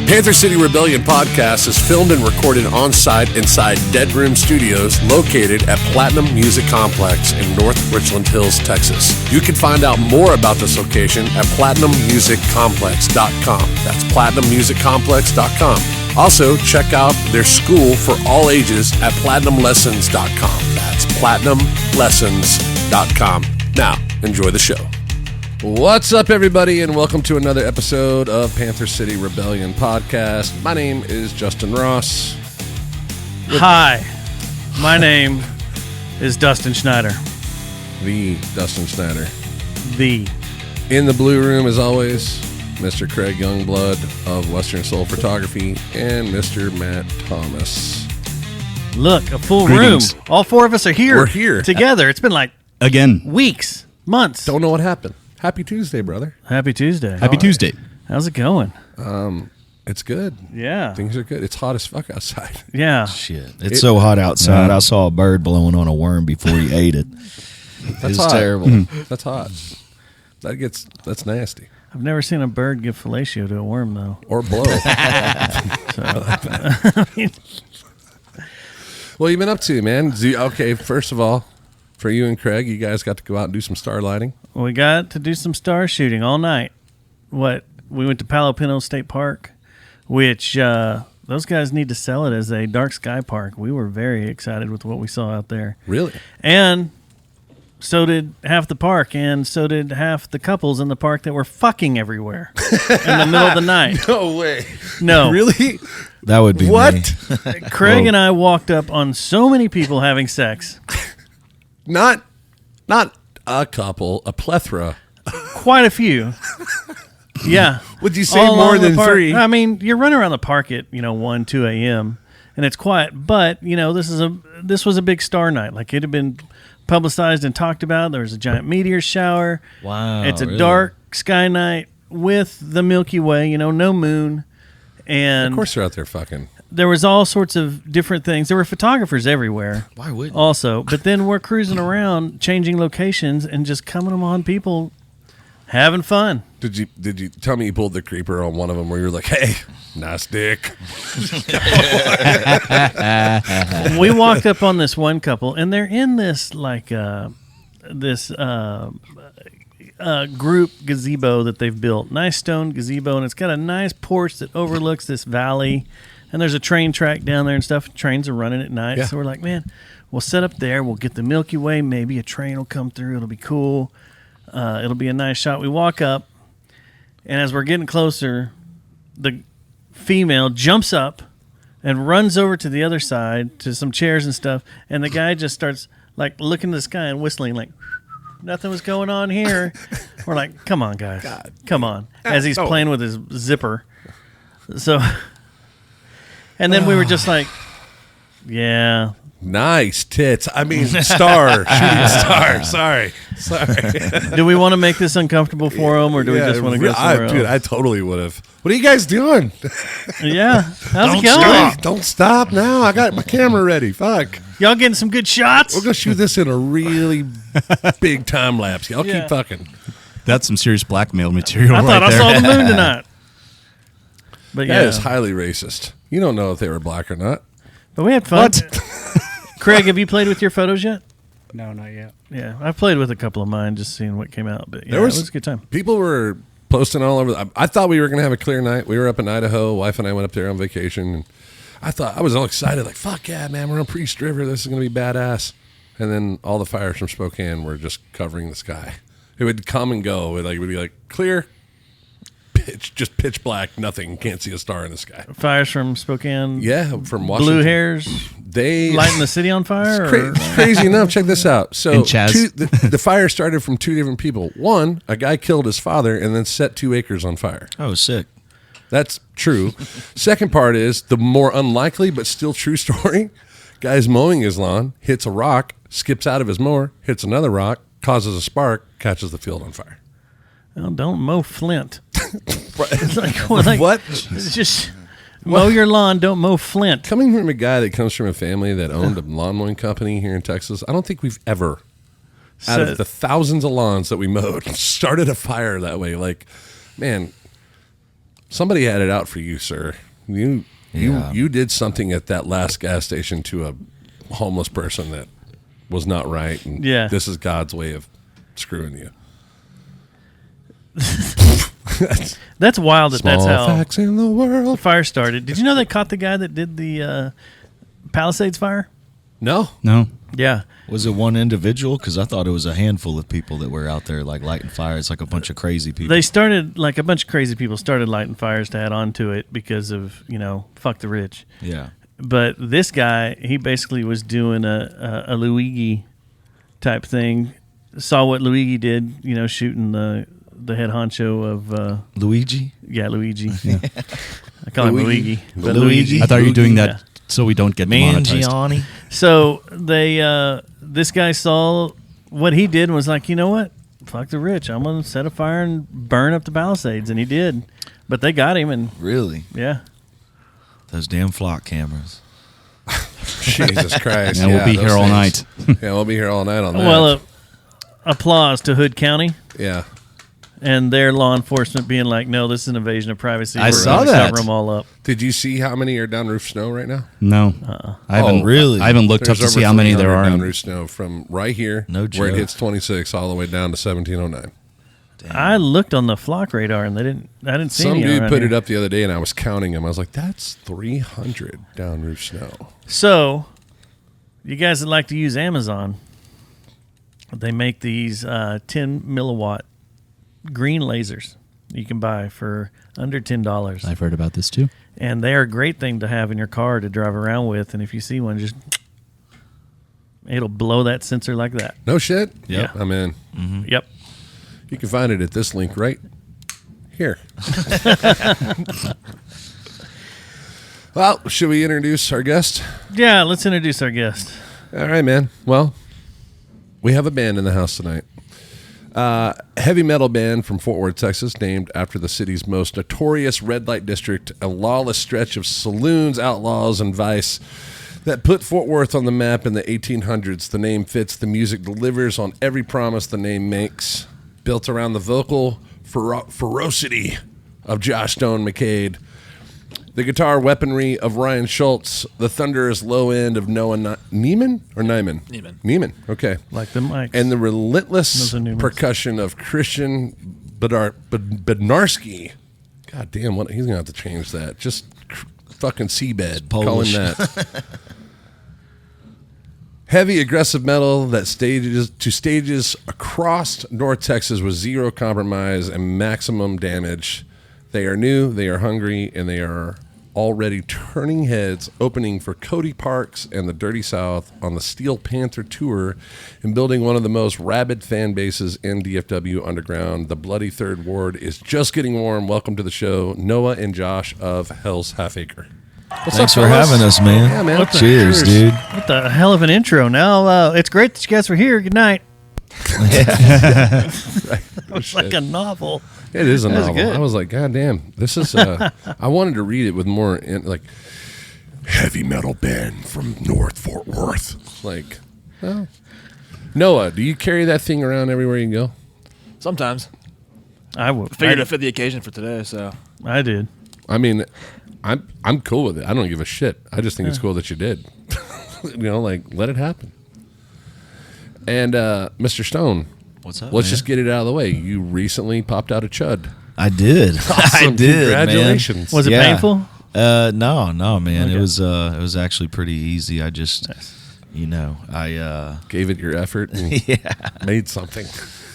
Panther City Rebellion podcast is filmed and recorded on-site inside Dead Room Studios located at Platinum Music Complex in North Richland Hills, Texas. You can find out more about this location at platinummusiccomplex.com. That's platinummusiccomplex.com. Also, check out their school for all ages at platinumlessons.com. That's platinumlessons.com. Now, enjoy the show. What's up, everybody, and welcome to another episode of Panther City Rebellion podcast. My name is Justin Ross. Hi, my name is Dustin Schneider. The Dustin Schneider. The. In the blue room, as always, Mr. Craig Youngblood of Western Soul Photography and Mr. Matt Thomas. Look, a full Greetings. room. All four of us are here. We're here. Together. It's been like Again. weeks, months. Don't know what happened. Happy Tuesday, brother. Happy Tuesday. Happy Tuesday. How's it going? It's good. Yeah. Things are good. It's hot as fuck outside. Yeah. Shit. It's so hot outside. I saw a bird blowing on a worm before he ate it. That's It's hot. terrible. That's hot. That's nasty. I've never seen a bird give fellatio to a worm, though. Or blow. So, What you been up to, man? Okay, first of all, for you and Craig, you guys got to go out and do some starlighting. we got to do some star shooting all night. We went to Palo Pinto State Park, which those guys need to sell it as a dark sky park. We were very excited with what we saw out there. Really? And so did half the park, and so did half the couples in the park that were fucking everywhere in the middle of the night. No way. No. Really? That would be What? me. Craig and I walked up on so many people having sex. Not a couple, a plethora. Quite a few. Yeah. Would you say All more along the than park. three? I mean, you're running around the park at 1, 2 a.m. and it's quiet. But this was a big star night. Like, it had been publicized and talked about. There was a giant meteor shower. Wow. It's a really? dark sky night with the Milky Way. No moon. And Of course they're out there fucking. there was all sorts of different things. There were photographers everywhere. Why wouldn't? Also, but then we're cruising around, changing locations, and just coming upon people having fun. Did you tell me you pulled the creeper on one of them where you were like, hey, nice dick? We walked up on this one couple, and they're in this group gazebo that they've built. Nice stone gazebo, and it's got a nice porch that overlooks this valley. And there's a train track down there and stuff. Trains are running at night. Yeah. So we're like, man, we'll set up there. We'll get the Milky Way. Maybe a train will come through. It'll be cool. It'll be a nice shot. We walk up, and as we're getting closer, the female jumps up and runs over to the other side to some chairs and stuff. And the guy just starts like looking at the sky and whistling like, nothing was going on here. We're like, come on, guys. God. Come on. As he's Oh. playing with his zipper. So, and then we were just like, yeah. Nice tits. I mean, star. Shooting star. Sorry. Do we want to make this uncomfortable for him, or do we just want to go somewhere else? Dude, I totally would have. What are you guys doing? Yeah. How's it going? Don't stop now. I got my camera ready. Fuck. Y'all getting some good shots? We're going to shoot this in a really big time lapse. Y'all Yeah. keep fucking. That's some serious blackmail material I thought right I there. saw the moon tonight. But That yeah, is highly racist. You don't know if they were black or not. but we had fun. Craig, have you played with your photos yet? No, not yet. Yeah, I've played with a couple of mine, just seeing what came out. But yeah, There was- it was a good time. People were posting all over. I thought we were going to have a clear night. We were up in Idaho. Wife and I went up there on vacation. And I was all excited. Like, fuck yeah, man. We're on Priest River. This is going to be badass. And then all the fires from Spokane were just covering the sky. It would come and go. It would be like clear, pitch black, nothing. Can't see a star in the sky. Fires from Spokane. Yeah, from Washington. Blue hairs They lighting the city on fire. Or? Crazy enough. Check this out. So And Chaz. the fire started from two different people. One, a guy killed his father and then set 2 acres on fire. Oh, sick. That's true. Second part is the more unlikely but still true story. Guy's mowing his lawn, hits a rock, skips out of his mower, hits another rock, causes a spark, catches the field on fire. Well, don't mow Flint. It's like, What? It's just mow your lawn. Don't mow Flint. Coming from a guy that comes from a family that owned a lawn mowing company here in Texas, I don't think we've ever, out of the thousands of lawns that we mowed, started a fire that way. Like, man, somebody had it out for you, sir. You did something at that last gas station to a homeless person that was not right. And this is God's way of screwing you. That's wild. That's how facts in the world. fire started. Did you know they caught the guy that did the Palisades fire? No. Yeah. Was it one individual? Because I thought it was a handful of people that were out there like lighting fires, like a bunch of crazy people. They started, like a bunch of crazy people started lighting fires to add on to it because of, fuck the rich. Yeah. But this guy, he basically was doing a Luigi type thing. Saw what Luigi did, shooting the head honcho of Luigi? Yeah, Luigi. Yeah. I call him Luigi. But Luigi? I thought you were doing that so we don't get demonetized. Mangiani? So they, this guy saw what he did and was like, you know what? Fuck the rich. I'm going to set a fire and burn up the Palisades. And he did. But they got him. And Really? yeah. Those damn flock cameras. Jesus Christ. And we'll be here all night. Yeah, we'll be here all night on that. Well, applause to Hood County yeah. and their law enforcement being like, no, this is an invasion of privacy. I We're saw gonna that. Cover them all up. Did you see how many are down roof snow right now? No. I haven't really? I haven't looked up to There's see over how many there 300 are. down roof snow from right here, No where it joke. hits 26, all the way down to 1709. I looked on the flock radar and I didn't see Some any dude around put here. it up the other day, and I was counting them. I was like, "That's 300 down roof snow." So, you guys that like to use Amazon, they make these 10 milliwatt green lasers you can buy for under $10. I've heard about this too. And they are a great thing to have in your car to drive around with. And if you see one, just it'll blow that sensor like that. No shit. Yep. I'm in. Yep. You can find it at this link right here. Well, should we introduce our guest? Yeah, let's introduce our guest. All right, man. Well, we have a band in the house tonight. Heavy metal band from Fort Worth, Texas, named after the city's most notorious red light district, a lawless stretch of saloons, outlaws, and vice that put Fort Worth on the map in the 1800s. The name fits, the music delivers on every promise the name makes. Built around the vocal ferocity of Josh Stone McCade, the guitar weaponry of Ryan Schultz, the thunderous low end of Noah Neiman? Neiman, okay. Like the mics. And the relentless Those are Neumans. percussion of Christian Bednarski. God damn, what he's going to have to change that. Just fucking seabed. Call him that. Heavy, aggressive metal that stages across North Texas with zero compromise and maximum damage. They are new, they are hungry, and they are already turning heads, opening for Cody Parks and the Dirty South on the Steel Panther Tour and building one of the most rabid fan bases in DFW underground. The Bloody Third Ward is just getting warm. Welcome to the show, Noah and Josh of Hells Half Acre. Thanks for having us, man. Yeah, man. Cheers, dude. What the hell of an intro. Now, it's great that you guys were here. Good night. It's like a novel. It is a That was novel. good. I was like, God damn, this is. I wanted to read it with more like heavy metal band from North Fort Worth. Like, well, Noah, do you carry that thing around everywhere you go? Sometimes. I would. Figured to fit the occasion for today, so. I did. I mean, I'm cool with it. I don't give a shit. I just think it's cool that you did. Like let it happen. And Mr. Stone, What's up, let's man? just get it out of the way. You recently popped out a chud. I did. I Awesome. did, Congratulations. Was it Yeah. painful? No, man. Okay. It was actually pretty easy. I just, I Gave it your effort and made something.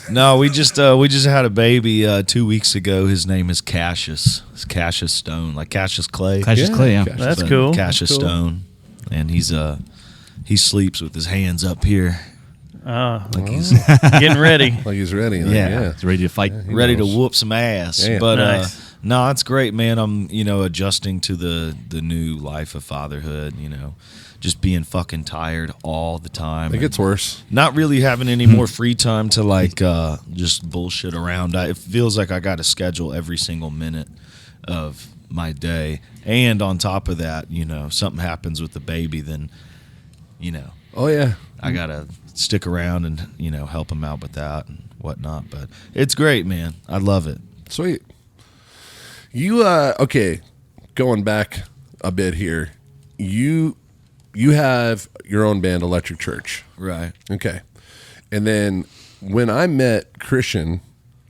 no, we just had a baby 2 weeks ago. His name is Cassius. It's Cassius Stone, like Cassius Clay. Cassius Clay, yeah. Cassius. That's But cool. Cassius That's cool. Stone, and he sleeps with his hands up here, like he's Getting ready. Like he's ready. Like, Yeah. yeah. It's ready to fight. ready to knows. whoop some ass. Yeah. But Nice. No, it's great, man. I'm, adjusting to the new life of fatherhood, just being fucking tired all the time. It gets worse. Not really having any more free time to just bullshit around. It feels like I got to schedule every single minute of my day. And on top of that, something happens with the baby, then, Oh yeah. I got to stick around and, help him out with that and whatnot. But it's great, man. I love it. Sweet. You okay, going back a bit here. You have your own band, Electric Church. Right. Okay. And then when I met Christian,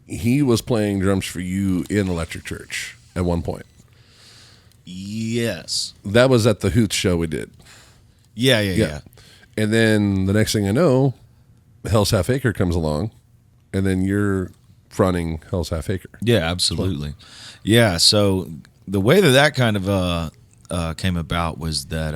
he was playing drums for you in Electric Church at one point. Yes. That was at the Hoots show we did. Yeah. And then the next thing I know, Hells Half Acre comes along, and then you're fronting Hells Half Acre. Yeah, absolutely. Yeah, so the way that kind of came about was that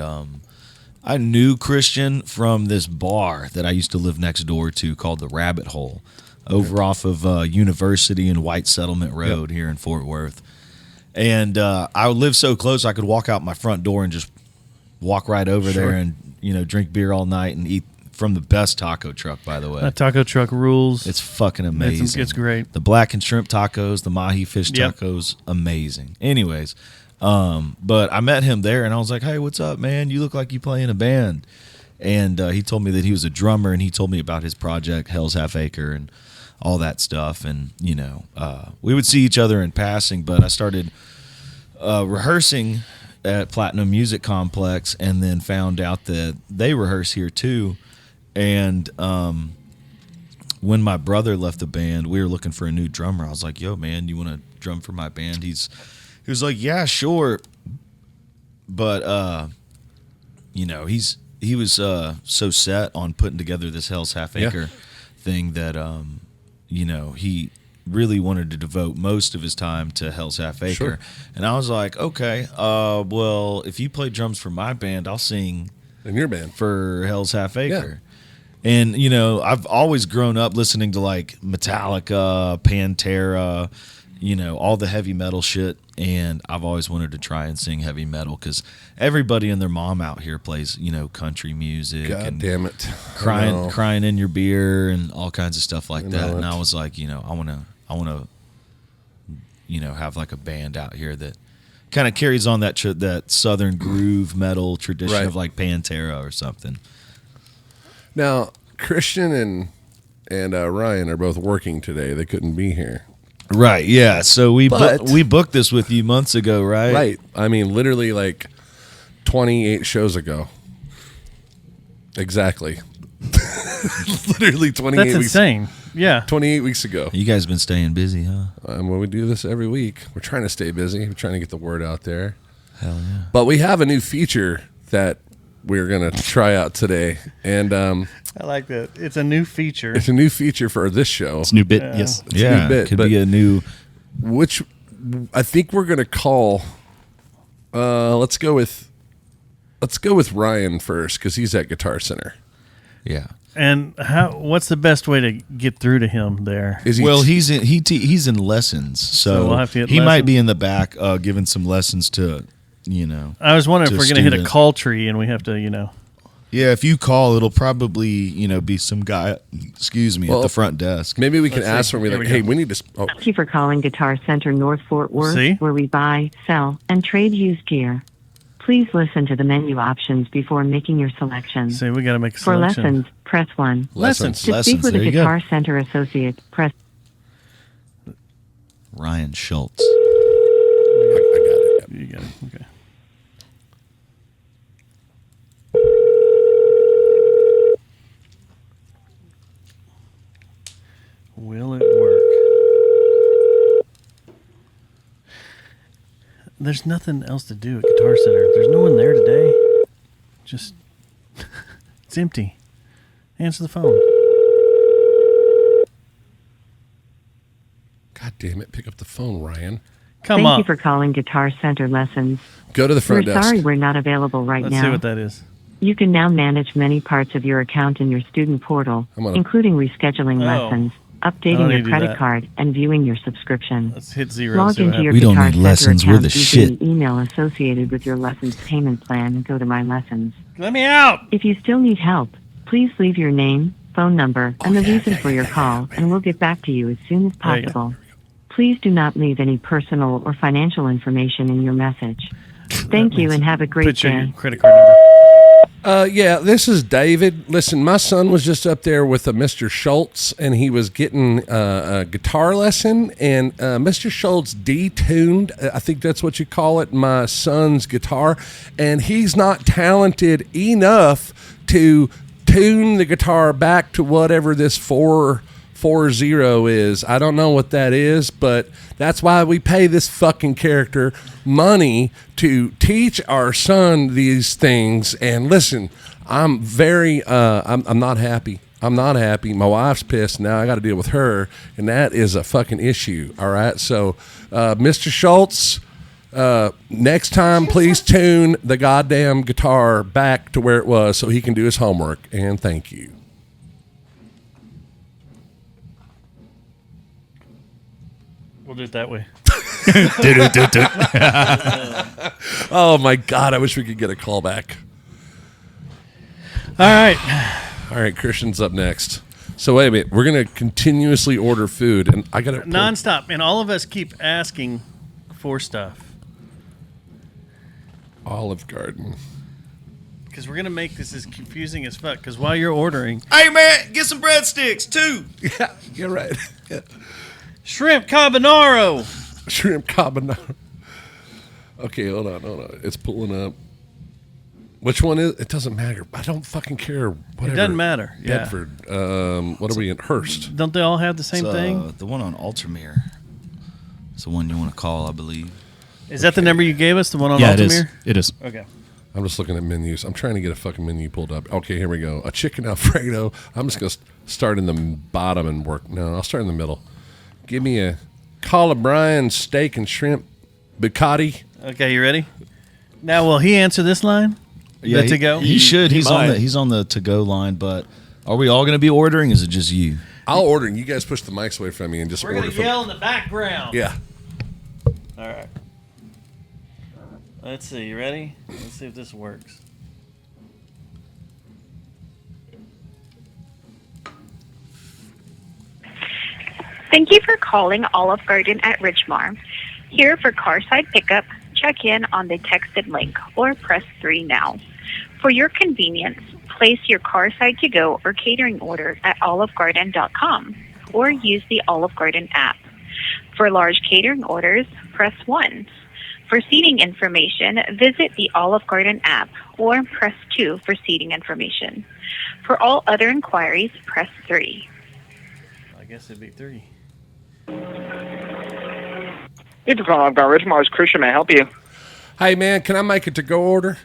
I knew Christian from this bar that I used to live next door to called the Rabbit Hole over off of University and White Settlement Road here in Fort Worth. And I lived so close I could walk out my front door and just walk right over there and, drink beer all night and eat from the best taco truck, by the way. That taco truck rules. It's fucking amazing. It's great. The black and shrimp tacos, the mahi fish Yep. tacos, amazing. Anyways, but I met him there, and I was like, "Hey, what's up, man? You look like you play in a band." And he told me that he was a drummer, and he told me about his project, Hells Half Acre, and all that stuff. And we would see each other in passing, but I started rehearsing at Platinum Music Complex, and then found out that they rehearse here too. And when my brother left the band, we were looking for a new drummer. I was like, "Yo, man, you want to drum for my band?" He was like, "Yeah, sure." But he was so set on putting together this Hells Half Acre thing that he really wanted to devote most of his time to Hells Half Acre. Sure. And I was like, "Okay, well, if you play drums for my band, I'll sing In your band. for Hells Half Acre." And, I've always grown up listening to like Metallica, Pantera, all the heavy metal shit. And I've always wanted to try and sing heavy metal because everybody and their mom out here plays, country music. God and damn it. crying in your beer and all kinds of stuff like that. know And it. I was like, I want to, have like a band out here that kind of carries on that southern groove metal tradition Right. of like Pantera or something. Now, Christian and Ryan are both working today. They couldn't be here. Right, yeah. So we But- we booked this with you months ago, right? Right. I mean, literally like 28 shows ago. Exactly. Literally 28 That's weeks. insane. Yeah. 28 weeks ago. You guys been staying busy, huh? Well, we do this every week. We're trying to stay busy. We're trying to get the word out there. Hell yeah. But we have a new feature that we're going to try out today. And I like that. It's a new feature. it's a new feature for this show, It's a new bit. Yes. It's a new bit, could but- be a new. which I think we're going to call. Let's go with Ryan first because he's at Guitar Center. Yeah. And what's the best way to get through to him there? Is he? Well, he's in lessons, so we'll have to get he might lessons. be in the back giving some lessons to, I was wondering if to we're going to hit a students. call tree and we have to, Yeah, if you call, it'll probably be some guy. Excuse me, Well, at the front desk. maybe we can Let's ask see. him. We're Here like, we hey, go. we need to. Oh, Thank you for calling Guitar Center North Fort Worth, See? where we buy, sell, and trade used gear. Please listen to the menu options before making your selection. say we got to make a For selection. lessons, press 1. lessons. To speak with there a you go. Guitar Center associate, press Ryan Schultz. I got it. You got it. Okay. Will it work? There's nothing else to do at Guitar Center. There's no one there today. Just it's empty. Answer the phone. God damn it! Pick up the phone, Ryan. Come Thank on. you for calling Guitar Center Lessons. Go to the We're front desk. sorry we're not available right Let's now. see what that is. You can now manage many parts of your account in your student portal, I'm gonna- including rescheduling Oh. lessons, I updating don't your need to do credit that. card, and viewing your subscription. Let's hit 0. Log See what into your We don't Guitar need Center lessons, we're account the using shit. the email associated with your lessons payment plan and go to My Lessons. Let me out. If you still need help, please leave your name, phone number, and the reason for your call, and we'll get back to you as soon as There you go. possible. Please do not leave any personal or financial information in your message. Thank you and have a great Put your day. credit card number. Yeah, this is David. Listen, my son was just up there with a Mr. Schultz, and he was getting a guitar lesson, and Mr. Schultz detuned, I think that's what you call it, my son's guitar, and he's not talented enough to tune the guitar back to whatever this 440 is. I don't know what that is, but that's why we pay this fucking character money to teach our son these things. And listen, I'm very I'm not happy. I'm not happy. My wife's pissed. Now I got to deal with her, and that is a fucking issue. All right. So, Mr. Schultz, next time, please tune the goddamn guitar back to where it was so he can do his homework. And thank you. We'll do it that way. Oh my God! I wish we could get a call back. All right. All right, Christian's up next. So wait a minute, we're gonna continuously order food, and I gotta Nonstop. And all of us keep asking for stuff. Olive Garden. Because we're going to make this as confusing as fuck. Because while you're ordering, Hey, man, get some breadsticks, too. Yeah, you're right. Yeah. shrimp carbonaro. Shrimp carbonara. Okay, hold on. It's pulling up. Which one is? It doesn't matter. I don't fucking care. Whatever. It doesn't matter. Yeah. Bedford. What are we in? Hurst. Don't they all have the same thing? The one on Altamere. It's the one you want to call, I believe. Is that the number you gave us? The one on Yeah, it is. Altamere? It is. Okay. I'm just looking at menus. I'm trying to get a fucking menu pulled up. Okay, here we go. A chicken Alfredo. I'm just going to start in the bottom and work. No, I'll start in the middle. Give me a Calabrian steak and shrimp bucati. Okay, you ready? Now, will he answer this line? Good to go? He should. He's might. on the to go line. But are we all going to be ordering? Is it just you? I'll order, and you guys push the mics away from me and just We're order going to from. yell in the background. Yeah. All right. Let's see. You ready? Let's see if this works. Thank you for calling Olive Garden at Ridgemar. Here for carside pickup, check in on the texted link or press 3 now. For your convenience, place your carside to go or catering order at olivegarden.com or use the Olive Garden app. For large catering orders, press 1. For seating information, visit the Olive Garden app or press 2 for seating information. For all other inquiries, press 3. I guess it'd be 3. Thank you for calling Olive Garden. Ridgemar's Christian. May I help you? Hey, man, can I make it to go order?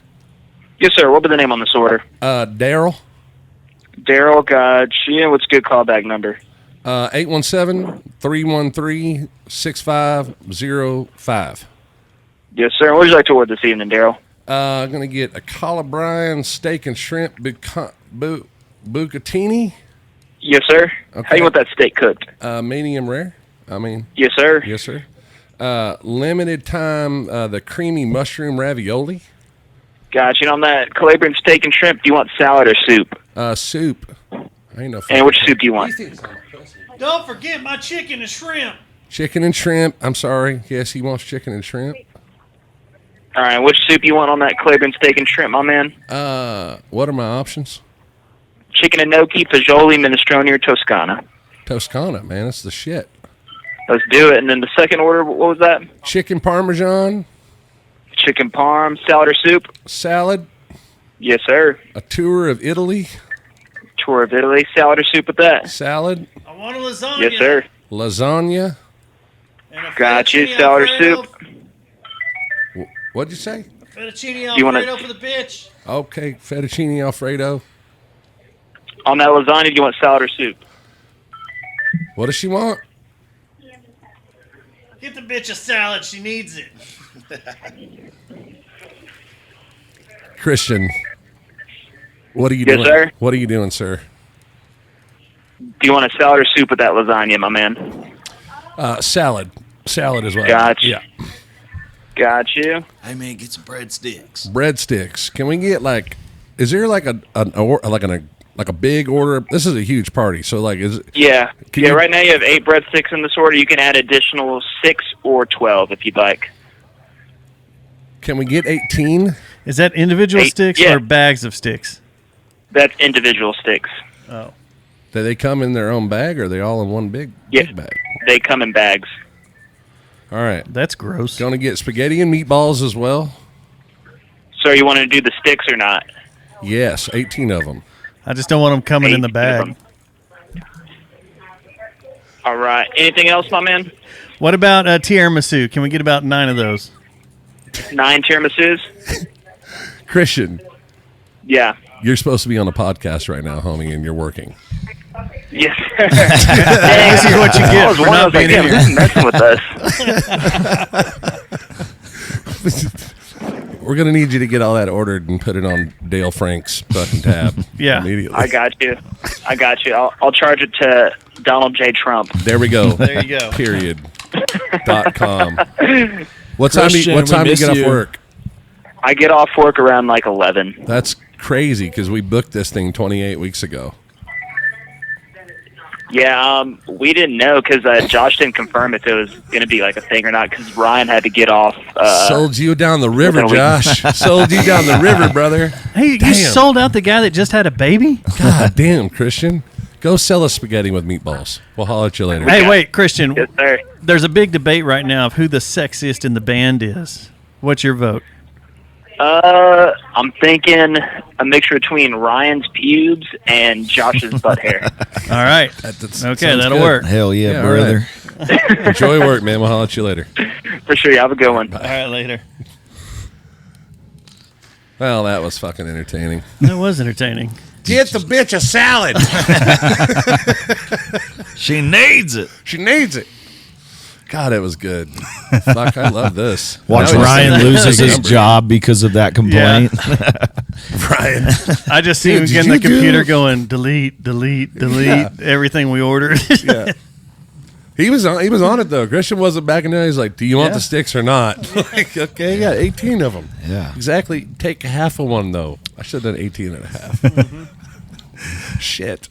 Yes, sir. What will be the name on this order? Daryl. Daryl, got you. What's a good callback number? 817-313-6505. Yes, sir. What would you like to order this evening, Daryl? I'm going to get a Calabrian steak and shrimp bucatini. Yes, sir. Okay. How you want that steak cooked? Medium rare. Yes, sir. Yes, sir. Limited time, the creamy mushroom ravioli. Got you. And on that Calabrian steak and shrimp, do you want salad or soup? Soup. I ain't no. And which soup do you want? Don't forget my chicken and shrimp. Chicken and shrimp. I'm sorry. Yes, he wants chicken and shrimp. All right. Which soup you want on that Calabrian steak and shrimp, my man? What are my options? Chicken and gnocchi, fagioli, minestrone, or Toscana? Toscana, man. That's the shit. Let's do it. And then the second order, what was that? Chicken Parmesan. Chicken parm, salad or soup? Salad. Yes, sir. A tour of Italy. Tour of Italy, salad or soup with that? Salad. I want a lasagna. Yes, sir. Lasagna. And a Got you. fettuccine Salad or Alfredo. soup? What'd you say? Fettuccine you wanna- Alfredo for the bitch. Okay, fettuccine Alfredo. On that lasagna, do you want salad or soup? What does she want? Get the bitch a salad. She needs it. Christian. What are you Yes, doing? sir. What are you doing, sir? Do you want a salad or soup with that lasagna, my man? Salad as well. Gotcha. Yeah. Got you. Hey man, get some breadsticks. Breadsticks. Can we get is there like a big order? This is a huge party, so is it? Yeah. Can Yeah. you- Right now you have 8 breadsticks in this order. You can add additional 6 or 12 if you'd like. Can we get 18? Is that individual Hey, sticks yeah. or bags of sticks? That's individual sticks. Oh. Do they come in their own bag, or are they all in one big Yeah. bag? They come in bags. All right. That's gross. Going to get spaghetti and meatballs as well? So you want to do the sticks or not? Yes, 18 of them. I just don't want them coming in the 18 of bag. them. All right. Anything else, my man? What about tiramisu? Can we get about 9 of those? 9 tiramisus? Christian, Yeah. you're supposed to be on a podcast right now, homie, and you're working. Yes. This is what you I get was for wondering, I not was like, being damn, here. who's messing with us? We're going to need you to get all that ordered and put it on Dale Frank's fucking tab Yeah. immediately. I got you. I'll charge it to Donald J. Trump. There we go. There you go. Period. .com. What time do you Christian, we get miss off you. work? I get off work around like 11. That's crazy because we booked this thing 28 weeks ago. Yeah, we didn't know because Josh didn't confirm if it was going to be like a thing or not because Ryan had to get off. Sold you down the river, within a week. Josh. Sold you down the river, brother. Hey, you Damn. sold out the guy that just had a baby? God damn, Christian. Go sell us spaghetti with meatballs. We'll holler at you later. Hey, wait, Christian. Yes, sir. There's a big debate right now of who the sexiest in the band is. What's your vote? I'm thinking a mixture between Ryan's pubes and Josh's butt hair. All right. That Okay, sounds that'll good. work. Hell yeah, Yeah, brother. Enjoy work, man. We'll holler at you later. For sure. You have a good one. All right, later. Well, that was fucking entertaining. That was entertaining. Get the bitch a salad. She needs it. She needs it. God, it was good. Fuck, I love this. Watch Now he's Ryan saying loses his number. job because of that complaint. Ryan. I just see him Dude, getting did the you computer do- going, delete, everything we ordered. Yeah. He was on it though. Christian wasn't backing down. He's like, "Do you want Yeah. the sticks or not?" Like, okay, yeah, 18 of them. Yeah. Exactly. Take half of one though. I should have done 18 and a half. Shit.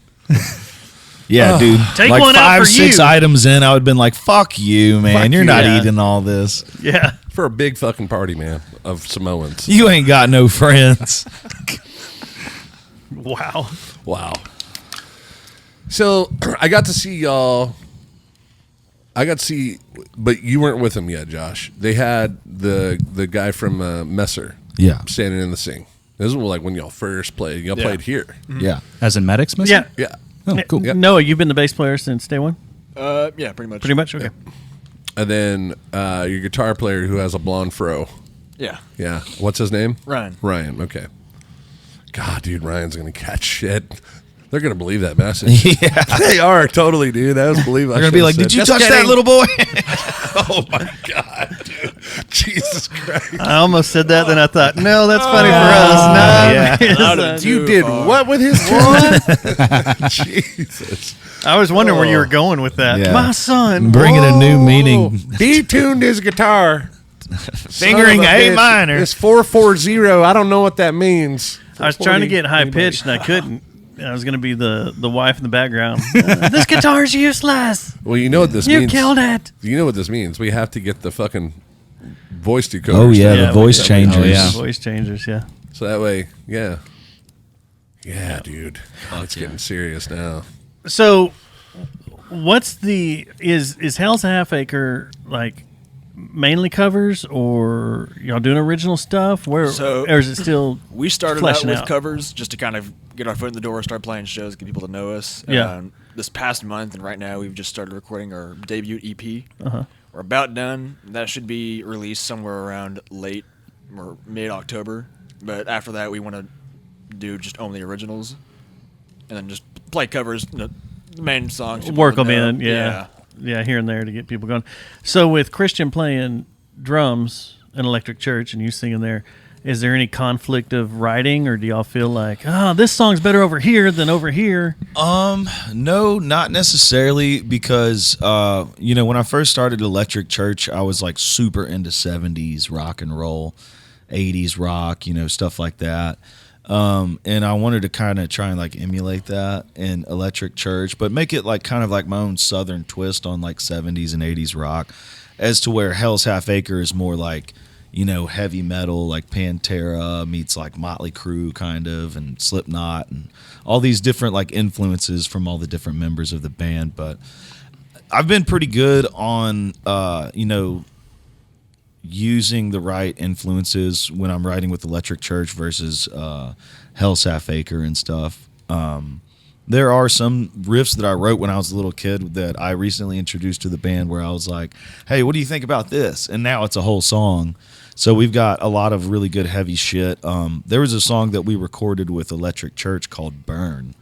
Yeah, dude. Take like one out for 5-6 you. items in, I would have been like, fuck you, man. Fuck You're you. not Yeah. eating all this. Yeah. For a big fucking party, man, of Samoans. You ain't got no friends. Wow. Wow. So I got to see y'all. But you weren't with them yet, Josh. They had the guy from Messer Yeah. standing in the sing. This was like when y'all first played. Y'all played here. Yeah. As in medics, Miss? Yeah. Yeah. Oh, cool. Yep. Noah, you've been the bass player since day one? Yeah, pretty much. Pretty much? Okay. And then your guitar player who has a blonde fro. Yeah. Yeah. What's his name? Ryan. Ryan. Okay. God, dude, Ryan's going to catch shit. They're going to believe that message. Yeah. They are, totally, dude. That was believe. They're going to be like, did you touch that little boy? Oh, my God, dude. Jesus Christ. I almost said that, then I thought, no, that's funny for us. No, Yeah. You did what with his one? Jesus. I was wondering where you were going with that. Yeah. My son. Bringing a new meaning. Detuned his guitar. Fingering Son of A bitch. minor. It's 440. I don't know what that means. I was trying to get high pitched and I couldn't. I was going to be the wife in the background. This guitar's useless. Well, you know what this You means. killed it. You know what this means. We have to get the fucking voice decoders. Oh, yeah, Yeah, the voice we- changers. Oh, yeah. Voice changers, yeah. So that way, yeah. Yeah, dude. It's getting serious now. So, what's the is Hell's Half Acre like mainly covers, or y'all doing original stuff? Where So- or is it still? We started out Fleshing with out. covers just to kind of get our foot in the door, start playing shows, get people to know us. Yeah. This past month and right now, we've just started recording our debut EP. Uh-huh. We're about done. That should be released somewhere around late or mid-October. But after that, we want to do just only originals, and then just play covers. The main songs. people Work them know. in, yeah, here and there to get people going. So with Christian playing drums in Electric Church and you singing there, Is there any conflict of writing, or do y'all feel like, this song's better over here than over here? No, not necessarily, because when I first started Electric Church, I was like super into 70s rock and roll, 80s rock, stuff like that. And I wanted to kind of try and like emulate that in Electric Church, but make it like kind of like my own southern twist on like 70s and 80s rock, as to where Hells Half Acre is more like, heavy metal, like Pantera meets like Motley Crue kind of, and Slipknot, and all these different like influences from all the different members of the band. But I've been pretty good on, using the right influences when I'm writing with Electric Church versus Hells Half Acre and stuff. There are some riffs that I wrote when I was a little kid that I recently introduced to the band, where I was like, hey, what do you think about this? And now it's a whole song. So we've got a lot of really good heavy shit. There was a song that we recorded with Electric Church called Burn.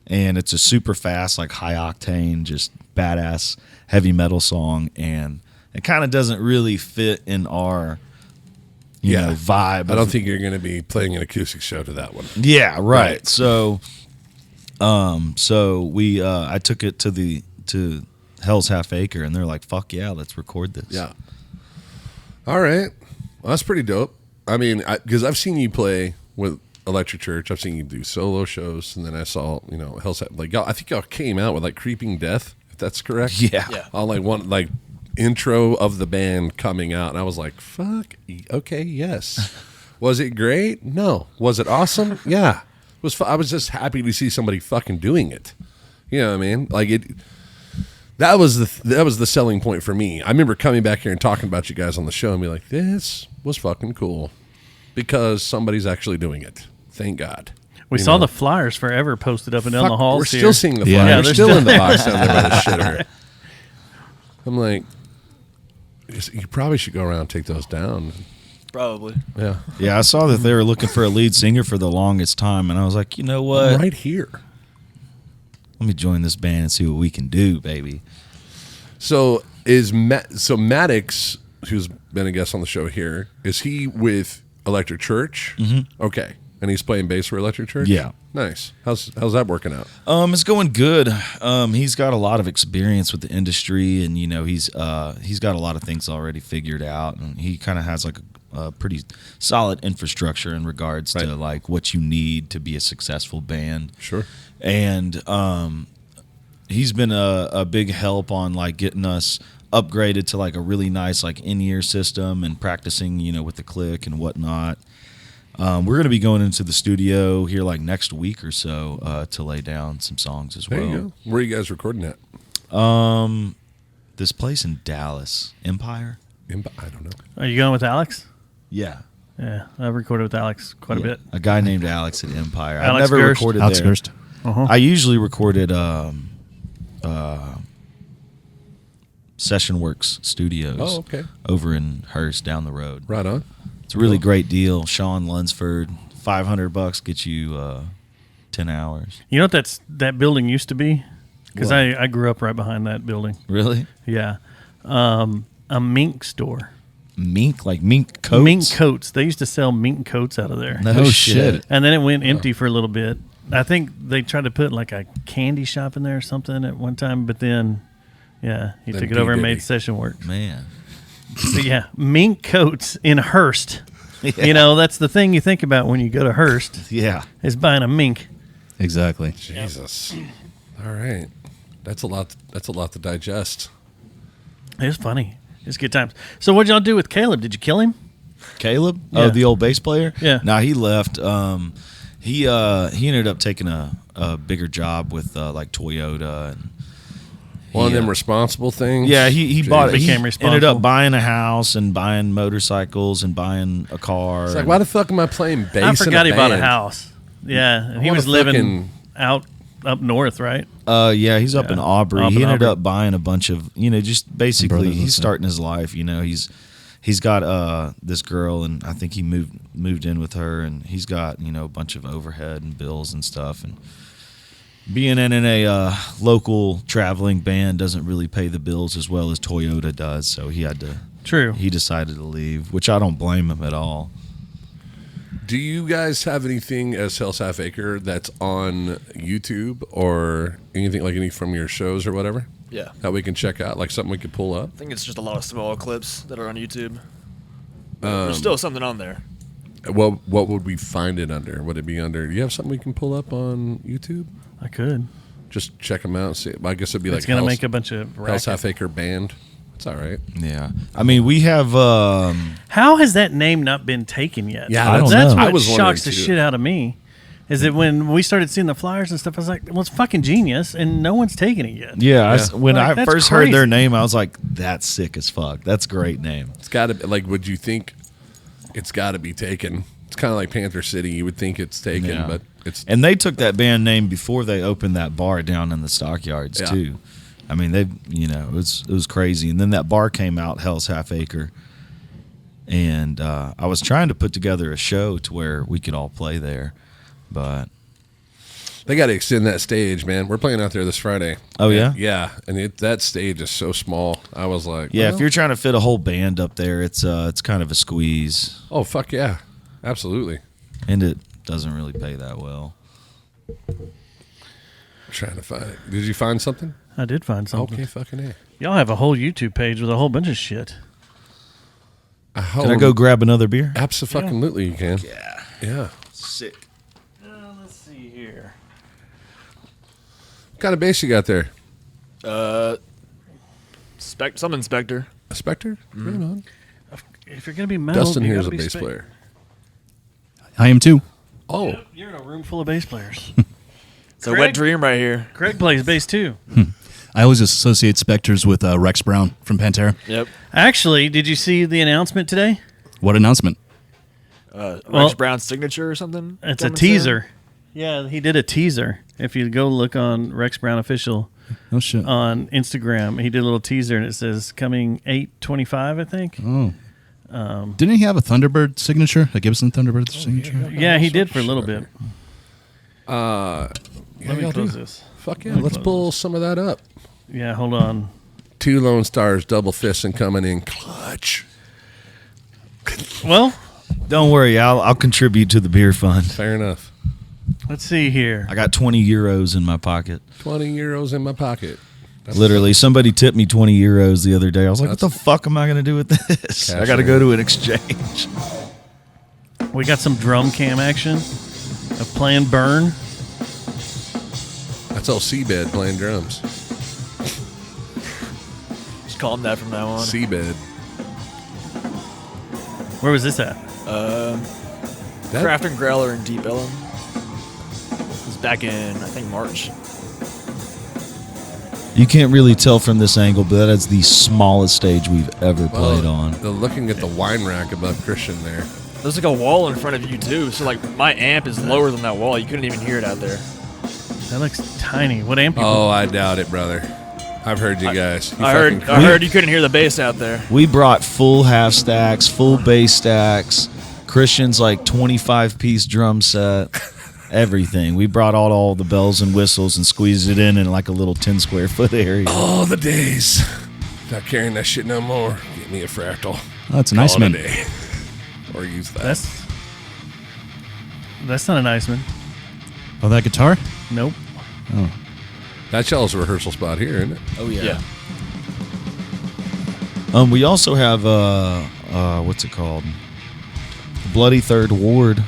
And it's a super fast, like high octane, just badass heavy metal song. And it kind of doesn't really fit in our vibe. I don't think you're going to be playing an acoustic show to that one. Yeah, right. So we I took it to Hell's Half Acre, and they're like, fuck yeah, let's record this. Yeah. All right. Well, that's pretty dope. I mean, because I've seen you play with Electric Church. I've seen you do solo shows, and then I saw, Hell's Half, like, I think y'all came out with like Creeping Death, if that's correct. Yeah. On like one like intro of the band coming out, and I was like, fuck, okay, yes. Was it great? No. Was it awesome? Yeah. It was. I was just happy to see somebody fucking doing it. You know what I mean? Like it. That was the selling point for me. I remember coming back here and talking about you guys on the show and be like, this was fucking cool because somebody's actually doing it. Thank God. We saw the flyers forever posted up and down the halls. We're here. still seeing the flyers. Yeah, they're still in the box down there by the shitter. I'm like, you probably should go around and take those down. Probably. Yeah. Yeah, I saw that they were looking for a lead singer for the longest time, and I was like, you know what? I'm right here. Let me join this band and see what we can do, baby. So Maddox, who's been a guest on the show here, is he with Electric Church? Mm-hmm. Okay. And he's playing bass for Electric Church? Yeah. Nice. How's that working out? It's going good. He's got a lot of experience with the industry, and he's got a lot of things already figured out, and he kind of has like a pretty solid infrastructure in regards to like what you need to be a successful band. Sure. And he's been a big help on like getting us upgraded to like a really nice like in-ear system and practicing, with the click and whatnot. We're going to be going into the studio here like next week or so to lay down some songs as well. There you go. Where are you guys recording at? This place in Dallas, Empire. I don't know. Are you going with Alex? Yeah. Yeah, I've recorded with Alex quite a bit. A guy named Alex at Empire. Alex I've never Gerst. recorded Alex there. Gerst. Uh-huh. I usually recorded Session Works Studios over in Hearst down the road. Right on. It's a really great deal. Sean Lunsford, $500 gets you 10 hours. You know what that building used to be? Because I grew up right behind that building. Really? Yeah. A mink store. Mink? Like mink coats? Mink coats. They used to sell mink coats out of there. No shit. And then it went empty for a little bit. I think they tried to put like a candy shop in there or something at one time, but then, he took it over and made Session Works. Man. So, mink coats in Hearst. Yeah. That's the thing you think about when you go to Hearst. Yeah. Is buying a mink. Exactly. Jesus. All right. That's a lot to digest. It's funny. It's good times. So what did y'all do with Caleb? Did you kill him? Caleb? Yeah. Oh, the old bass player? Yeah. Nah, he left. He ended up taking a bigger job with like Toyota and One of them responsible things. Yeah, he bought it. He Became ended responsible. up buying a house and buying motorcycles and buying a car. It's like, why the fuck am I playing bass? I forgot in he bought a band? house. Yeah, and he wanna was living fucking- out up north, right? Yeah, he's up in Aubrey. Up He in ended Aubrey. up buying a bunch of, just basically Brothers and he's stuff. starting his life. He's got this girl, and I think he moved in with her, and he's got a bunch of overhead and bills and stuff. And being in a local traveling band doesn't really pay the bills as well as Toyota does, so he had to. True. He decided to leave, which I don't blame him at all. Do you guys have anything as Hells Half Acre that's on YouTube or anything like any from your shows or whatever Yeah. that we can check out, like something we could pull up? I think it's just a lot of small clips that are on YouTube. There's still something on there. What would we find it under? Would it be under? Do you have something we can pull up on YouTube? I could. Just check them out and see. I guess it'd be It's like gonna Hells, make a bunch of Hells racket. Half Acre band. It's all right. Yeah. I mean, we have. How has that name not been taken yet? Yeah, I don't that's know. what I was wondering, shocks the too. shit out of me. Is that when we started seeing the flyers and stuff, I was like, well, it's fucking genius, and no one's taken it yet. Yeah. When Like, I that's first heard their crazy. name, I was like, "That's sick as fuck. That's a great name." It's got to be like. Would you think it's got to be taken? It's kind of like Panther City. You would think it's taken, Yeah. but it's. And they took that band name before they opened that bar down in the stockyards Yeah. too. I mean, it was crazy. And then that bar came out, Hell's Half Acre. And I was trying to put together a show to where we could all play there, but They got to extend that stage, man. We're playing out there this Friday. Oh, yeah? Yeah, and that stage is so small. I was like, yeah, well, if you're trying to fit a whole band up there, it's kind of a squeeze, oh fuck yeah, absolutely. and it doesn't really pay that well. I'm trying to find it. Did you find something? I did find something. Okay, fucking A. Y'all have a whole YouTube page with a whole bunch of shit. Can I go grab another beer? Absolutely, you can. Yeah. Sick. Let's see here. What kind of bass you got there? Some Inspector. A Spectre? Right on. If you're gonna be metal, Dustin you here's gotta a be bass player. I am too. Oh, You're in a room full of bass players. It's a wet dream right here. Craig plays bass too. I always associate Spectres with Rex Brown from Pantera. Yep. Actually, did you see the announcement today? What announcement? Rex Brown's signature or something? It's a coming teaser. Yeah, he did a teaser. If you go look on Rex Brown Official Oh shit. on Instagram, he did a little teaser and it says coming 8/25, I think. Oh. Didn't he have a Thunderbird signature? A Gibson Thunderbird signature? Yeah, he did for a little bit. yeah, Let me y'all close do. this. Fuck yeah, let's pull some of that up. Yeah, hold on. 2 Lone Stars, double fist and coming in clutch. Well, Don't worry, I'll contribute to the beer fund. Fair enough. let's see here. I got 20 euros in my pocket. 20 euros in my pocket. Literally, somebody tipped me 20 euros the other day. I was like, what the fuck am I going to do with this? I got to go to an exchange. We got some drum cam action of playing Burn. That's old Seabed playing drums. Just call him that from now on. Seabed. Where was this at? That- Craft and Growler in Deep Ellum. It was back in, I think, March. You can't really tell from this angle, but that is the smallest stage we've ever played on. The looking at the wine rack above Christian there. There's like a wall in front of you, too. So, like, my amp is lower than that wall. You couldn't even hear it out there. That looks tiny. What amp? Oh, I doubt it, brother. I've heard you guys. You I fucking heard you couldn't hear the bass out there. We brought full half stacks, full bass stacks, Christian's like 25-piece drum set, everything. We brought out all the bells and whistles and squeezed it in like a little 10 square foot area. all the days. Not carrying that shit no more. Get me a fractal. Oh, that's a nice Call it a man. day. Or use that. That's not a nice one. Oh, that guitar? Nope. That's y'all's rehearsal spot here, isn't it? Oh Yeah. We also have what's it called? Bloody Third Ward.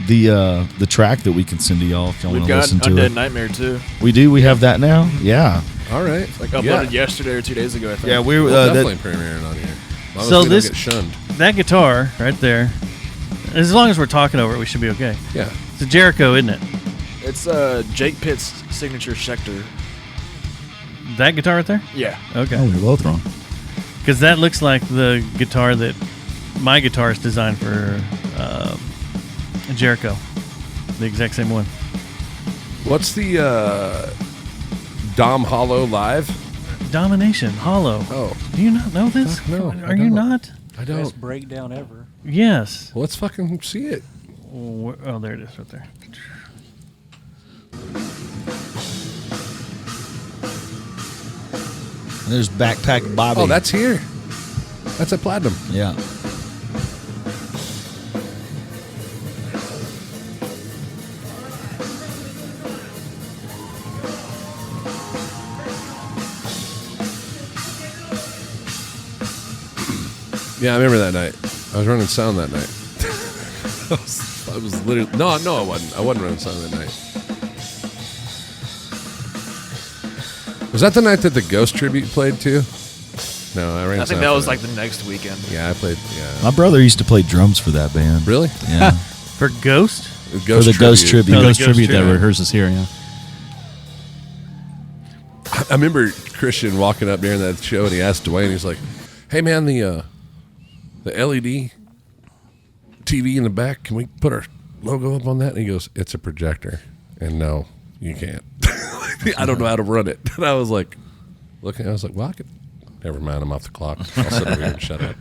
The track that we can send to y'all if y'all want We've to got listen to Undead it. Nightmare, too. We do. We have that now. Yeah. All right. Like, uploaded yesterday or 2 days ago, I think. Yeah. We were We'll definitely premiering on here. As long So as we this- don't get shunned. That guitar right there. As long as we're talking over it, we should be okay. Yeah. It's a Jericho, isn't it? It's Jake Pitt's signature Schecter. That guitar right there? Yeah. Okay. Oh, we were both wrong. Because that looks like the guitar that my guitarist designed for Jericho. The exact same one. What's the Dom Hollow live? Domination, Hollow. Oh, Do you not know this? Fuck no, I Are you don't. not? I don't. Best breakdown ever. Yes. Well, let's fucking see it. Oh, there it is right there. There's Backpack Bobby. Oh, that's here. That's at Platinum. yeah. Yeah, I remember that night. I was running sound that night. I was literally no, I wasn't. I wasn't running sound that night. Was that the night that the Ghost tribute played too? No, I ran. I think sound that for was like the next weekend. Yeah, I played. Yeah, My brother used to play drums for that band. really? Yeah. For Ghost? The For the Ghost tribute. The Oh, the Ghost Ghost tribute that tribute. rehearses here, yeah. I remember Christian walking up during that show and he asked Dwayne. He's like, "Hey man, the LED TV in the back. Can we put our logo up on that?" And he goes, "It's a projector." And no, you can't. I don't know how to run it. And I was like, looking. I was like, "Well, I could." Never mind. I'm off the clock. I'll sit over here and shut up.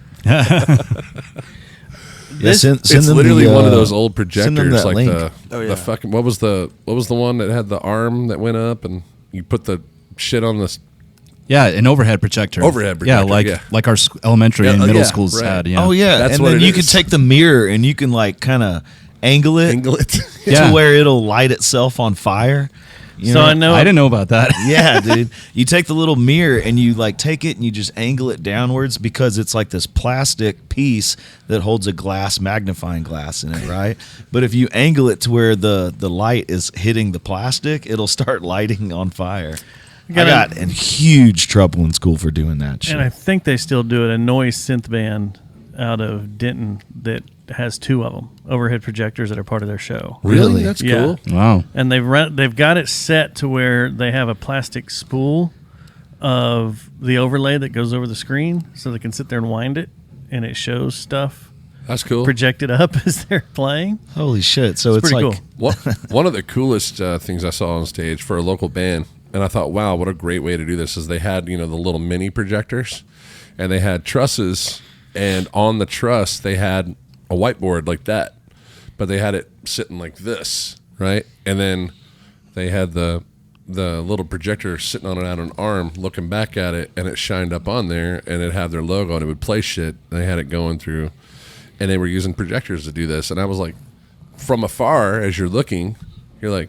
Send It's them literally the, one of those old send them projectors, that like link. the fucking what was the one that had the arm that went up and you put the shit on the Yeah, an overhead projector. Overhead Yeah, projector, like our elementary and middle yeah, schools right. had. Yeah. Oh yeah, That's and what then it you can is. take the mirror and you can like kind of angle it it. Yeah. to where it'll light itself on fire. You So I know I didn't know about that. Yeah, dude. You take the little mirror and you like take it and you just angle it downwards because it's like this plastic piece that holds a glass magnifying glass in it, right? But if you angle it to where the light is hitting the plastic, it'll start lighting on fire. I got in huge trouble in school for doing that shit. and I think they still do it. A noise synth band out of Denton that has 2 of them, overhead projectors that are part of their show. Really? That's Yeah. cool. Wow. And they've got it set to where they have a plastic spool of the overlay that goes over the screen, so they can sit there and wind it, and it shows stuff That's cool. projected up as they're playing. Holy shit. So it's pretty like cool. One of the coolest things I saw on stage for a local band, and I thought, wow, what a great way to do this, is they had, the little mini projectors, and they had trusses, and on the truss they had a whiteboard like that, but they had it sitting like this, right? And then they had the little projector sitting on it out an arm looking back at it, and it shined up on there, and it had their logo, and it would play shit. And they had it going through, and they were using projectors to do this. And I was like, from afar, as you're looking, you're like,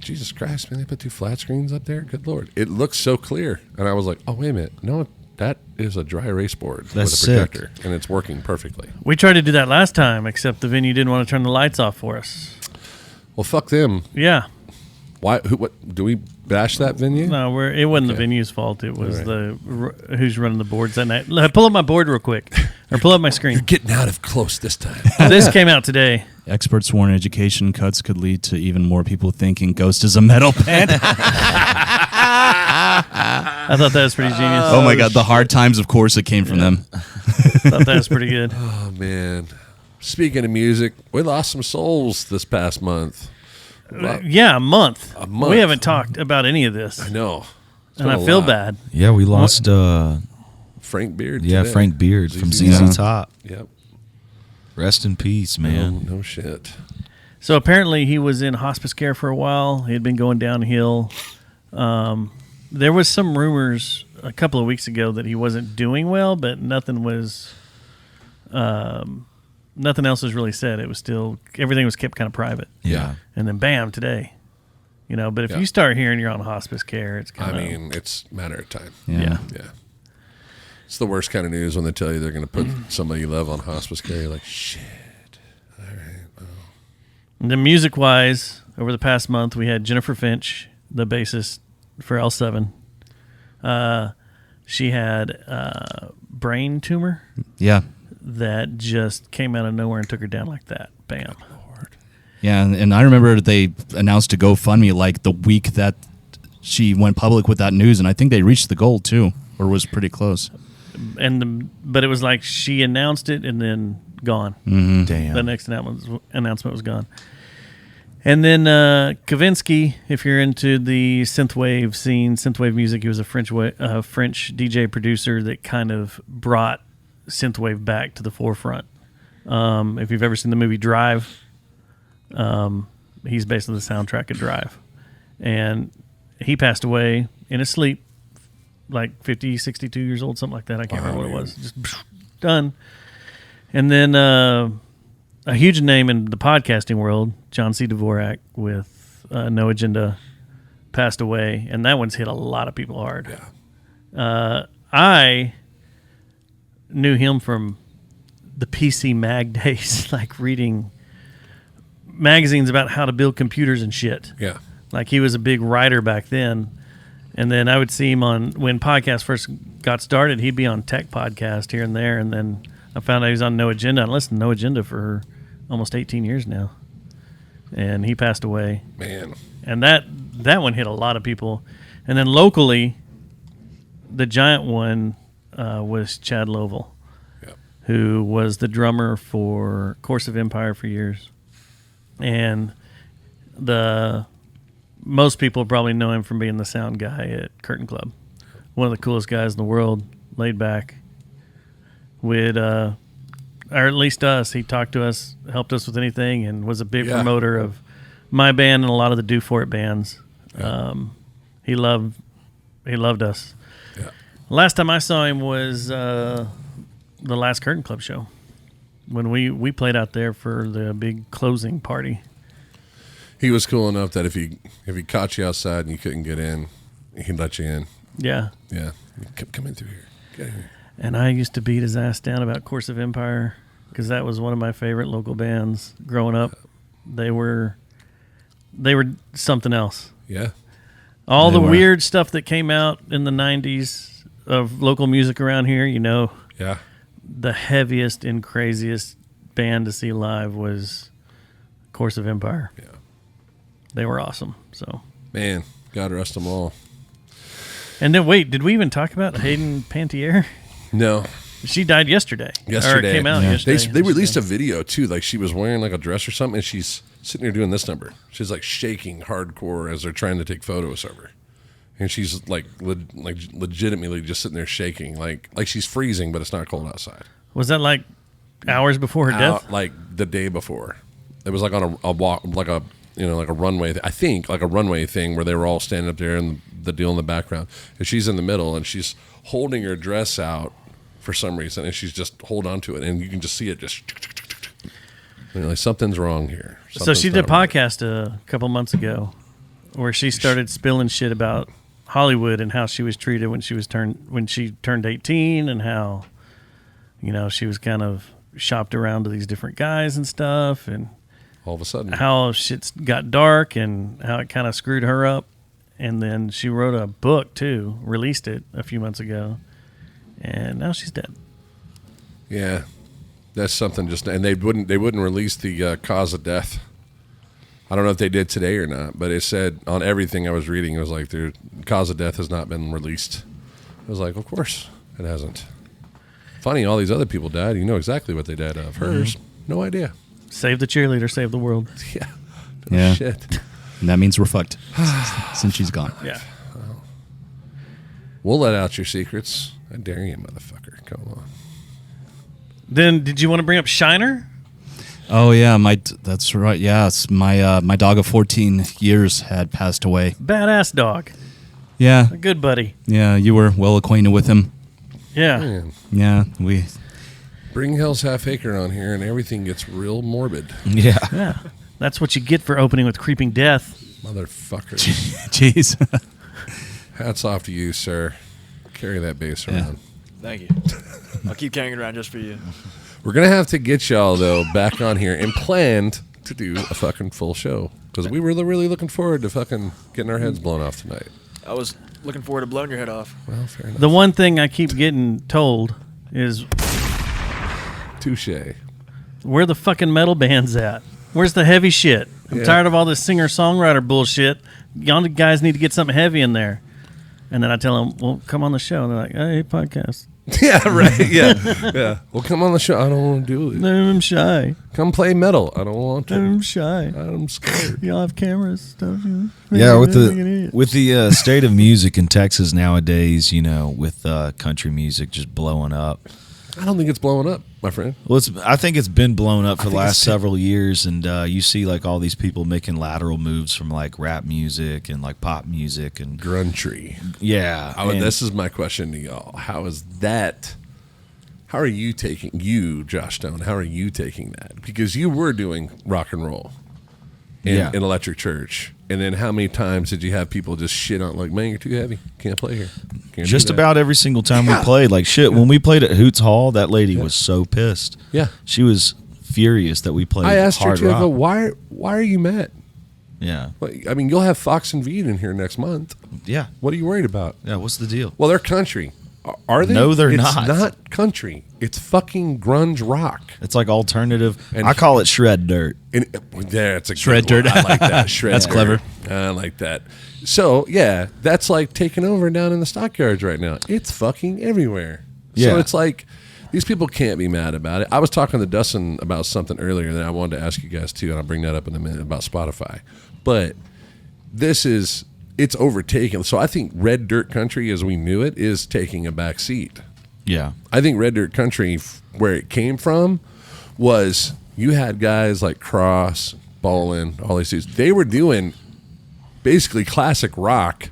Jesus Christ, man, they put 2 flat screens up there? Good Lord. It looks so clear. And I was like, oh, wait a minute. No, that is a dry erase board That's with a sick. projector, and it's working perfectly. We tried to do that last time, except the venue didn't want to turn the lights off for us. Well, fuck them. Yeah. Why? What? Do we bash that venue? No, it wasn't the Okay. venue's fault. It was All who's running the boards that night. Pull up my board real quick, or pull up my screen. Getting out of close this time. This came out today. Experts warn education cuts could lead to even more people thinking Ghost is a metal band. I thought that was pretty genius. Oh my God, the hard times, of course, it came from them. Thought that was pretty good. Oh, man. Speaking of music, we lost some souls this past month. Yeah, a month. A month. We haven't talked about any of this, I know. It's and been I a feel lot. bad. yeah, we lost Frank Beard. yeah, today. Frank Beard from ZZ ZZ Top. Yep. Rest in peace, man. No shit. So apparently he was in hospice care for a while. He had been going downhill. There was some rumors a couple of weeks ago that he wasn't doing well, but nothing else was really said. It was still, everything was kept kind of private. Yeah. And then bam, today. But if Yeah. you start hearing you're on hospice care, it's kind I of... mean, it's a matter of time. yeah. Yeah. It's the worst kind of news when they tell you they're going to put somebody you love on hospice care. You're like, shit. All right. Well. And then music-wise, over the past month, we had Jennifer Finch, the bassist for L7. She had a brain tumor Yeah. that just came out of nowhere and took her down like that. Bam. Yeah, and I remember they announced a GoFundMe like the week that she went public with that news, and I think they reached the goal too, or was pretty close. But it was like she announced it and then gone. Damn. The next announcement was gone. And then Kavinsky, if you're into the synthwave scene, synthwave music, he was a French DJ producer that kind of brought synthwave back to the forefront. If you've ever seen the movie Drive, he's basically the soundtrack of Drive. And he passed away in his sleep, like 50, 62 years old, something like that. I can't remember what it was. Just done. And then a huge name in the podcasting world, John C. Dvorak with No Agenda, passed away. And that one's hit a lot of people hard. Yeah. I knew him from the PC Mag days, like reading magazines about how to build computers and shit. Yeah. Like he was a big writer back then. And then I would see him on, when podcasts first got started, he'd be on tech podcast here and there. And then I found out he was on No Agenda. I listened to No Agenda for almost 18 years now. And he passed away. Man. And that one hit a lot of people. And then locally, the giant one was Chad Lovell, who was the drummer for Course of Empire for years. And most people probably know him from being the sound guy at Curtain Club. One of the coolest guys in the world, laid back. Or at least us. He talked to us, helped us with anything, and was a big promoter of my band and a lot of the Do For It bands. Yeah. He loved us. Yeah. Last time I saw him was the last Curtain Club show, when we played out there for the big closing party. He was cool enough that if he caught you outside and you couldn't get in, he'd let you in. Yeah. Yeah. He kept coming through here. Get in here. And I used to beat his ass down about Course of Empire because that was one of my favorite local bands growing up. They were something else. Yeah. All the weird stuff that came out in the 90s of local music around here, Yeah. the heaviest and craziest band to see live was Course of Empire. Yeah. They were awesome. So, Man, God rest them all. and then wait, did we even talk about Hayden Pantier? No. She died yesterday. Or it came out yesterday. They released a video too. Like she was wearing like a dress or something, and she's sitting there doing this number. She's like shaking hardcore as they're trying to take photos of her, and she's like legitimately just sitting there shaking, like she's freezing, but it's not cold outside. Was that like hours before her death? Like the day before. It was like on a walk, like a runway. I think like a runway thing where they were all standing up there and the deal in the background, and she's in the middle and she's holding her dress out for some reason, and she's just hold on to it, and you can just see it just. Like something's wrong here. So she did a podcast a couple months ago where she started spilling shit about Hollywood and how she was treated when she turned 18, and how she was kind of shopped around to these different guys and stuff, and all of a sudden how shit got dark and how it kind of screwed her up. And then she wrote a book too, released it a few months ago, and now she's dead. Yeah, that's something. And they wouldn't release the cause of death. I don't know if they did today or not, but it said on everything I was reading, it was like the cause of death has not been released. I was like, of course it hasn't. Funny, all these other people died. You know exactly what they died of. Hers, no idea. Save the cheerleader, save the world. Yeah. Yeah. Shit. And that means we're fucked since she's gone. Yeah. We'll let out your secrets. I dare you, motherfucker. Come on. Then, did you want to bring up Shiner? Oh yeah, that's right. Yeah, it's my dog of 14 years had passed away. Badass dog. Yeah. A good buddy. Yeah, you were well acquainted with him. Yeah. Man. Yeah, we Bring Hells Half Acre on here, and everything gets real morbid. Yeah. Yeah. That's what you get for opening with Creeping Death. Motherfucker. Jeez. Hats off to you, sir. Carry that bass around. Thank you. I'll keep carrying it around just for you. We're going to have to get y'all, though, back on here and planned to do a fucking full show. Because we were really looking forward to fucking getting our heads blown off tonight. I was looking forward to blowing your head off. Well, fair enough. The one thing I keep getting told is, Touche. where the fucking metal band's at? Where's the heavy shit? I'm tired of all this singer-songwriter bullshit. Y'all guys need to get something heavy in there. And then I tell them, well, come on the show. And they're like, hey, podcast. Yeah, right. Yeah. Yeah. Well, come on the show. I don't want to do it. I'm shy. Come play metal. I don't want to. I'm shy. I'm scared. Y'all have cameras, don't you? Yeah, with the state of music in Texas nowadays, with country music just blowing up. I don't think it's blowing up, my friend. Well, I think it's been blown up for the last several years, and you see like all these people making lateral moves from like rap music and like pop music and Gruntree. Yeah. This is my question to y'all. How are you taking, Josh Stone, how are you taking that? Because you were doing rock and roll in Electric Church. And then how many times did you have people just shit on, like, man, you're too heavy. Can't play here. Can't Just do that. about every single time we played. Like shit, when we played at Hoots Hall, that lady was so pissed. Yeah. She was furious that we played I asked her hard to rock. go, why are you mad? Yeah. Well, I mean, you'll have Fox and Veed in here next month. Yeah. What are you worried about? Yeah, what's the deal? Well, they're country. Are they? No, they're it's not. It's not country. It's fucking grunge rock. It's like alternative. And- I call it shred dirt. And yeah, it's a Shred good one. dirt. I like that. Shred That's dirt. clever. I like that. So yeah, that's like taking over down in the stockyards right now. It's fucking everywhere. Yeah. So it's like these people can't be mad about it. I was talking to Dustin about something earlier that I wanted to ask you guys too, and I'll bring that up in a minute about Spotify. But it's overtaken. So I think Red Dirt Country, as we knew it, is taking a back seat. Yeah. I think Red Dirt Country, where it came from, was you had guys like Cross, Bolin, all these dudes. They were doing basically classic rock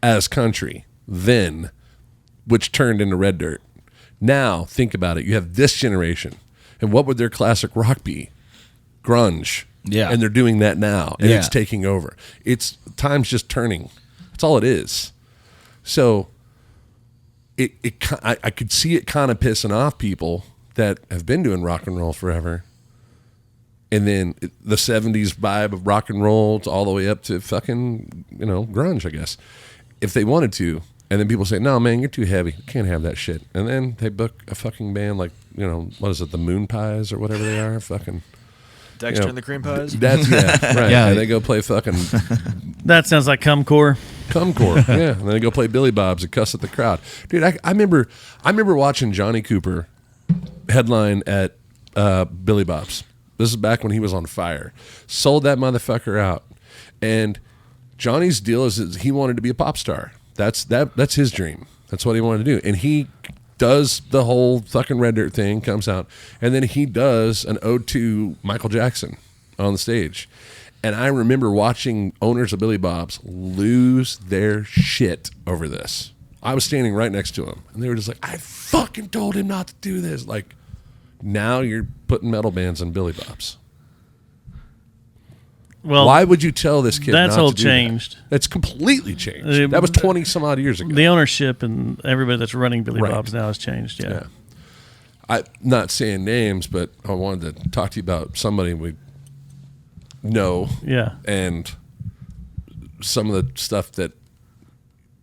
as country then, which turned into Red Dirt. Now, think about it. You have this generation. And what would their classic rock be? Grunge. Yeah. And they're doing that now. And Yeah. it's taking over. It's time's just turning. That's all it is. So I could see it kind of pissing off people that have been doing rock and roll forever. And then the 70s vibe of rock and roll all the way up to fucking, grunge, I guess, if they wanted to. And then people say, no, man, you're too heavy. You can't have that shit. And then they book a fucking band like, what is it, the Moon Pies or whatever they are? Fucking Dexter and the Cream Pies. That's, right. Yeah. And they go play fucking That sounds like Cumcore. Cumcore. Yeah. And then they go play Billy Bob's and cuss at the crowd. Dude, I remember watching Johnny Cooper headline at Billy Bob's. This is back when he was on fire. Sold that motherfucker out. And Johnny's deal is he wanted to be a pop star. That's his dream. That's what he wanted to do. And he does the whole fucking Red Dirt thing, comes out, and then he does an ode to Michael Jackson on the stage. And I remember watching owners of Billy Bob's lose their shit over this. I was standing right next to him, and they were just like, I fucking told him not to do this. Like, now you're putting metal bands in Billy Bob's. Well, Why would you tell this kid that's not all to do changed. That? It's completely changed. That was 20 some odd years ago. The ownership and everybody that's running Billy Right. Bob's now has changed. Yeah. Yeah. I'm not saying names, but I wanted to talk to you about somebody we know Yeah. and some of the stuff that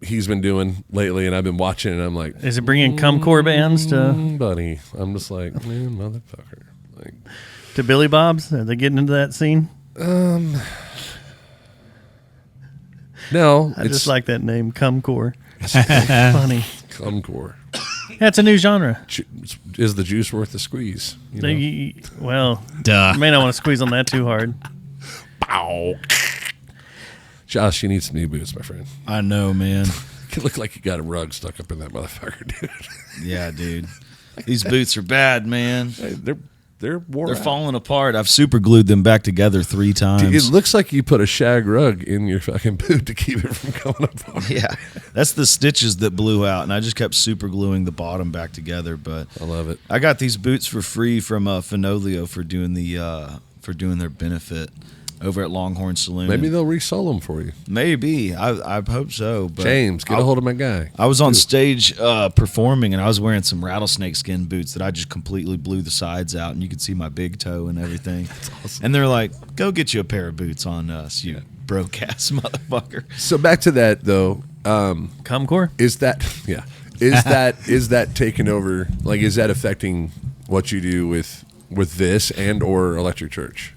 he's been doing lately, and I've been watching, and I'm like, Is it bringing Cumcore bands to buddy. I'm just like, man, motherfucker. Like, Billy Bob's? Are they getting into that scene? no, I it's just like that name, Cumcore. Funny. Cumcore. Yeah, it's a new genre. Is the juice worth the squeeze? You know? Well, Duh. you may not want to squeeze on that too hard. Pow. Josh, you need some new boots, my friend. I know, man. You look like you got a rug stuck up in that motherfucker, dude. Yeah, dude. These boots are bad, man. Hey, they're wore They're out. falling apart. I've super glued them back together 3 times. Dude, it looks like you put a shag rug in your fucking boot to keep it from coming apart. Yeah, that's the stitches that blew out, and I just kept super gluing the bottom back together. But I love it. I got these boots for free from Finolio for doing their benefit over at Longhorn Saloon. Maybe they'll resell them for you. Maybe. I hope so. But James, get a hold of my guy. I was on stage performing, and I was wearing some rattlesnake skin boots that I just completely blew the sides out, and you could see my big toe and everything. awesome. And they're like, "Go get you a pair of boots on us, you broke-ass motherfucker." So back to that though. Cumcore? Is that is that taking over? Like, is that affecting what you do with this and or Electric Church?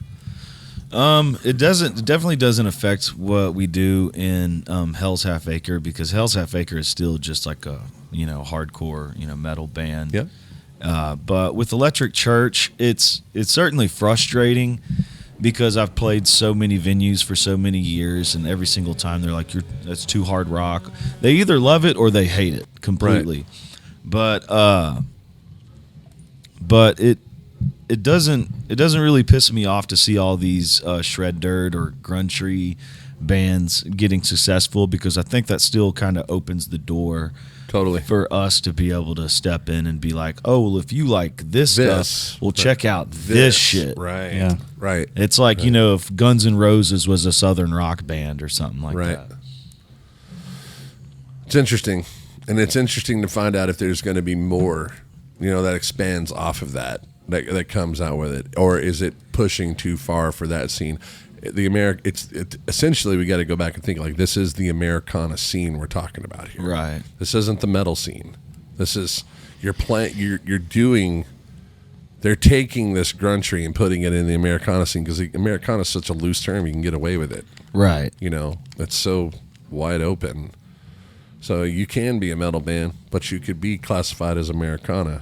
It definitely doesn't affect what we do in Hells Half Acre, because Hells Half Acre is still just like a hardcore metal band. Yeah. But with Electric Church, it's certainly frustrating because I've played so many venues for so many years, and every single time they're like, that's too hard rock. They either love it or they hate it completely. Right. But it doesn't really piss me off to see all these shred dirt or grunge bands getting successful, because I think that still kind of opens the door Totally. for us to be able to step in and be like, oh, well, if you like this stuff, well, check out this shit. Right. Yeah. Right. It's like, if Guns N' Roses was a Southern rock band or something like Right. that. It's interesting. And it's interesting to find out if there's going to be more, that expands off of that comes out with it, or is it pushing too far for that scene? It's essentially we got to go back and think like this is the Americana scene we're talking about here. Right. This isn't the metal scene. This is you're doing. They're taking this grungery and putting it in the Americana scene because the Americana is such a loose term you can get away with it. Right. It's so wide open. So you can be a metal band, but you could be classified as Americana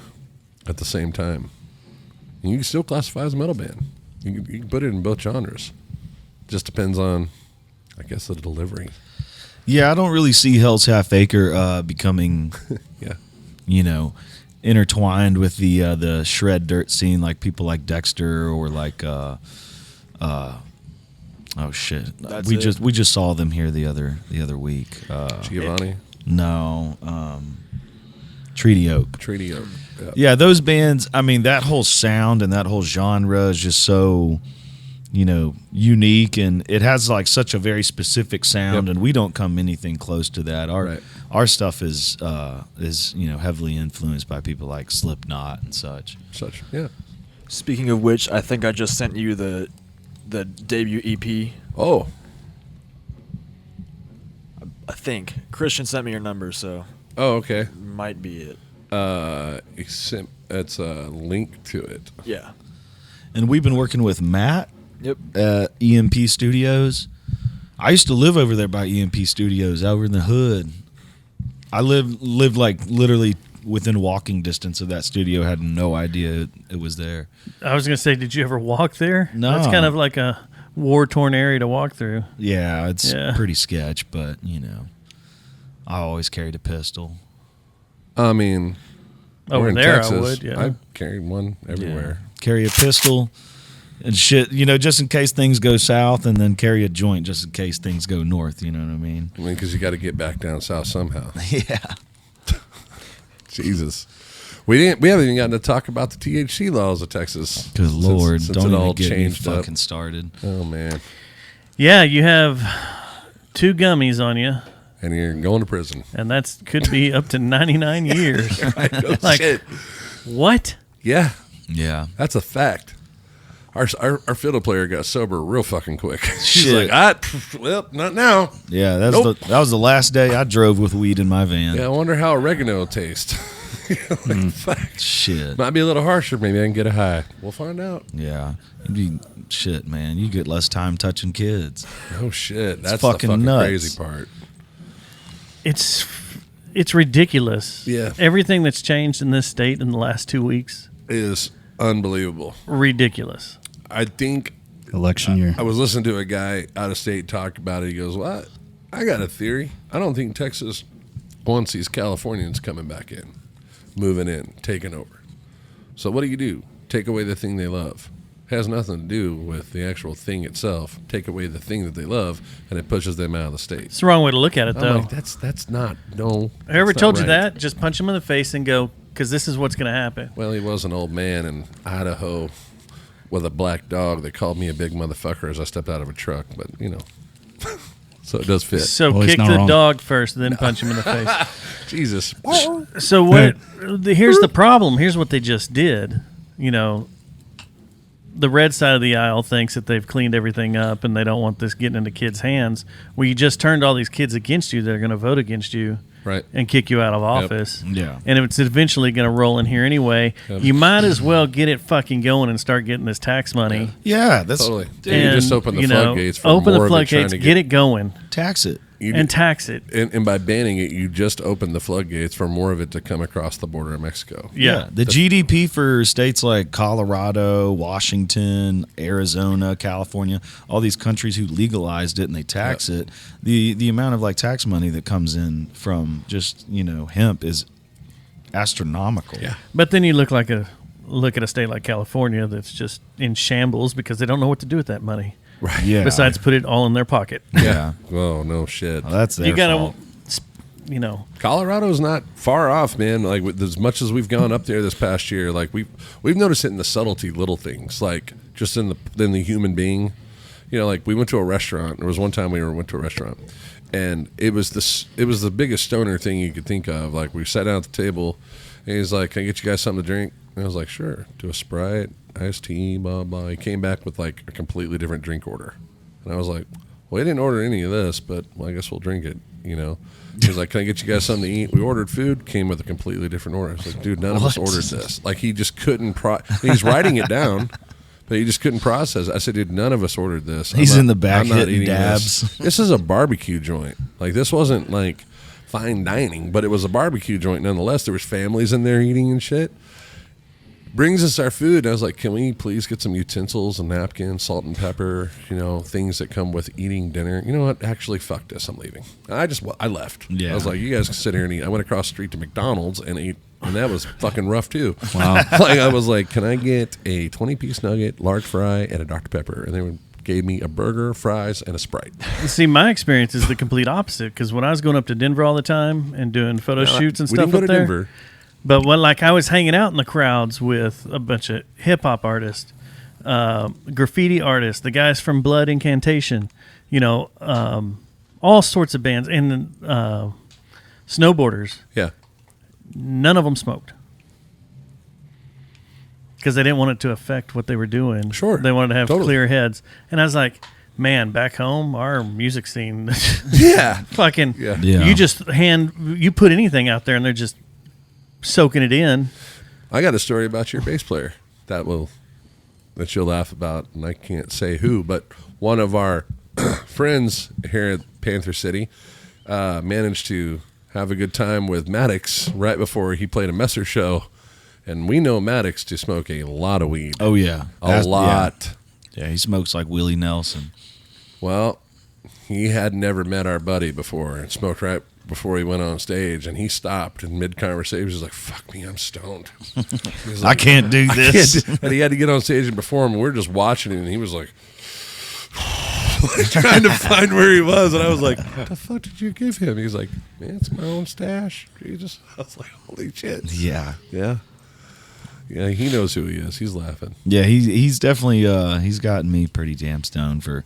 at the same time. And you can still classify as a metal band. You can put it in both genres. Just depends on, I guess, the delivery. Yeah, I don't really see Hells Half Acre becoming, intertwined with the shred dirt scene like people like Dexter or like oh shit, we just saw them here the other week. Giovanni, Treaty Oak. Yeah, those bands. I mean, that whole sound and that whole genre is just so, unique, and it has like such a very specific sound, and we don't come anything close to that. Our stuff is heavily influenced by people like Slipknot and such. Yeah. Speaking of which, I think I just sent you the debut EP. Oh. I think Christian sent me your number, so. Oh, okay. Might be it. It's a link to it. Yeah. And we've been working with Matt. Yep. At EMP Studios. I used to live over there by EMP Studios, over in the hood. I lived like literally within walking distance of that studio. Had no idea it was there. I was gonna say, did you ever walk there? No. That's kind of like a war-torn area to walk through. Yeah, it's pretty sketch, but I always carried a pistol. I mean, over in there, Texas, I would. Yeah, I carried one everywhere. Yeah. Carry a pistol and shit, just in case things go south, and then carry a joint just in case things go north. You know what I mean? I mean, because you got to get back down south somehow. Yeah. Jesus, we haven't even gotten to talk about the THC laws of Texas. Good Lord, since don't it even all get me changed fucking up. started. Oh man. Yeah, you have 2 gummies on you. And you're going to prison. And that could be up to 99 years. Like, shit. What? Yeah. Yeah. That's a fact. Our fiddle player got sober real fucking quick. She's Shit. like, well, not now. Yeah, that was the last day I drove with weed in my van. Yeah, I wonder how oregano tastes. Fuck. Shit. Might be a little harsher. Maybe I can get a high. We'll find out. Yeah. Shit, man. You get less time touching kids. Oh, shit. That's fucking the fucking nuts. crazy part. It's ridiculous. Yeah. Everything that's changed in this state in the last 2 weeks Is unbelievable. Ridiculous. I think Election year. I was listening to a guy out of state talk about it. He goes, well, I got a theory. I don't think Texas wants these Californians coming back in, moving in, taking over. So what do? Take away the thing they love. Has nothing to do with the actual thing itself. Take away the thing that they love, and it pushes them out of the state. It's the wrong way to look at it, though. I'm like, that's not, no. Whoever that's told not you right. that, just punch him in the face and go, because this is what's going to happen. Well, he was an old man in Idaho with a black dog. They called me a big motherfucker as I stepped out of a truck, but, so it does fit. So Well, he's kick not the wrong. dog first, then punch him in the face. Jesus. So here's the problem. Here's what they just did. The red side of the aisle thinks that they've cleaned everything up and they don't want this getting into kids' hands. Well, you just turned all these kids against you that are going to vote against you Right. and kick you out of office. Yeah. And if it's eventually going to roll in here anyway, Yep. you might as well get it fucking going and start getting this tax money. Yeah, that's Totally. And, you just open the floodgates for open more the of it trying floodgates, to get it going, tax it. and tax it. And by banning it, you just open the floodgates for more of it to come across the border of Mexico. Yeah. The GDP for states like Colorado, Washington, Arizona, California, all these countries who legalized it and they tax it, the amount of tax money that comes in from just, hemp is astronomical. Yeah. But then you look at a state like California that's just in shambles because they don't know what to do with that money. Right. Yeah. Besides put it all in their pocket. Yeah. Oh, no shit. Well, that's their You gotta, fault. Colorado's not far off, man. Like with as much as we've gone up there this past year, we've noticed it in the subtlety, little things, like just in the human being. you know, like we went to a restaurant. There was one time we went to a restaurant, and it was the biggest stoner thing you could think of. Like we sat down at the table, and he's like, "Can I get you guys something to drink?" And I was like, "Sure." Do a Sprite, iced tea, blah blah. He came back with like a completely different drink order, and I was like, "Well, he didn't order any of this, but well, I guess we'll drink it." You know. He was like, "Can I get you guys something to eat?" We ordered food, came with a completely different order. I was like, "Dude, none of us ordered this." Like he just couldn't. He's writing it down. But he just couldn't process it. I said, "Dude, none of us ordered this." He's in the back hitting dabs. This is a barbecue joint. Like, this wasn't, like, fine dining, but it was a barbecue joint nonetheless. There was families in there eating and shit. Brings us our food, and I was like, "Can we please get some utensils and napkins, salt and pepper, you know, things that come with eating dinner?" You know what? Actually, fuck this. I'm leaving. I left. Yeah. I was like, "You guys can sit here and eat." I went across the street to McDonald's and ate. And that was fucking rough too. Wow. Like I was like, "Can I get a 20-piece nugget, large fry, and a Dr. Pepper?" And they gave me a burger, fries, and a Sprite. See, my experience is the complete opposite. Because when I was going up to Denver all the time and doing photo shoots and we stuff didn't go up to there, Denver. but when like I was hanging out in the crowds with a bunch of hip hop artists, graffiti artists, the guys from Blood Incantation, you know, all sorts of bands, and snowboarders. Yeah. None of them smoked because they didn't want it to affect what they were doing. Sure. They wanted to have Totally. clear heads. And I was like, man, back home, our music scene, Yeah. fucking, Yeah. Yeah. you put anything out there and they're just soaking it in. I got a story about your bass player that you'll laugh about, and I can't say who, but one of our friends here at Panther City managed to have a good time with Maddox right before he played a Messer show, and we know Maddox to smoke a lot of weed. Oh yeah, a lot. Yeah, he smokes like Willie Nelson. Well, he had never met our buddy before and smoked right before he went on stage, and he stopped in mid-conversation. He was like, "Fuck me, I'm stoned." He's I like, can't do this. And he had to get on stage and perform, and we were just watching it, and he was like, trying to find where he was, and I was like, "What the fuck did you give him?" He's like, "Man, it's my own stash." Jesus. I was like, "Holy shit." Yeah. Yeah. Yeah, he knows who he is. He's laughing. Yeah, he's definitely he's gotten me pretty damn stoned for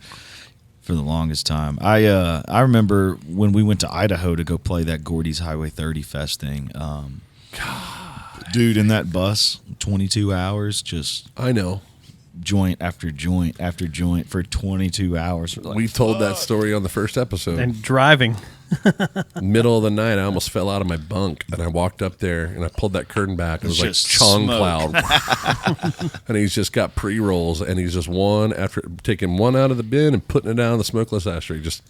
the longest time. I remember when we went to Idaho to go play that Gordy's Highway 30 Fest thing. Dude, in that bus, 22 hours, just I know. joint after joint after joint for 22 hours. Like, We told that story on the first episode. And driving. Middle of the night, I almost fell out of my bunk, and I walked up there, and I pulled that curtain back. It was like Just chong smoke. cloud. And he's just got pre-rolls, and he's just taking one out of the bin and putting it down the smokeless ashtray, just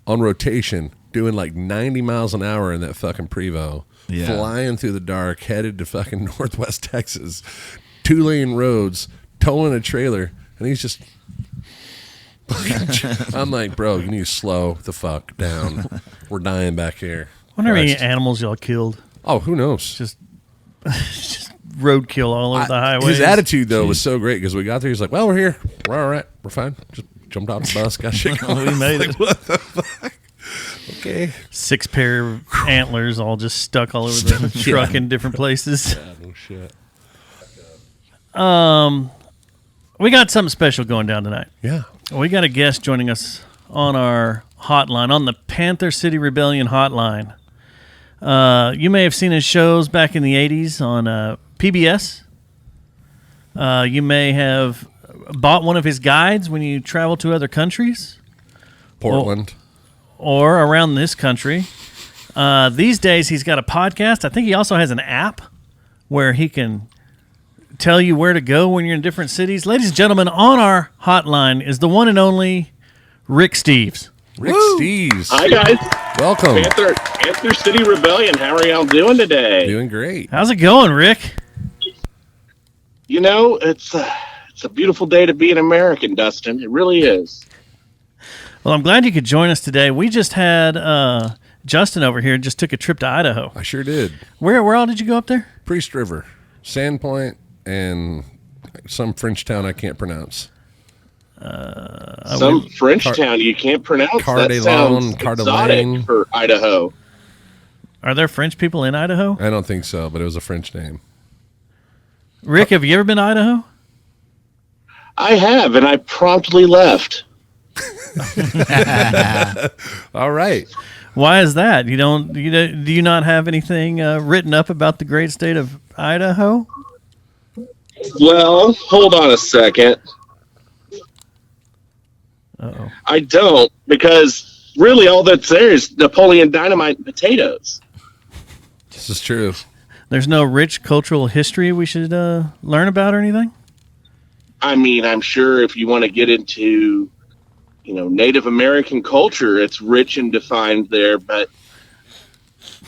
on rotation, doing like 90 miles an hour in that fucking Prevo, Yeah. flying through the dark, headed to fucking Northwest Texas, 2-lane roads, towing a trailer, and he's just... I'm like, "Bro, you need to slow the fuck down. We're dying back here." I wonder how many Christ. animals y'all killed. Oh, who knows? Just roadkill all over the highways. His attitude, though, was so great because we got there. He's like, "Well, we're here. We're all right. We're fine. Just jumped out the bus. Got shit going." We made it. What the fuck? Okay. 6 pair of antlers all just stuck all over the truck in different places. Yeah, no shit. We got something special going down tonight. Yeah. We got a guest joining us on our hotline, on the Panther City Rebellion hotline. You may have seen his shows back in the 80s on PBS. You may have bought one of his guides when you travel to other countries Portland. or around this country. These days, he's got a podcast. I think he also has an app where he can tell you where to go when you're in different cities. Ladies and gentlemen, on our hotline is the one and only Rick Steves. Rick Steves. Hi, guys. Welcome. Panther City Rebellion. How are y'all doing today? Doing great. How's it going, Rick? You know, it's a beautiful day to be an American, Dustin. It really is. Well, I'm glad you could join us today. We just had Justin over here, just took a trip to Idaho. I sure did. Where all did you go up there? Priest River, Sandpoint, and some French town I can't pronounce. Some French town you can't pronounce. That sounds exotic for Idaho. Are there French people in Idaho? I don't think so, but it was a French name. Rick, have you ever been to Idaho? I have, and I promptly left. All right. Why is that? Do you not have anything written up about the great state of Idaho? Well, hold on a second. Uh-oh. I don't, because really all that's there is Napoleon Dynamite and potatoes. This is true. There's no rich cultural history we should learn about or anything? I mean, I'm sure if you want to get into, Native American culture, it's rich and defined there. But,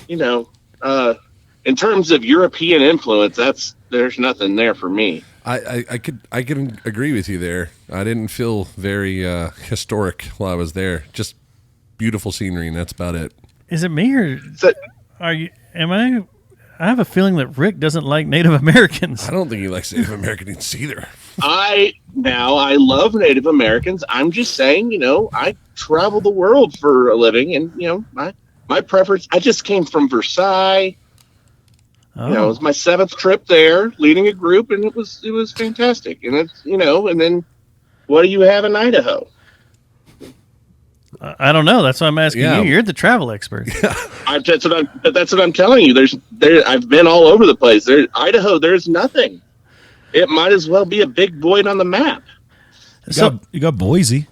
in terms of European influence, there's nothing there for me. I can agree with you there. I didn't feel very historic while I was there. Just beautiful scenery, and that's about it. Is it me or I have a feeling that Rick doesn't like Native Americans. I don't think he likes Native Americans either. I love Native Americans. I'm just saying, I travel the world for a living, and my preference. I just came from Versailles. Oh. It was my 7th trip there, leading a group, and it was fantastic. And it's and then what do you have in Idaho? I don't know. That's why I'm asking you. You're the travel expert. That's what I'm telling you. I've been all over the place. Idaho, there's nothing. It might as well be a big void on the map. You got Boise.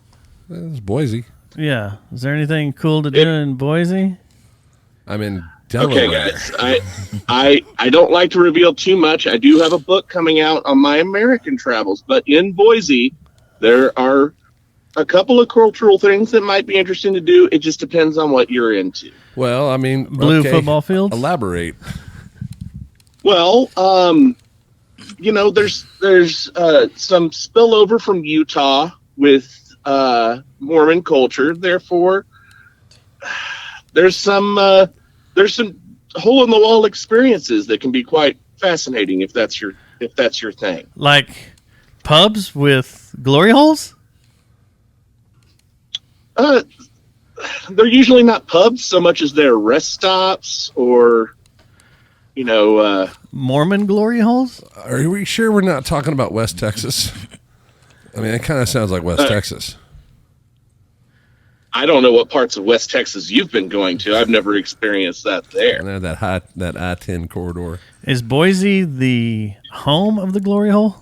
It's Boise. Yeah. Is there anything cool to do in Boise? I'm in Delaware. Okay, guys. I don't like to reveal too much. I do have a book coming out on my American travels, but in Boise, there are a couple of cultural things that might be interesting to do. It just depends on what you're into. Well, I mean, blue football fields. Elaborate. Well, there's some spillover from Utah with Mormon culture. Therefore, there's some hole in the wall experiences that can be quite fascinating if that's your thing. Like pubs with glory holes? They're usually not pubs so much as they're rest stops or, Mormon glory holes? Are we sure we're not talking about West Texas? I mean, it kind of sounds like West Texas. I don't know what parts of West Texas you've been going to. I've never experienced that there. And that I-10 corridor. Is Boise the home of the glory hole?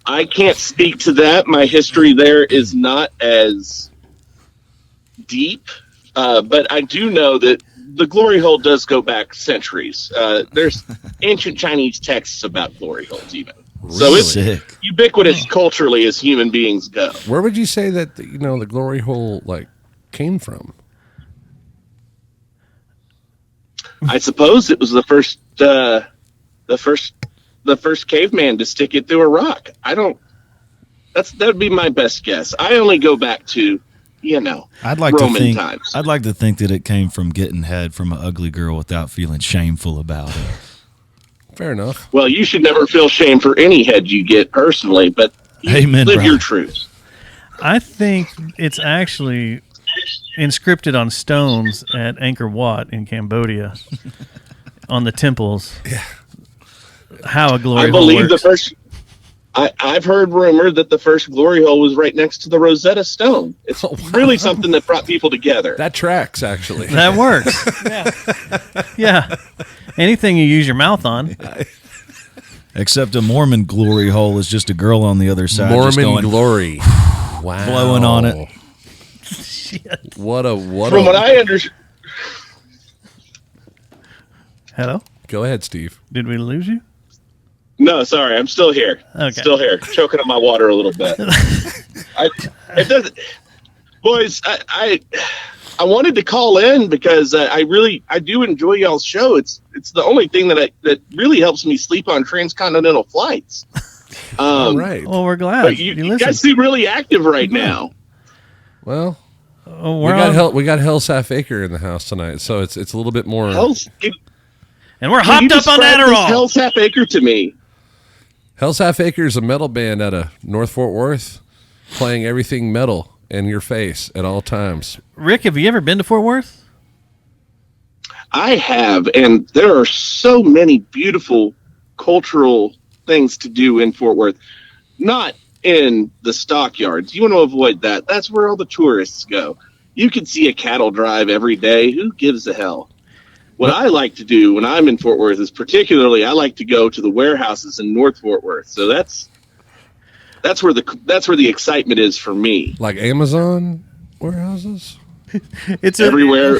I can't speak to that. My history there is not as deep, but I do know that the glory hole does go back centuries. There's ancient Chinese texts about glory holes even. Really? So it's ubiquitous culturally as human beings go. Where would you say that the glory hole came from? I suppose it was the first caveman to stick it through a rock. That would be my best guess. I only go back to, Roman times. I'd like to think that it came from getting head from an ugly girl without feeling shameful about it. Fair enough. Well, you should never feel shame for any head you get personally, but Amen, live brother. your truth. I think it's actually inscripted on stones at Angkor Wat in Cambodia on the temples. Yeah. How a glory I hole believe works. I've heard rumor that the first glory hole was right next to the Rosetta Stone. It's really something that brought people together. That tracks, actually. That works. Yeah. Anything you use your mouth on. Except a Mormon glory hole is just a girl on the other side. Mormon just going, glory. Wow. blowing on it. Shit. What From what I understand. Hello? Go ahead, Steve. Did we lose you? No, sorry, I'm still here. Okay. Still here, choking on my water a little bit. It doesn't, boys. I wanted to call in because I do enjoy y'all's show. It's the only thing that really helps me sleep on transcontinental flights. All right. Well, we're glad But you guys seem really active right now. Well, Oh, we got Hells Half Acre in the house tonight, so it's a little bit more. and we're Can you hopped up on describe this Adderall. Hells Half Acre to me. Hells Half Acre is a metal band out of North Fort Worth, playing everything metal in your face at all times. Rick, have you ever been to Fort Worth? I have, and there are so many beautiful cultural things to do in Fort Worth. Not in the stockyards. You want to avoid that. That's where all the tourists go. You can see a cattle drive every day. Who gives a hell? What I like to do when I'm in Fort Worth is particularly I like to go to the warehouses in North Fort Worth. So that's where the excitement is for me. Like Amazon warehouses? It's everywhere.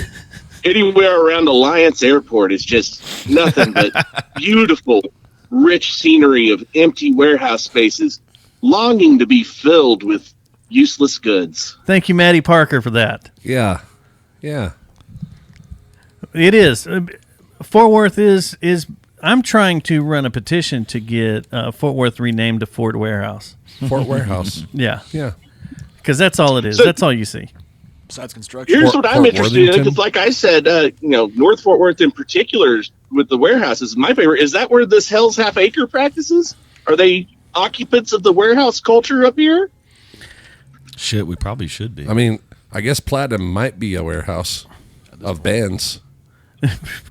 Anywhere around Alliance Airport is just nothing but beautiful, rich scenery of empty warehouse spaces longing to be filled with useless goods. Thank you, Maddie Parker, for that. Yeah. It is. Fort Worth is. I'm trying to run a petition to get Fort Worth renamed to Fort Warehouse. Fort Warehouse. Yeah. Yeah. Because that's all it is. So- that's all you see. Besides construction. Here's what I'm Fort interested in, Worthington? because like I said, North Fort Worth in particular with the warehouses, my favorite. Is that where this Hells Half Acre practices? Are they occupants of the warehouse culture up here? Shit, we probably should be. I mean, I guess Platinum might be a warehouse of bands.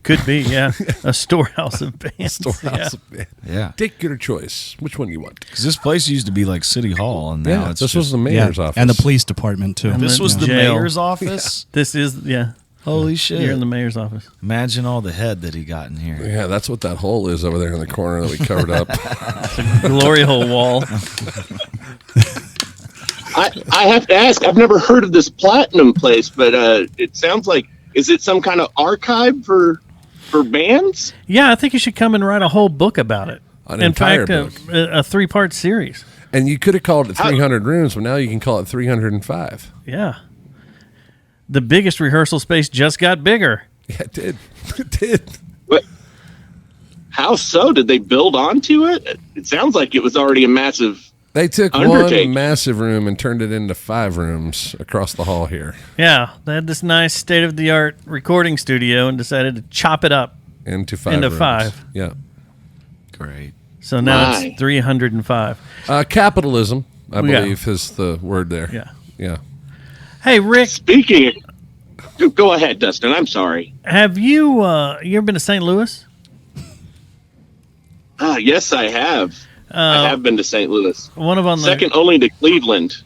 Could be, yeah. A storehouse of bands. Storehouse of bands. Yeah. Take your choice. Which one you want? Because this place used to be like City Hall, and now Yeah, it's this just, was the mayor's office. And the police department too. And This was the jail. mayor's office? This is, yeah. Holy shit. You're in the mayor's office. Imagine all the head that he got in here. Yeah, that's what that hole is over there in the corner that we covered up. Glory hole wall. I have to ask. I've never heard of this Platinum place, but it sounds like, is it some kind of archive for bands? Yeah, I think you should come and write a whole book about it. An In entire fact, book. a 3-part series. And you could have called it 300 rooms, but now you can call it 305. Yeah. The biggest rehearsal space just got bigger. Yeah, it did. It did. What? How so? Did they build onto it? It sounds like it was already a massive. They took Undertaking. one massive room and turned it into 5 rooms across the hall here. Yeah, they had this nice state-of-the-art recording studio and decided to chop it up. Into 5 Into rooms. 5. Yeah. Great. So now My. it's 305. Capitalism, I Yeah. believe, is the word there. Yeah. Yeah. Hey, Rick, Speaking of, go ahead, Dustin. I'm sorry. have you ever been to St. Louis? Yes, I have. I have been to St. Louis. One of on the Second only to Cleveland.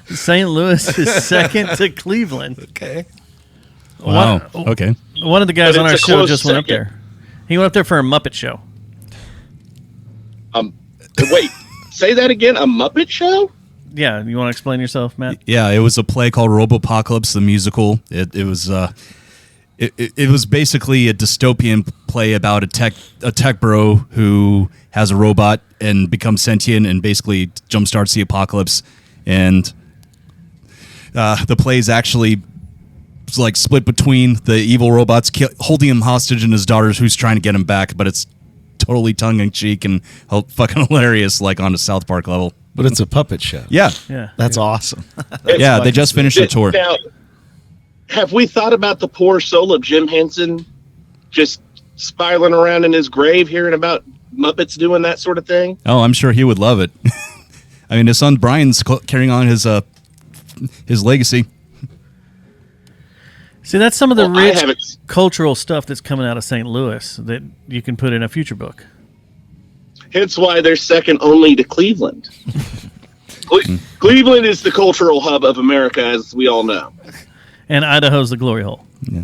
St. Louis is second to Cleveland. Okay. Wow. Okay. One of the guys But on it's our a show close just went up second. there. He went up there for a Muppet show. Wait, say that again. A Muppet show? Yeah, you want to explain yourself, Matt? Yeah, it was a play called Robopocalypse, the musical. It was basically a dystopian play about a tech bro who has a robot and becomes sentient and basically jumpstarts the apocalypse. And the play is actually like split between the evil robots holding him hostage and his daughters who's trying to get him back, but it's totally tongue-in-cheek and fucking hilarious, like on a South Park level. But it's a puppet show. Yeah. Yeah. That's awesome. Yeah, they just finished the tour. Now, have we thought about the poor soul of Jim Henson just spiraling around in his grave hearing about Muppets doing that sort of thing? Oh, I'm sure he would love it. I mean, his son Brian's carrying on his legacy. See, that's some of the Well, I rich haven't- cultural stuff that's coming out of St. Louis that you can put in a future book. Hence why they're second only to Cleveland. Cleveland is the cultural hub of America, as we all know. And Idaho's the glory hole. Yeah.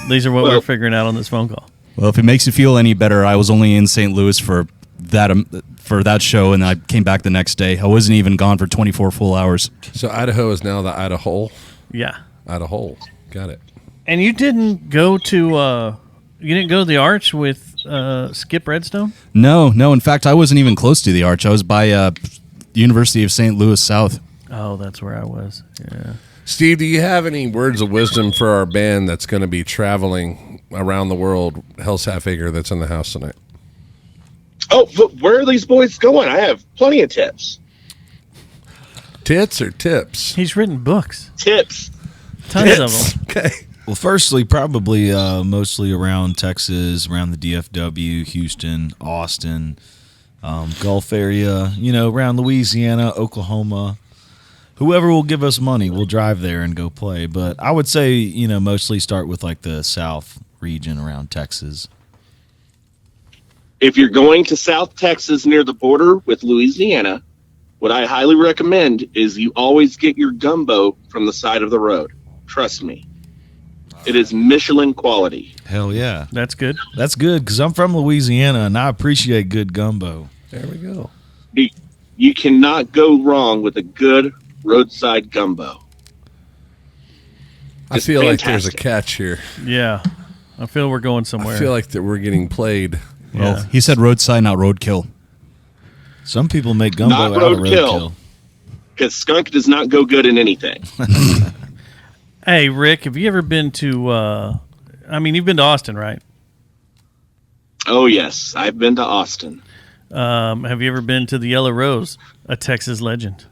These are what Well- we're figuring out on this phone call. Well, if it makes you feel any better, I was only in St. Louis for that show, and I came back the next day. I wasn't even gone for 24 full hours. So Idaho is now the Idaho. Yeah. Idaho. Got it. And you didn't go to the Arch with Skip Redstone? No. In fact, I wasn't even close to the Arch. I was by University of St. Louis South. Oh, that's where I was. Yeah. Steve, do you have any words of wisdom for our band that's going to be traveling around the world, Hells Half Acre, that's in the house tonight? Oh, but where are these boys going? I have plenty of tips. Tits or tips? He's written books. Tips. Tons of them. Okay. Well, firstly, probably mostly around Texas, around the DFW, Houston, Austin, Gulf area, around Louisiana, Oklahoma. Whoever will give us money, we'll drive there and go play. But I would say, mostly start with like the South region around Texas. if you're going to South Texas near the border with Louisiana, what I highly recommend is you always get your gumbo from the side of the road. Trust me. It is Michelin quality. Hell yeah. That's good. That's good because I'm from Louisiana and I appreciate good gumbo. There we go. You cannot go wrong with a good roadside gumbo. I It's feel like there's a fantastic. catch here. Yeah. I feel we're going somewhere. I feel like that we're getting played. Well, Yeah. he said roadside, not roadkill. Some people make gumbo Not out of roadkill. roadkill. Because skunk does not go good in anything. Hey, Rick, have you ever been to, you've been to Austin, right? Oh, yes. I've been to Austin. Have you ever been to the Yellow Rose, a Texas legend?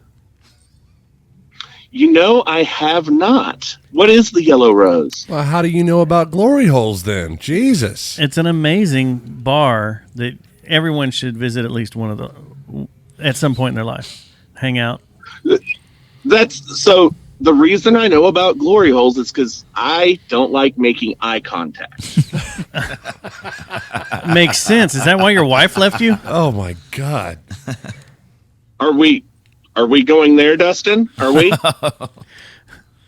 You know, I have not. What is the Yellow Rose? Well, how do you know about glory holes then? Jesus. It's an amazing bar that everyone should visit at least at some point in their life. Hang out. So the reason I know about glory holes is because I don't like making eye contact. Makes sense. Is that why your wife left you? Oh my God. Are we going there, Dustin? Are we?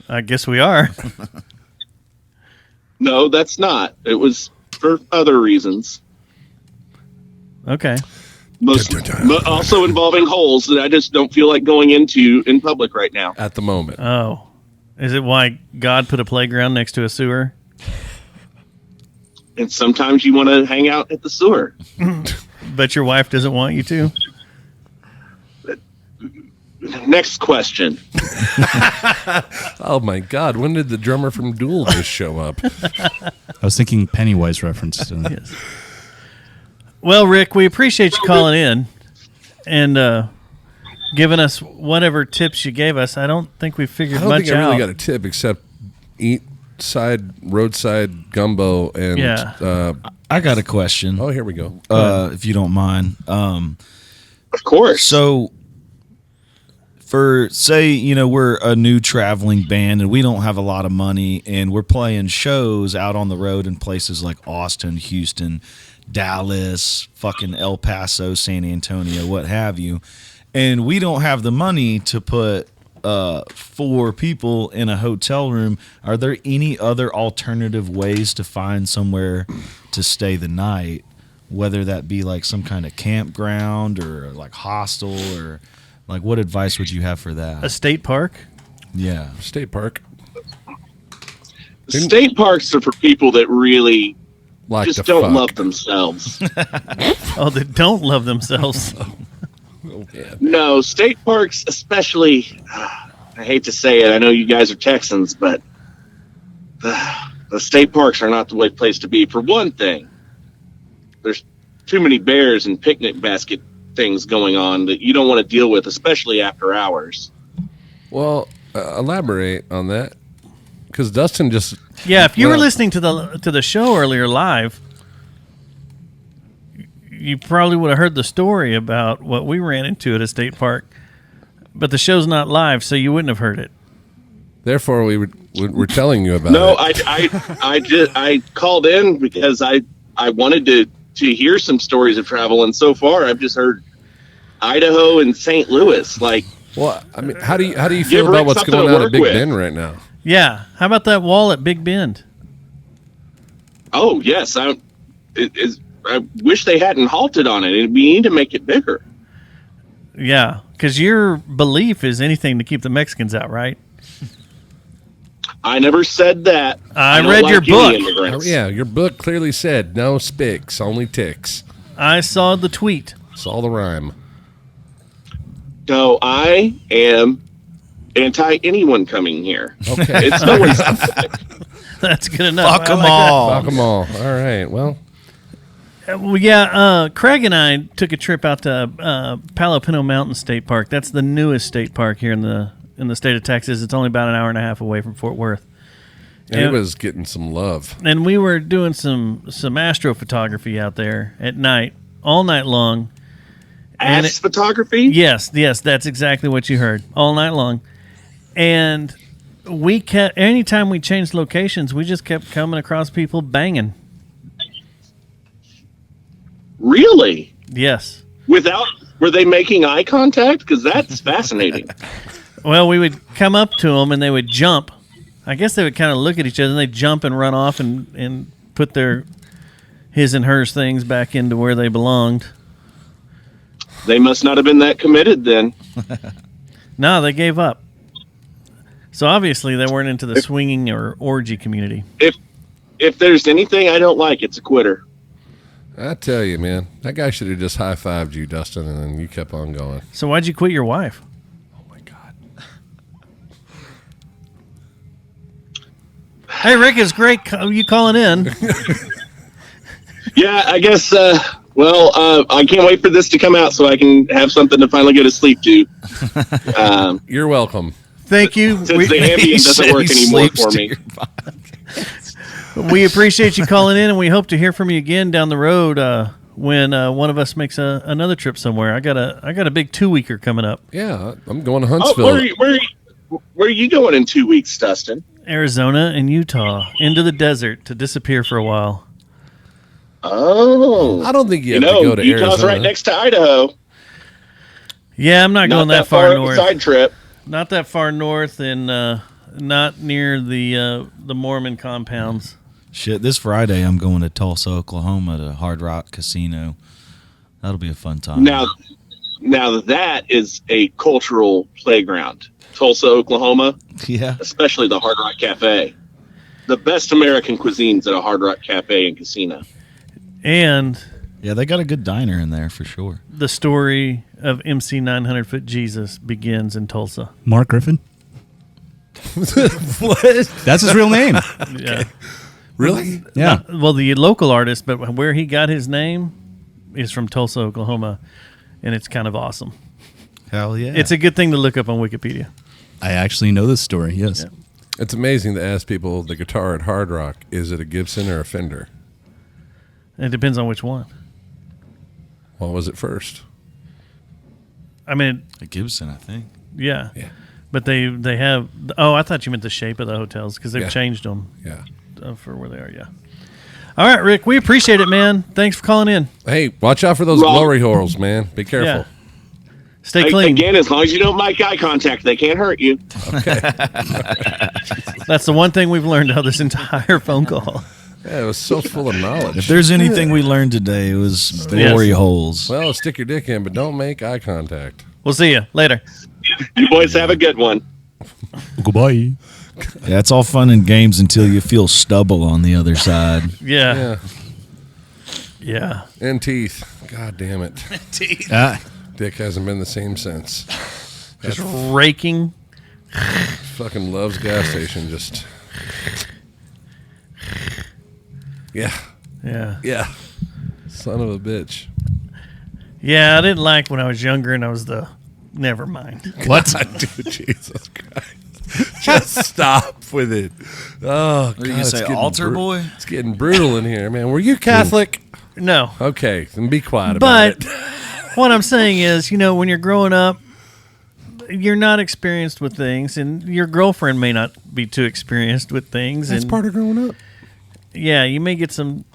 I guess we are. No, that's not. It was for other reasons. Okay. Also involving holes that I just don't feel like going into in public right now. At the moment. Oh. Is it why God put a playground next to a sewer? And sometimes you want to hang out at the sewer. But your wife doesn't want you to? Next question. Oh my God. When did the drummer from Duel just show up? I was thinking Pennywise reference. Yes. Well, Rick, we appreciate you calling in and giving us whatever tips you gave us. I don't think we figured I don't much think I really out. got a tip except eat roadside gumbo and Yeah. I got a question. oh, here we go. If you don't mind. Of course. So, for say, we're a new traveling band and we don't have a lot of money and we're playing shows out on the road in places like Austin, Houston, Dallas, fucking El Paso, San Antonio, what have you. And we don't have the money to put 4 people in a hotel room. Are there any other alternative ways to find somewhere to stay the night? Whether that be like some kind of campground or like hostel or like what advice would you have for that? A state park? Yeah. State park. State parks are for people that really Like just the don't fuck. love themselves. Oh, they don't love themselves. Oh, yeah. No, state parks, especially, I hate to say it, I know you guys are Texans, but the state parks are not the way place to be. For one thing, there's too many bears and picnic basket things going on that you don't want to deal with, especially after hours. Well, elaborate on that. Because Dustin just... Yeah, if you were Well- listening to the show earlier live, you probably would have heard the story about what we ran into at a state park. But the show's not live, so you wouldn't have heard it. Therefore, we're telling you about No, it. I called in because I wanted to hear some stories of travel, and so far I've just heard Idaho and St. Louis. Like, Well, I memean, how do you feel Rick about what's something going to on at work Big with. Bend right now? Yeah. How about that wall at Big Bend? oh yes, I wish they hadn't halted on it. We need to make it bigger. Yeah, because your belief is anything to keep the Mexicans out, right? I never said that. I don't read your any book. immigrants. Yeah, your book clearly said no spics, only ticks. I saw the tweet. Saw the rhyme. No, I am anti anyone coming here. Okay. It's no one's. That's good enough. Fuck I 'em like that. all. Fuck them all. All right. Well, Well, yeah, Craig and I took a trip out to Palo Pinto Mountain State Park. That's the newest state park here in the state of Texas. It's only about an hour and a half away from Fort Worth. it was getting some love. And we were doing some astrophotography out there at night, all night long. And Ass photography? Yes, that's exactly what you heard. All night long. And we kept, anytime we changed locations, we just kept coming across people banging. Really? Yes. Were they making eye contact? Because that's fascinating. Well, we would come up to them and they would jump. I guess they would kind of look at each other and they'd jump and run off and put their his and hers things back into where they belonged. They must not have been that committed then. No, they gave up. So obviously they weren't into the swinging or orgy community. If there's anything I don't like, it's a quitter. I tell you, man, that guy should have just high-fived you, Dustin, and then you kept on going. So why'd you quit your wife? Oh, my God. Hey, Rick, it's great you calling in. Yeah, I guess, I can't wait for this to come out so I can have something to finally go to sleep to. You're welcome. Thank you. Since the Ambien doesn't work anymore for me. We appreciate you calling in, and we hope to hear from you again down the road when one of us makes another trip somewhere. I got a big 2-weeker coming up. Yeah, I'm going to Huntsville. Where are you going in 2 weeks, Dustin? Arizona and Utah, into the desert to disappear for a while. Oh. I don't think you have to go to Utah's Arizona. right next to Idaho. Yeah, I'm not going that far north. Side trip. Not that far north, and not near the Mormon compounds. Shit, this Friday I'm going to Tulsa, Oklahoma to Hard Rock Casino. That'll be a fun time. Now that is a cultural playground. Tulsa, Oklahoma. Yeah. Especially the Hard Rock Cafe. The best American cuisines at a Hard Rock Cafe and casino. And yeah, they got a good diner in there for sure. The story of MC 900-foot Jesus begins in Tulsa. Mark Griffin? What? That's his real name. Yeah. Really? Yeah. Well, the local artist, but where he got his name is from Tulsa, Oklahoma, and it's kind of awesome. Hell yeah. It's a good thing to look up on Wikipedia. I actually know this story, yes. Yeah. It's amazing to ask people the guitar at Hard Rock, is it a Gibson or a Fender? It depends on which one. What was it first? I mean, a Gibson, I think. Yeah. Yeah. But they have. Oh, I thought you meant the shape of the hotels because they've changed them. Yeah. For where they are. Yeah. All right, Rick. We appreciate it, man. Thanks for calling in. Hey, watch out for those glory holes, man. Be careful. Yeah. Stay clean. Again, as long as you don't make eye contact, they can't hurt you. Okay. That's the one thing we've learned out of this entire phone call. Yeah, it was so full of knowledge. If there's anything we learned today, it was glory holes. Well, stick your dick in, but don't make eye contact. We'll see you later. You boys have a good one. Goodbye. Yeah, it's all fun and games until you feel stubble on the other side. Yeah. Yeah. And teeth. God damn it. Teeth. Dick hasn't been the same since. Just raking. Fucking Love's gas station just. Yeah. Yeah. Yeah. Son of a bitch. Yeah, I didn't like when I was younger and I was the. Never mind. What? Dude, Jesus Christ. Just stop with it. Oh, What are you gonna say, altar boy? It's getting brutal in here, man. Were you Catholic? No. Okay, then be quiet about it. But what I'm saying is, when you're growing up, you're not experienced with things, and your girlfriend may not be too experienced with things. That's part of growing up. Yeah, you may get some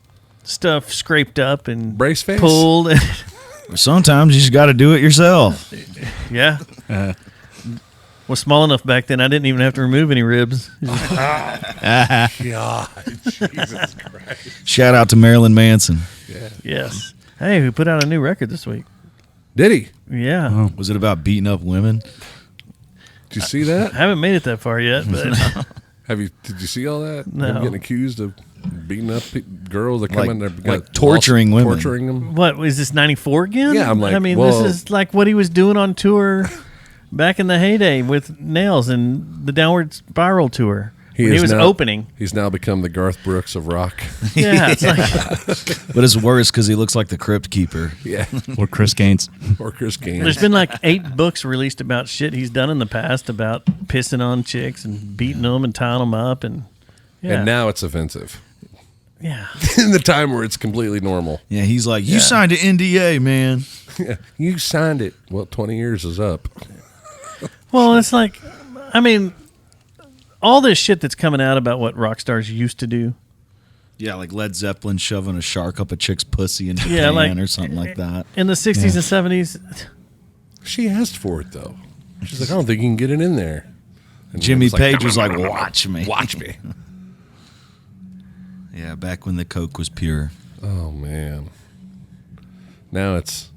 stuff scraped up and brace face pulled. Sometimes you just got to do it yourself. Yeah. Was small enough back then. I didn't even have to remove any ribs. God, Jesus Christ! Shout out to Marilyn Manson. Yeah. Yes. Hey, we put out a new record this week. Did he? Yeah. Oh. Was it about beating up women? Did you see that? I haven't made it that far yet, but Did you see all that? No. Them getting accused of beating up girls that come in there, like torturing women, torturing them. What is this 94 again? Yeah, I'm like, I mean, well, this is like what he was doing on tour back in the heyday with Nails and the Downward Spiral tour. When he was opening. He's now become the Garth Brooks of rock. Yeah, it's like, but it's worse because he looks like the Crypt Keeper. Yeah, or Chris Gaines. Or Chris Gaines. There's been like 8 books released about shit he's done in the past about pissing on chicks and beating them and tying them up and now it's offensive. Yeah. In the time where it's completely normal. Yeah, he's like, you signed an NDA, man. Yeah, you signed it. Well, 20 years is up. Well, it's like, I mean, all this shit that's coming out about what rock stars used to do, Yeah, like Led Zeppelin shoving a shark up a chick's pussy in Japan Yeah, like- or something like that. In the 60s and 70s, She asked for it though. She's like, I don't think you can get it in there. And Jimmy it was like, Page was like, watch me. Watch me. Yeah, back when the Coke was pure. Oh man. Now it's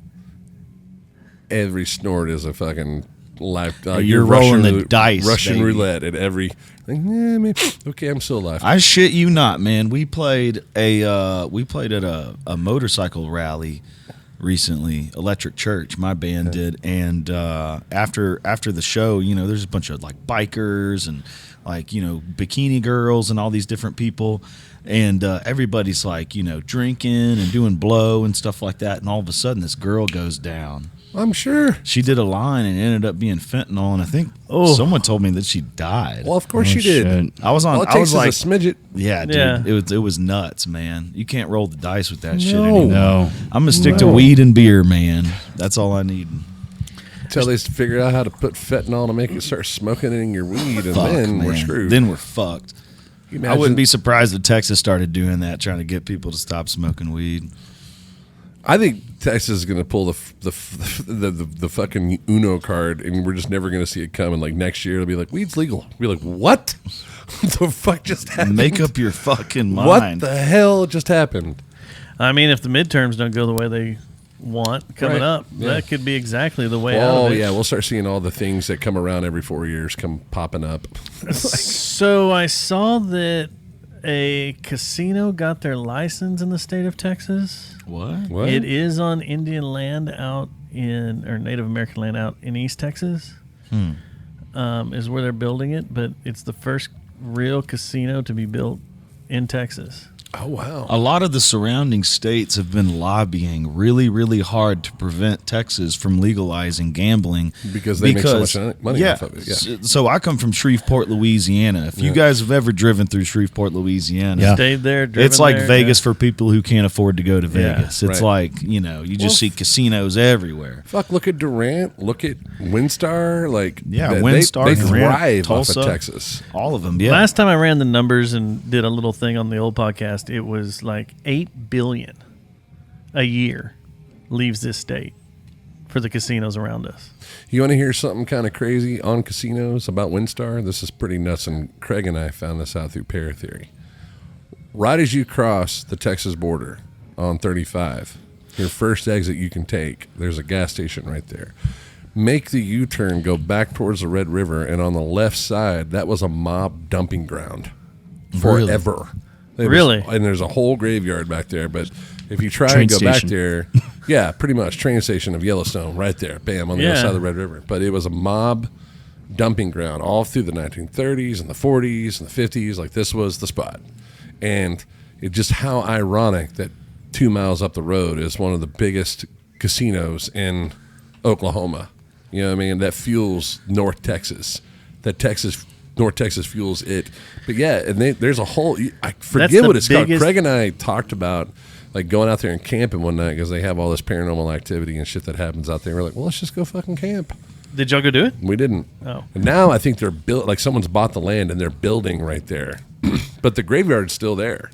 every snort is a fucking life. You're rolling the dice, Russian baby. roulette at every. Like, yeah, man, okay, I'm still alive. I shit you not, man. We played at a motorcycle rally recently, Electric Church. My band did, and after the show, you know, there's a bunch of like bikers and like, you know, bikini girls and all these different people, and everybody's like, you know, drinking and doing blow and stuff like that, and all of a sudden this girl goes down. I'm sure. She did a line and it ended up being fentanyl, and I think someone told me that she died. Well, of course she did. I was on. All it I takes was like, is a smidget. yeah, dude. Yeah. It was nuts, man. You can't roll the dice with that shit No. anymore. No. I'm gonna stick to weed and beer, man. That's all I need. Until they figure out how to put fentanyl to make it start smoking in your weed, and Fuck, then we're man. screwed. Then we're fucked. You I imagine- wouldn't be surprised if Texas started doing that, trying to get people to stop smoking weed. I think Texas is going to pull the fucking Uno card, and we're just never going to see it coming. Like next year, it'll be like weed's legal. We'll be like, what? What the fuck just happened? Make up your fucking What mind. the hell just happened? I mean, if the midterms don't go the way they want coming Right. up, Yeah. that could be exactly the way out Oh of it. yeah, we'll start seeing all the things that come around every 4 years come popping up. So I saw that a casino got their license in the state of Texas. What? What? It is on Indian land out in, or Native American land out in East Texas. Is where they're building it, but it's the first real casino to be built in Texas. Oh wow. A lot of the surrounding states have been lobbying really, really hard to prevent Texas from legalizing gambling Because they make so much money off of it, yeah. So I come from Shreveport, Louisiana. If you guys have ever driven through Shreveport, Louisiana, Yeah. Stayed there. Driven it's like there, Vegas for people who can't afford to go to Yeah, Vegas. It's right. like, you know, you just see casinos everywhere. Fuck! Look at Durant. Look at WinStar. Like Yeah, they- WinStar, They Durant, thrive Tulsa. off of Texas. All of them, yeah. Last time I ran the numbers and did a little thing on the old podcast, it was like $8 billion a year leaves this state for the casinos around us. You want to hear something kind of crazy on casinos about WinStar? This is pretty nuts, and Craig and I found this out through Paratheory. Right as you cross the Texas border on 35, your first exit you can take, there's a gas station right there. Make the U-turn, go back towards the Red River, and on the left side, that was a mob dumping ground Really? forever. It was- Really? and there's a whole graveyard back there, but if you try Train and go back station. there, yeah, pretty much train station of Yellowstone right there, bam, on the other Yeah. side of the Red River. But it was a mob dumping ground all through the 1930s and the 40s and the 50s. Like this was the spot, and it just how ironic that 2 miles up the road is one of the biggest casinos in Oklahoma. You know what I mean? That fuels North Texas. North Texas fuels it. But yeah, and there's a whole, I forget the what it's called. biggest- Craig and I talked about like going out there and camping one night because they have all this paranormal activity and shit that happens out there. We're like, well, let's just go fucking camp. Did y'all go do it? We didn't. Oh. And now I think they're built, like someone's bought the land and they're building right there. But the graveyard's still there.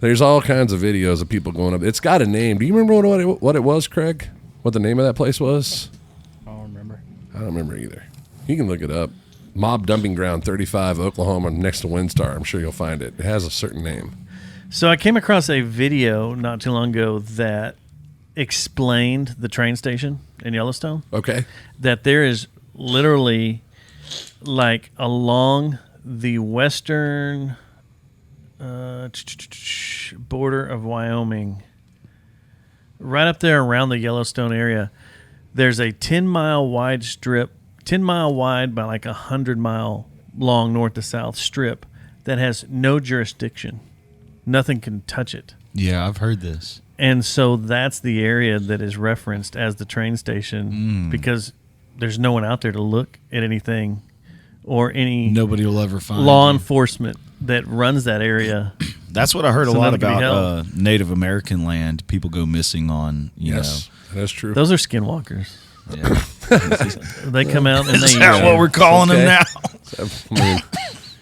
There's all kinds of videos of people going up. It's got a name. Do you remember what it was, Craig? What the name of that place was? I don't remember. I don't remember either. You can look it up. Mob Dumping Ground 35, Oklahoma, next to WinStar. I'm sure you'll find it. It has a certain name. So I came across a video not too long ago that explained the train station in Yellowstone. Okay. That there is literally like along the western border of Wyoming, right up there around the Yellowstone area, there's a 10-mile wide strip, 10 mile wide by like 100-mile long north to south strip that has no jurisdiction. Nothing can touch it. Yeah, I've heard this. And so that's the area that is referenced as the train station because there's no one out there to look at anything or any Nobody will ever find law you. enforcement that runs that area. That's what I heard a So lot nothing can be about Native American land. People go missing on, you Yes, that's true. Those are skinwalkers. know. Yeah. They come out and they Is that what we're calling them Okay. now? I mean,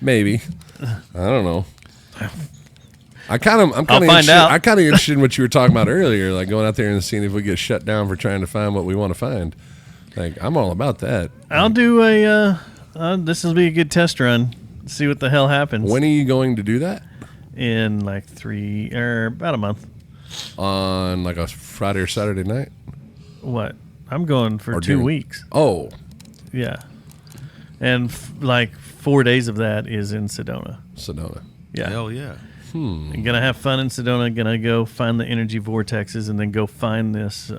maybe. I don't know. I'm kind of find interested, out. I'm kind of interested in what you were talking about earlier, like going out there and seeing if we get shut down for trying to find what we want to find. Like, I'm all about that. I'll do a. This will be a good test run. See what the hell happens. When are you going to do that? In like about a month. On like a Friday or Saturday night? What? I'm going for 2 weeks. Oh. Yeah. And like 4 days of that is in Sedona. Yeah. Hell yeah. I'm gonna have fun in Sedona. Gonna go find the energy vortexes and then go find this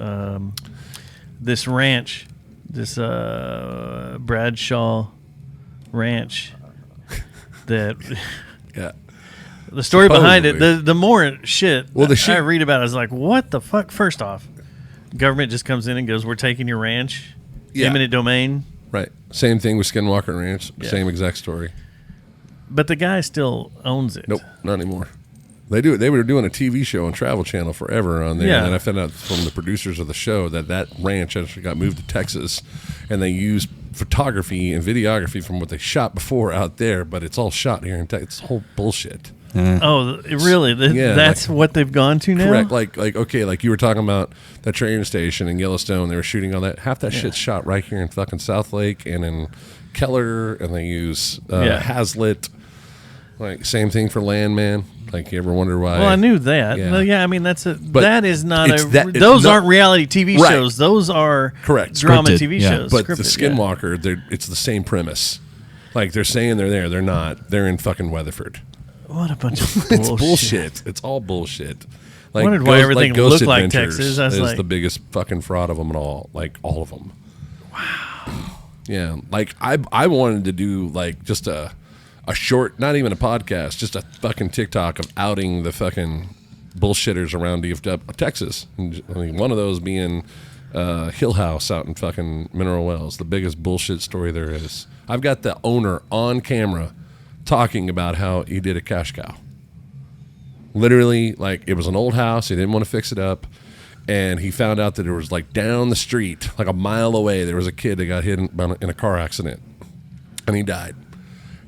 this ranch, this Bradshaw ranch. That yeah. The story behind it. The more shit I read about it, is like, what the fuck? First off, government just comes in and goes, "We're taking your ranch, eminent domain." Right. Same thing with Skinwalker Ranch. Yeah. Same exact story. But the guy still owns it. Nope, not anymore. They were doing a TV show on Travel Channel forever on there, Yeah. and then I found out from the producers of the show that ranch actually got moved to Texas, and they used photography and videography from what they shot before out there, but it's all shot here in Texas. It's whole bullshit. Oh, really? Yeah, that's what they've gone to now? Correct. Like okay, like you were talking about that train station in Yellowstone. They were shooting all that. Half that shit's shot right here in fucking South Lake and in Keller, and they use Hazlitt. Like same thing for Landman. Like, you ever wonder why? Well, I knew that. Yeah. Well, I mean, that is not those aren't reality TV Right. shows. Those are correct drama Scripted, TV yeah. shows. But Scripted, the Skinwalker, it's the same premise. Like, they're saying they're there, they're not. They're in fucking Weatherford. What a bunch of bullshit. It's bullshit. It's all bullshit. Like, wondered why everything Ghost looked like Adventures Texas. I was is like, the biggest fucking fraud of them all. Like, all of them. Wow. Yeah. Like, I wanted to do, like, just a short, not even a podcast, just a fucking TikTok of outing the fucking bullshitters around Texas. And, I mean, one of those being Hill House out in fucking Mineral Wells, the biggest bullshit story there is. I've got the owner on camera talking about how he did a cash cow. Literally, like, it was an old house. He didn't want to fix it up. And he found out that there was, like, down the street, like a mile away, there was a kid that got hit in a car accident. And he died.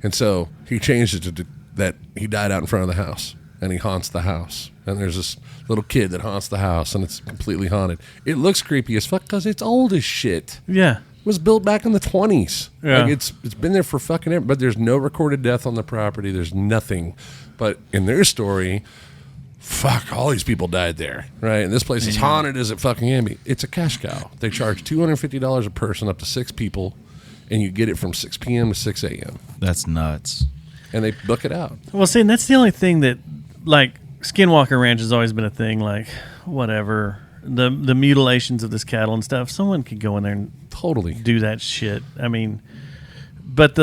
And so he changed it to that he died out in front of the house. And he haunts the house. And there's this little kid that haunts the house. And it's completely haunted. It looks creepy as fuck because it's old as shit. Yeah. It was built back in the 20s. Yeah. Like, it's been there for fucking ever. But there's no recorded death on the property. There's nothing. But in their story, fuck, all these people died there, right? And this place is haunted as it fucking can be. It's a cash cow. They charge $250 a person, up to 6 people, and you get it from 6 p.m. to 6 a.m. That's nuts. And they book it out. Well, see, and that's the only thing that, like, Skinwalker Ranch has always been a thing. Like, whatever, the mutilations of this cattle and stuff. Someone could go in there and totally do that shit. I mean, but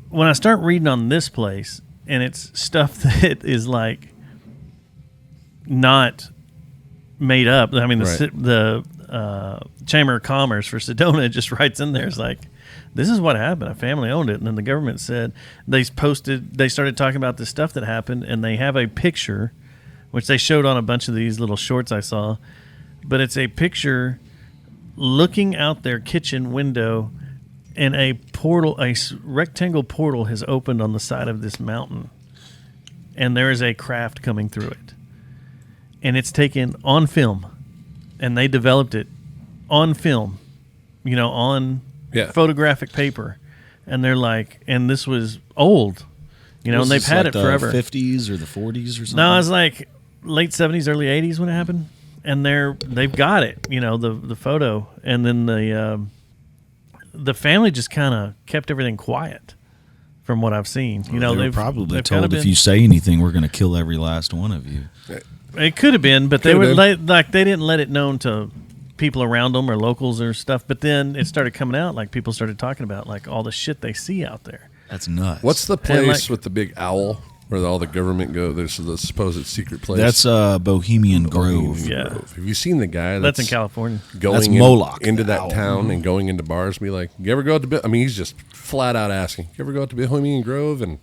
when I start reading on this place, and it's stuff that is like not made up. I mean, the Chamber of Commerce for Sedona just writes in there, it's like, this is what happened. A family owned it, and then the government said they started talking about the stuff that happened, and they have a picture, which they showed on a bunch of these little shorts I saw, but it's a picture looking out their kitchen window, and a rectangle portal has opened on the side of this mountain, and there is a craft coming through it, and it's taken on film, and they developed it on film, on photographic paper, and they're like, and this was old, and they've had it forever. 50s or the 40s or something? No, it was like late 70s, early 80s when it happened, and they've got it, the photo, and then the family just kind of kept everything quiet, from what I've seen. They were probably they've told, kinda if you say anything, we're going to kill every last one of you. It could have been, but they were they didn't let it known to people around them or locals or stuff. But then it started coming out, like people started talking about like all the shit they see out there. That's nuts. What's the place with the big owl where all the government go? There's the supposed secret place. That's Bohemian Grove. Yeah. Grove. Have you seen the guy that's in California? Going Moloch, into that town and going into bars and be like, you ever go out to I mean, he's just flat out asking, you ever go out to Bohemian Grove? And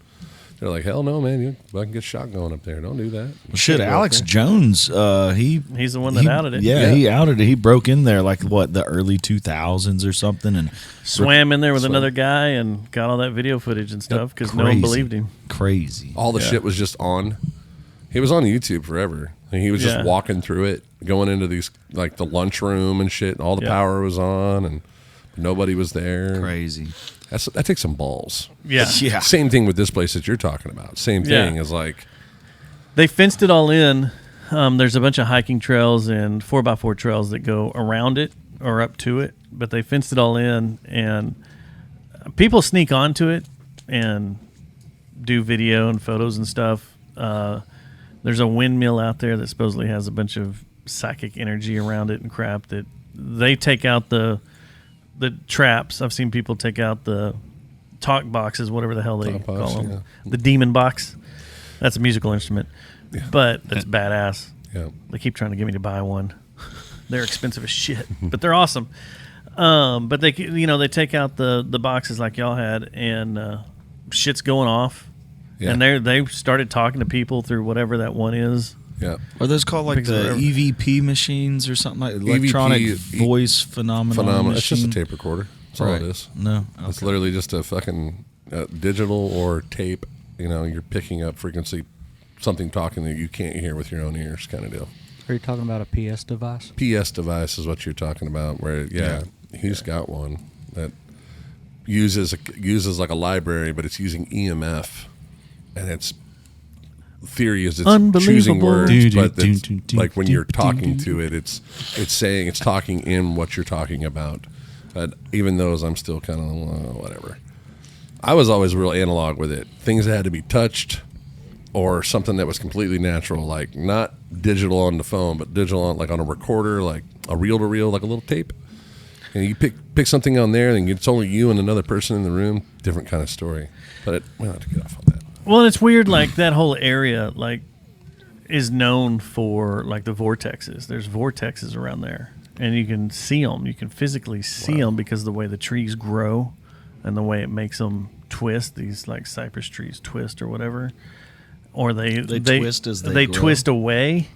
they're like, hell no, man. You fucking get shot going up there. Don't do that. Well, shit, Alex Jones, he's the one that outed it. Yeah, he outed it. He broke in there like, the early 2000s or something. And swam in there with another guy and got all that video footage and stuff because no one believed him. Crazy. All the shit was just on. He was on YouTube forever. And he was just walking through it, going into these like the lunchroom and shit. And all the power was on, and nobody was there. Crazy. That takes some balls. Yeah. Same thing with this place that you're talking about. Same thing as like they fenced it all in. There's a bunch of hiking trails and 4x4 trails that go around it or up to it, but they fenced it all in, and people sneak onto it and do video and photos and stuff. There's a windmill out there that supposedly has a bunch of psychic energy around it and crap that they take out the traps. I've seen people take out the talk boxes, whatever the hell they call them. Yeah. The demon box. That's a musical instrument, Yeah. but that's badass. Yeah. They keep trying to get me to buy one. They're expensive as shit, but they're awesome. But they take out the boxes like y'all had, and shit's going off. Yeah. And they started talking to people through whatever that one is. Yeah. Are those called like the Forever. EVP machines or something like electronic voice phenomenon? It's just a machine? tape recorder. That's all Right. it is. No, It's literally just a fucking digital or tape. You're picking up frequency, something talking that you can't hear with your own ears, kind of deal. Are you talking about a PS device? PS device is what you're talking about. Where he's got one that uses like a library, but it's using EMF, and its theory is it's choosing words, but it's, like when you're talking to it, it's saying it's talking in what you're talking about. But even those, I'm still kind of whatever. I was always real analog with it. Things that had to be touched, or something that was completely natural, like not digital on the phone, but digital on like on a recorder, like a reel-to-reel, like a little tape. And you pick something on there, and it's only you and another person in the room. Different kind of story. But we'll have to get off on that. Well, it's weird. Like that whole area, like, is known for like the vortexes. There's vortexes around there, and you can see them. You can physically see them because of the way the trees grow, and the way it makes them twist. These like cypress trees twist or whatever, or they twist as they grow. twist away,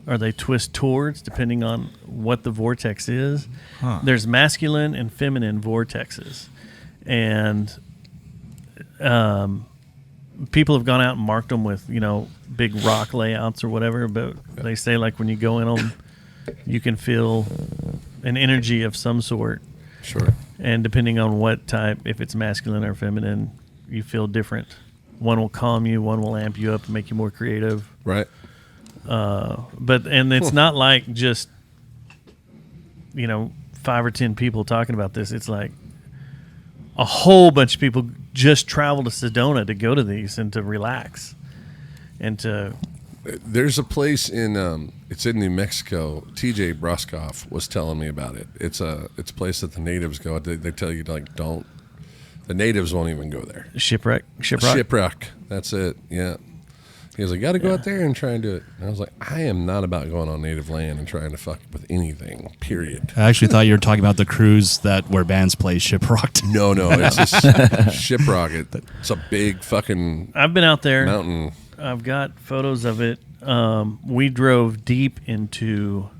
or they twist towards, depending on what the vortex is. Huh. There's masculine and feminine vortexes, and people have gone out and marked them with, big rock layouts or whatever, but they say like when you go in them, you can feel an energy of some sort. Sure. And depending on what type, if it's masculine or feminine, you feel different. One will calm you, one will amp you up and make you more creative. Right. But it's not like just, 5 or 10 people talking about this. It's like a whole bunch of people just travel to Sedona to go to these and to relax and to. There's a place in it's in New Mexico. TJ Broskoff was telling me about it. It's a place that the natives go. They tell you like don't. The natives won't even go there. Shipwreck. That's it. Yeah. He was like, got to go out there and try and do it. And I was like, I am not about going on native land and trying to fuck with anything, period. I actually thought you were talking about the cruise where bands play Shiprocked. No, it's just Shiprock. It's a big fucking I've been out there. Mountain. I've got photos of it. We drove deep into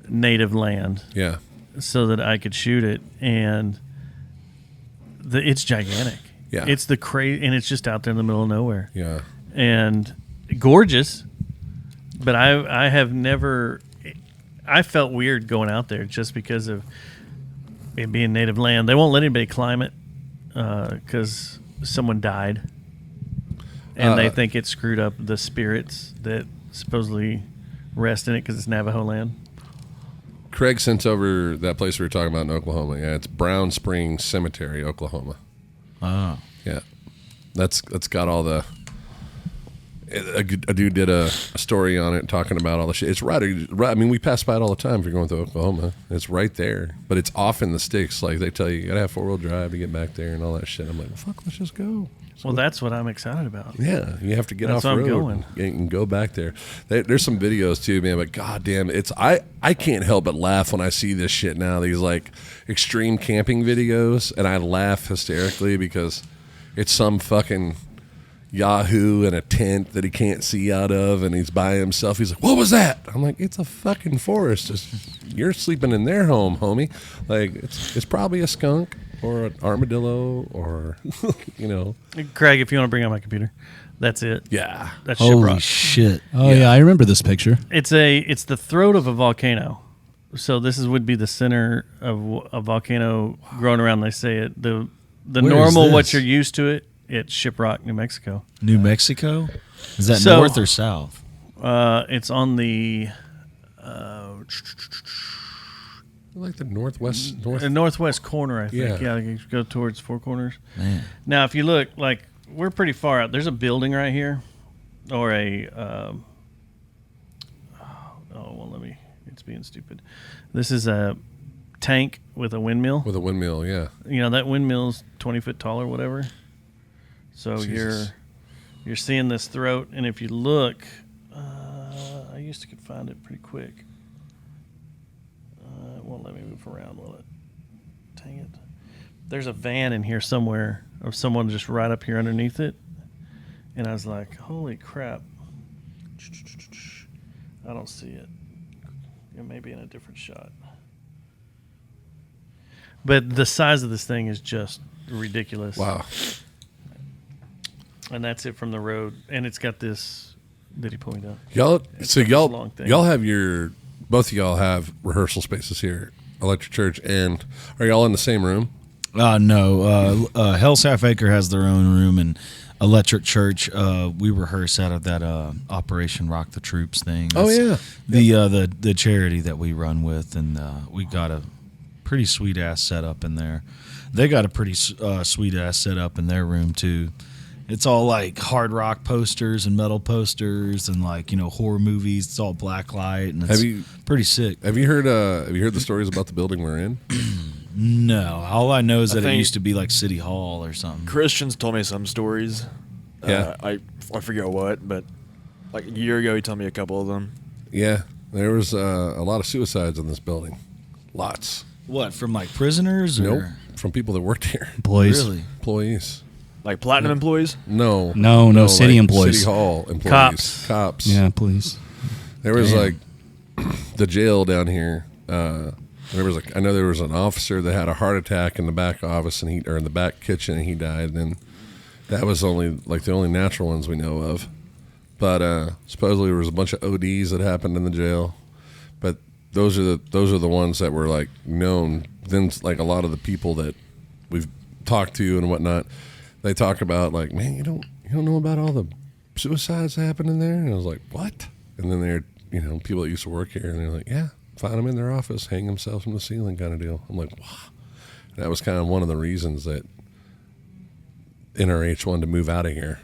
native land. Yeah. So that I could shoot it. And it's gigantic. Yeah. It's the crazy, and it's just out there in the middle of nowhere. Yeah. And gorgeous, but I have never. I felt weird going out there just because of it being native land. They won't let anybody climb it because someone died, and they think it screwed up the spirits that supposedly rest in it because it's Navajo land. Craig sent over that place we were talking about in Oklahoma. Yeah, it's Brown Springs Cemetery, Oklahoma. Oh. Yeah, that's got all the. A dude did a story on it talking about all the shit. It's right. I mean, we pass by it all the time if you're going to Oklahoma. It's right there, but it's off in the sticks. Like they tell you got to have 4-wheel drive to get back there and all that shit. I'm like, well, fuck, let's just go. Well, that's what I'm excited about. Yeah, you have to get That's off why I'm road going. and go back there. There's some videos too, man. But goddamn, I can't help but laugh when I see this shit now. These like extreme camping videos, and I laugh hysterically because it's some fucking Yahoo in a tent that he can't see out of, and he's by himself. He's like, "What was that?" I'm like, "It's a fucking forest. You're sleeping in their home, homie. Like it's probably a skunk or an armadillo or, you know. Craig, if you want to bring up my computer, that's it. Yeah. That's Holy Shiprock. shit! Oh yeah, I remember this picture. It's the throat of a volcano. So this would be the center of a volcano growing around. They say it the Where normal is what this? you're used to it. It's Shiprock, New Mexico. New Mexico? Is that So- north or south? It's on the Like the northwest. northwest corner, I think. Yeah. You go towards Four Corners. Man. Now, if you look, like we're pretty far out. There's a building right here, or a. It's being stupid. This is a tank with a windmill. With a windmill, yeah. You know that windmill's 20 foot tall or whatever. So Jesus. you're seeing this throat, and if you look, I used to could find it pretty quick. It won't let me move around, will it? Dang it! There's a van in here somewhere of someone just right up here underneath it, and I was like, "Holy crap!" I don't see it. It may be in a different shot. But the size of this thing is just ridiculous. Wow. And that's it from the road. And it's got this. Did he pull me down? Y'all, It's so got this y'all, long thing. y'all have both of y'all have rehearsal spaces here, Electric Church, and are y'all in the same room? No. Hells Half Acre has their own room, and Electric Church, we rehearse out of that Operation Rock the Troops thing. Oh, That's yeah. the charity that we run with, and we got a pretty sweet ass setup in there. They got a pretty sweet ass setup in their room too. It's all like hard rock posters and metal posters and like, you know, horror movies. It's all black light and it's pretty sick. Have you heard the stories about the building we're in? No, all I know is I that it think- used to be like City Hall or something. Christian's told me some stories. Yeah. I forget what, but like a year ago he told me a couple of them. Yeah. There was a lot of suicides in this building. Lots. What, from like prisoners or Nope. From people that worked here. Employees. really? Employees. Like platinum employees? No. No, city like employees. City Hall employees. Cops. Yeah, please. There was Damn. like the jail down here. There was I know there was an officer that had a heart attack in the back office or in the back kitchen, and he died. And that was only like the only natural ones we know of. But supposedly there was a bunch of ODs that happened in the jail. But those are the ones that were like known. Then like a lot of the people that we've talked to and whatnot, they talk about like, man, you don't know about all the suicides that happened in there. And I was like, what? And then they're people that used to work here, and they're like, yeah, find them in their office, hang themselves from the ceiling, kind of deal. I'm like, wow. And that was kind of one of the reasons that NRH wanted to move out of here.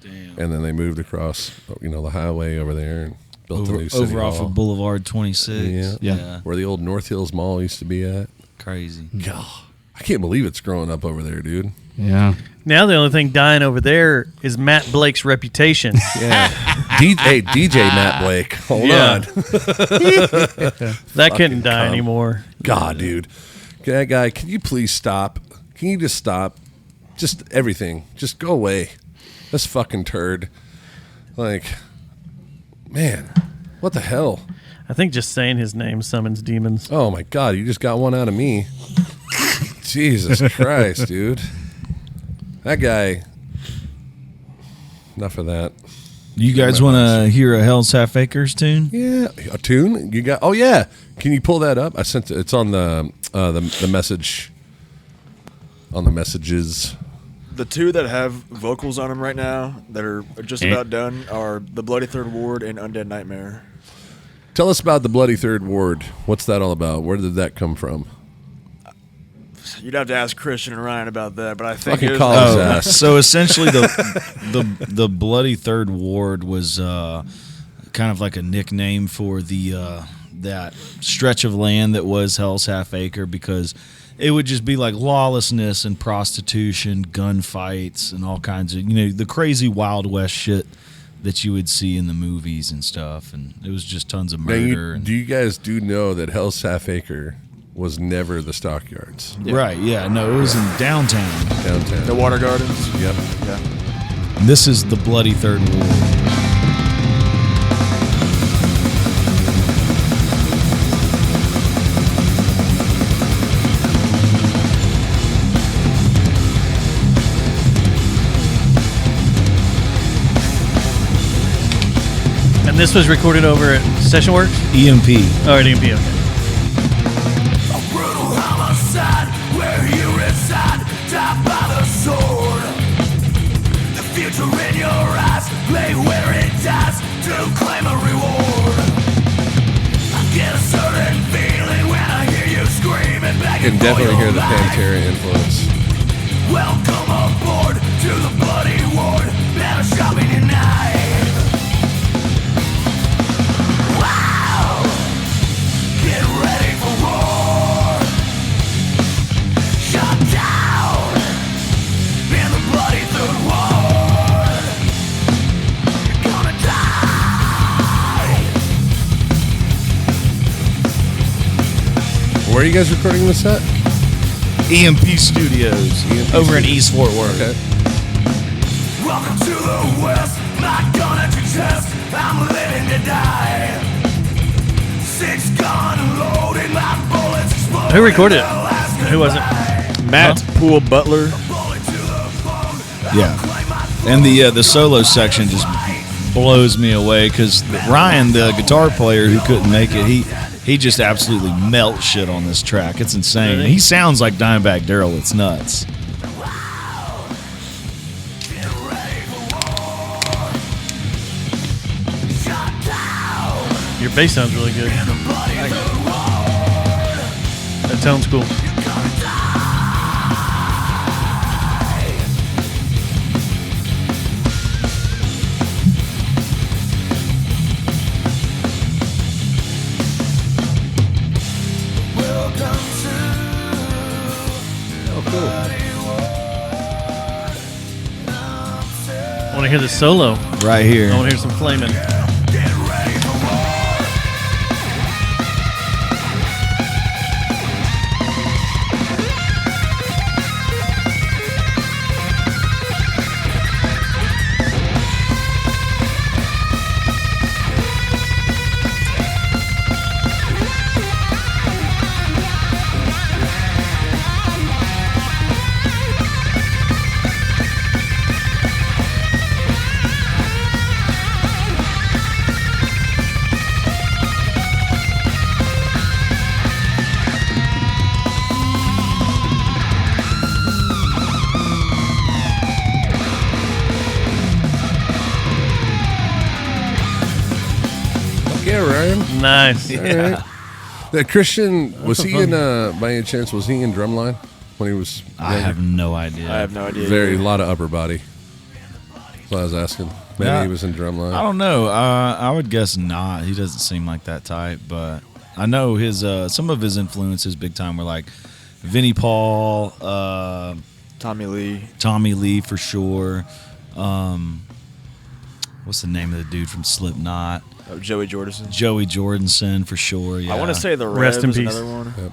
Damn. And then they moved across, the highway over there and built a new city over off hall. of Boulevard 26. Yeah. Where the old North Hills Mall used to be at. Crazy. God, I can't believe it's growing up over there, dude. Yeah. Now the only thing dying over there is Matt Blake's reputation. Yeah. DJ Matt Blake. Hold Yeah. on. That couldn't die cum. anymore. God, dude. That guy, can you please stop? Can you just stop? Just everything. Just go away. This fucking turd. Like, man, what the hell? I think just saying his name summons demons. Oh, my God. You just got one out of me. Jesus Christ, dude. That guy. Enough of that. You guys want to hear a Hells Half Acres tune? Yeah, a tune. You got? Oh yeah. Can you pull that up? I sent it. It's on the message. On the messages. The two that have vocals on them right now that are just about done are The Bloody Third Ward and Undead Nightmare. Tell us about the Bloody Third Ward. What's that all about? Where did that come from? You'd have to ask Christian and Ryan about that, but I think Fucking it was call his ass. So essentially, the Bloody Third Ward was kind of like a nickname for the that stretch of land that was Hell's Half Acre, because it would just be like lawlessness and prostitution, gunfights, and all kinds of the crazy Wild West shit that you would see in the movies and stuff. And it was just tons of Now, murder. do you guys know that Hell's Half Acre was never the stockyards? Right? Yeah. No, it was in downtown. Downtown. The Water Gardens. Yep. Yeah. And this is the Bloody Third Ward. this was recorded over at Session Works? EMP. Oh, at EMP, okay. A brutal homicide where you reside, died by the sword. The future in your eyes lay where it dies to claim a reward. I get a certain feeling when I hear you screaming back. You can definitely hear the Pantera influence. Welcome aboard to the bloody ward. Better shot me tonight. Wow! Get ready for war. Shut down in the bloody third ward. You're gonna die. Where are you guys recording this at? EMP Studios over in East Fort Worth. Okay. Welcome to the West, my gun at your chest. I'm living to die. 6 gun loaded, my bullets explode. Who recorded it? Who was it? Matt Poole Butler. Yeah, and the solo section just blows me away because Ryan, the guitar player who couldn't make it, he just absolutely melts shit on this track. It's insane. Really? He sounds like Dimebag Daryl. It's nuts. Your bass sounds really good. That sounds cool. I want to hear the solo. Right here. I want to hear some flaming. Yeah, Ryan. Nice. Yeah. That Christian, was he in, by any chance, was he in Drumline when he was I younger? have no idea. I have no idea. A lot of upper body. That's what I was asking. Maybe Yeah. he was in Drumline. I don't know. I would guess not. He doesn't seem like that type, but I know his some of his influences big time were like Vinnie Paul, Tommy Lee for sure. What's the name of the dude from Slipknot? Joey Jordison. Joey Jordanson for sure. Yeah. I want to say the Rev Rest in is peace. another one. Yep.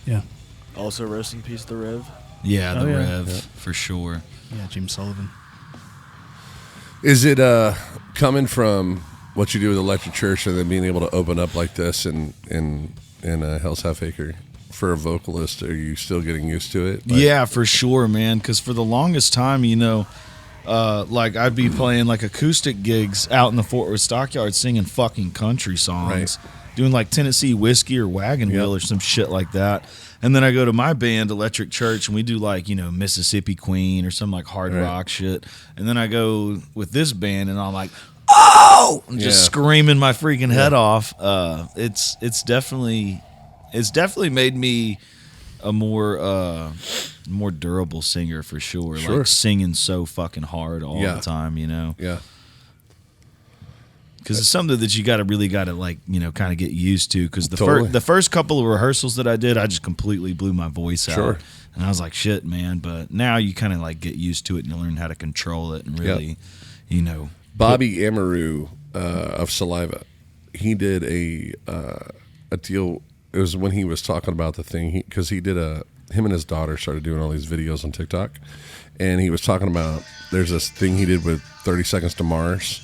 Yeah. Also, rest in peace, the Rev. Yeah, the Oh, yeah. Rev Yep. for sure. Yeah, Jim Sullivan. Is it coming from what you do with Electric Church and then being able to open up like this in Hells Half Acre for a vocalist? Are you still getting used to it? Yeah, for sure, man. Because for the longest time, like I'd be playing like acoustic gigs out in the Fort Worth Stockyard singing fucking country songs, Right. doing like Tennessee Whiskey or Wagon Wheel or some shit like that. And then I go to my band, Electric Church, and we do like, Mississippi Queen or some like hard Right. rock shit. And then I go with this band and I'm like, oh, I'm just Yeah. screaming my freaking head off. It's definitely made me a more durable singer for sure. Sure. Like singing so fucking hard all Yeah. the time, Yeah. because it's something that you really got to like, kind of get used to. Because Totally. the first couple of rehearsals that I did, I just completely blew my voice out. Sure. And I was like, shit, man. But now you kind of like get used to it and you learn how to control it and really, Bobby Amaru of Saliva, he did a deal. It was when he was talking about the thing because he did him and his daughter started doing all these videos on TikTok, and he was talking about there's this thing he did with 30 Seconds to Mars,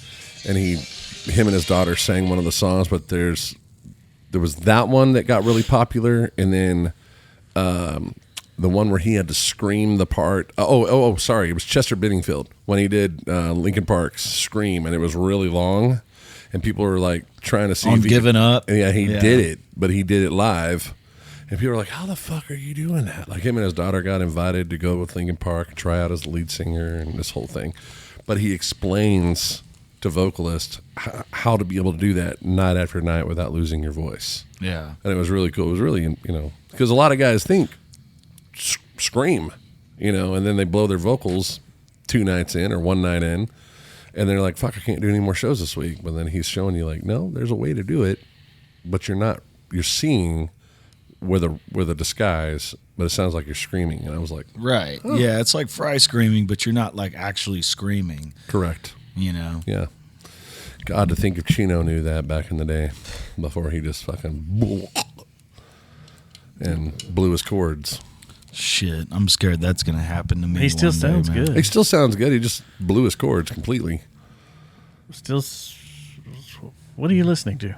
and him and his daughter sang one of the songs, but there was that one that got really popular, and then the one where he had to scream the part. Sorry, it was Chester Benningfield when he did Linkin Park's Scream, and it was really long, and people were like trying to see On if he giving up. Yeah, he Yeah. did it, but he did it live. And people were like, how the fuck are you doing that? Like, him and his daughter got invited to go with Linkin Park and try out as the lead singer and this whole thing. But he explains to vocalists how to be able to do that night after night without losing your voice. Yeah. And it was really cool. It was really, because a lot of guys think scream, and then they blow their vocals 2 nights in or 1 night in. And they're like, fuck, I can't do any more shows this week. But then he's showing you like, no, there's a way to do it, but you're seeing with a disguise, but it sounds like you're screaming. And I was like, Right. Oh. Yeah, it's like Fry screaming, but you're not like actually screaming. correct. Yeah. God, to think if Chino knew that back in the day before he just fucking and blew his chords. Shit, I'm scared that's going to happen to me. He still one day, sounds man. good. He still sounds good. He just blew his chords completely. What are you listening to?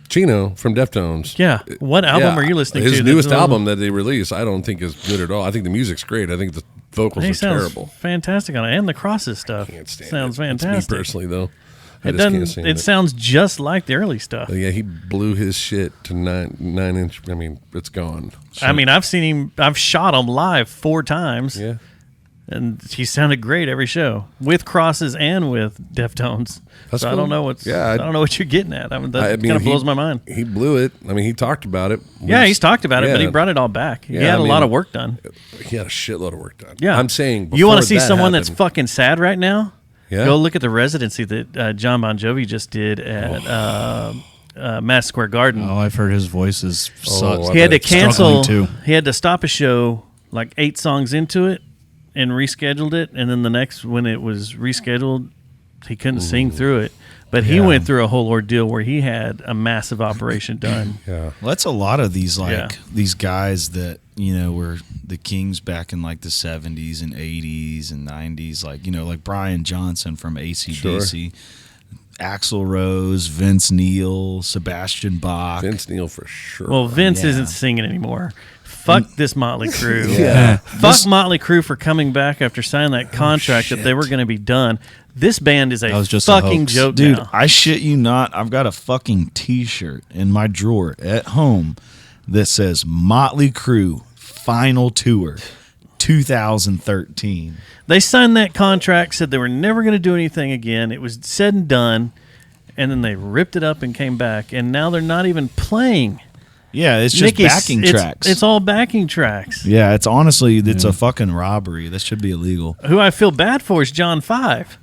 Chino from Deftones. Yeah. What album are you listening to? His that's newest a little- album that they released, I don't think is good at all. I think the music's great. I think the vocals He are sounds terrible. fantastic on it, and the crosses stuff Can't stand sounds it. It's fantastic. me personally, though. I It just can't doesn't. stand It sounds just like the early stuff. But yeah, he blew his shit to 9-inch. I mean, it's gone. I mean, I've seen him. I've shot him live 4 times. Yeah. And he sounded great every show with crosses and with Deftones. That's so I cool. don't know what's. Yeah, I don't know what you're getting at. That kind of blows my mind. He blew it. I mean, he talked about it. Yeah, he's talked about it, but he Yeah. brought it all back. He Yeah, had I a lot mean, of work done. He had a shitload of work done. Yeah, I'm saying. You want to before see that someone that's happened- fucking sad right now? Yeah. Go look at the residency that John Bon Jovi just did at Madison Square Garden. Oh, I've heard his voice is sucks. He had to cancel. Struggling, too. He had to stop a show like 8 songs into it and rescheduled it. And then the next, when it was rescheduled, he couldn't sing through it. But he went through a whole ordeal where he had a massive operation done. Yeah, well, that's a lot of these these guys that were the kings back in like the 70s and 80s and 90s, like Brian Johnson from AC/DC, Axl Rose, Vince Neil, Sebastian Bach. Vince Neil for sure. Well, Vince isn't singing anymore. Fuck this Motley Crue. Yeah. Fuck Motley Crue for coming back after signing that contract that they were going to be done. This band is That a was just a fucking hoax. joke, Dude, now. I shit you not. I've got a fucking T-shirt in my drawer at home that says Motley Crue Final Tour 2013. They signed that contract, said they were never going to do anything again. It was said and done, and then they ripped it up and came back, and now they're not even playing. Yeah, it's just Nikki, backing tracks. It's all backing tracks. Yeah, it's honestly, it's a fucking robbery. That should be illegal. Who I feel bad for is John 5.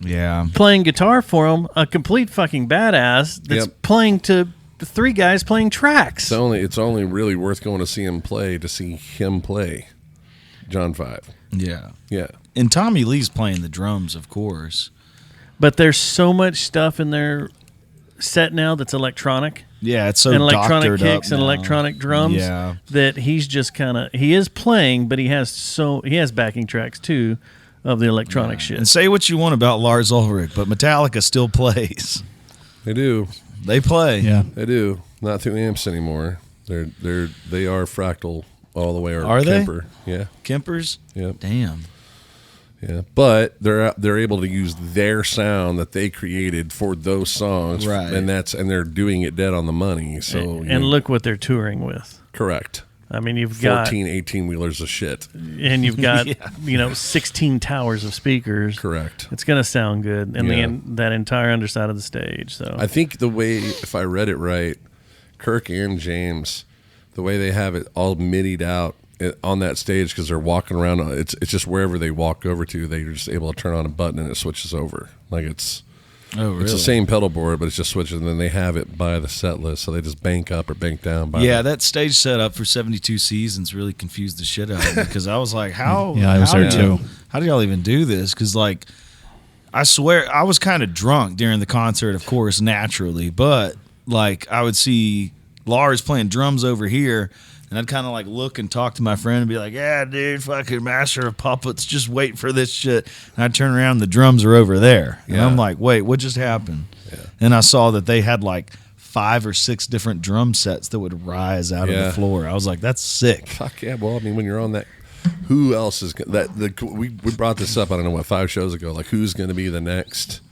Yeah. Playing guitar for him, a complete fucking badass that's playing to 3 guys playing tracks. It's only really worth going to see him play John 5. Yeah. Yeah. And Tommy Lee's playing the drums, of course. But there's so much stuff in their set now that's electronic. Yeah, it's so and electronic doctored kicks up and now. electronic drums. Yeah. That he's just he is playing, but he has backing tracks too of the electronic shit. And say what you want about Lars Ulrich, but Metallica still plays. They do. They play. Yeah. They do. Not through amps anymore. They are fractal all the way. Or Are they? Kemper. Yeah. Kempers? Yep. Damn. Yeah, but they're able to use their sound that they created for those songs, Right. And they're doing it dead on the money. So and look what they're touring with. correct. I mean, you've got 14, 18-wheelers of shit. and you've got 16 towers of speakers. Correct. It's going to sound good, and Yeah. that entire underside of the stage. So I think the way, if I read it right, Kirk and James, the way they have it all midied out on that stage because they're walking around. It's just wherever they walk over to, they're just able to turn on a button and it switches over. Like it's the same pedal board, but it's just switches, and then they have it by the set list, so they just bank up or bank down. That stage setup for 72 seasons really confused the shit out of me because I was like, how? Yeah, I was there too. How do y'all even do this? Because like, I swear I was kind of drunk during the concert, of course, naturally, but like I would see Lars playing drums over here. And I'd kind of like look and talk to my friend and be like, yeah, dude, fucking Master of Puppets, just wait for this shit. And I'd turn around and the drums are over there. And I'm like, wait, what just happened? Yeah. And I saw that they had like 5 or 6 different drum sets that would rise out of the floor. I was like, that's sick. Fuck yeah. Well, I mean, when you're on that, who else is we brought this up, I don't know what, 5 shows ago, like who's going to be the next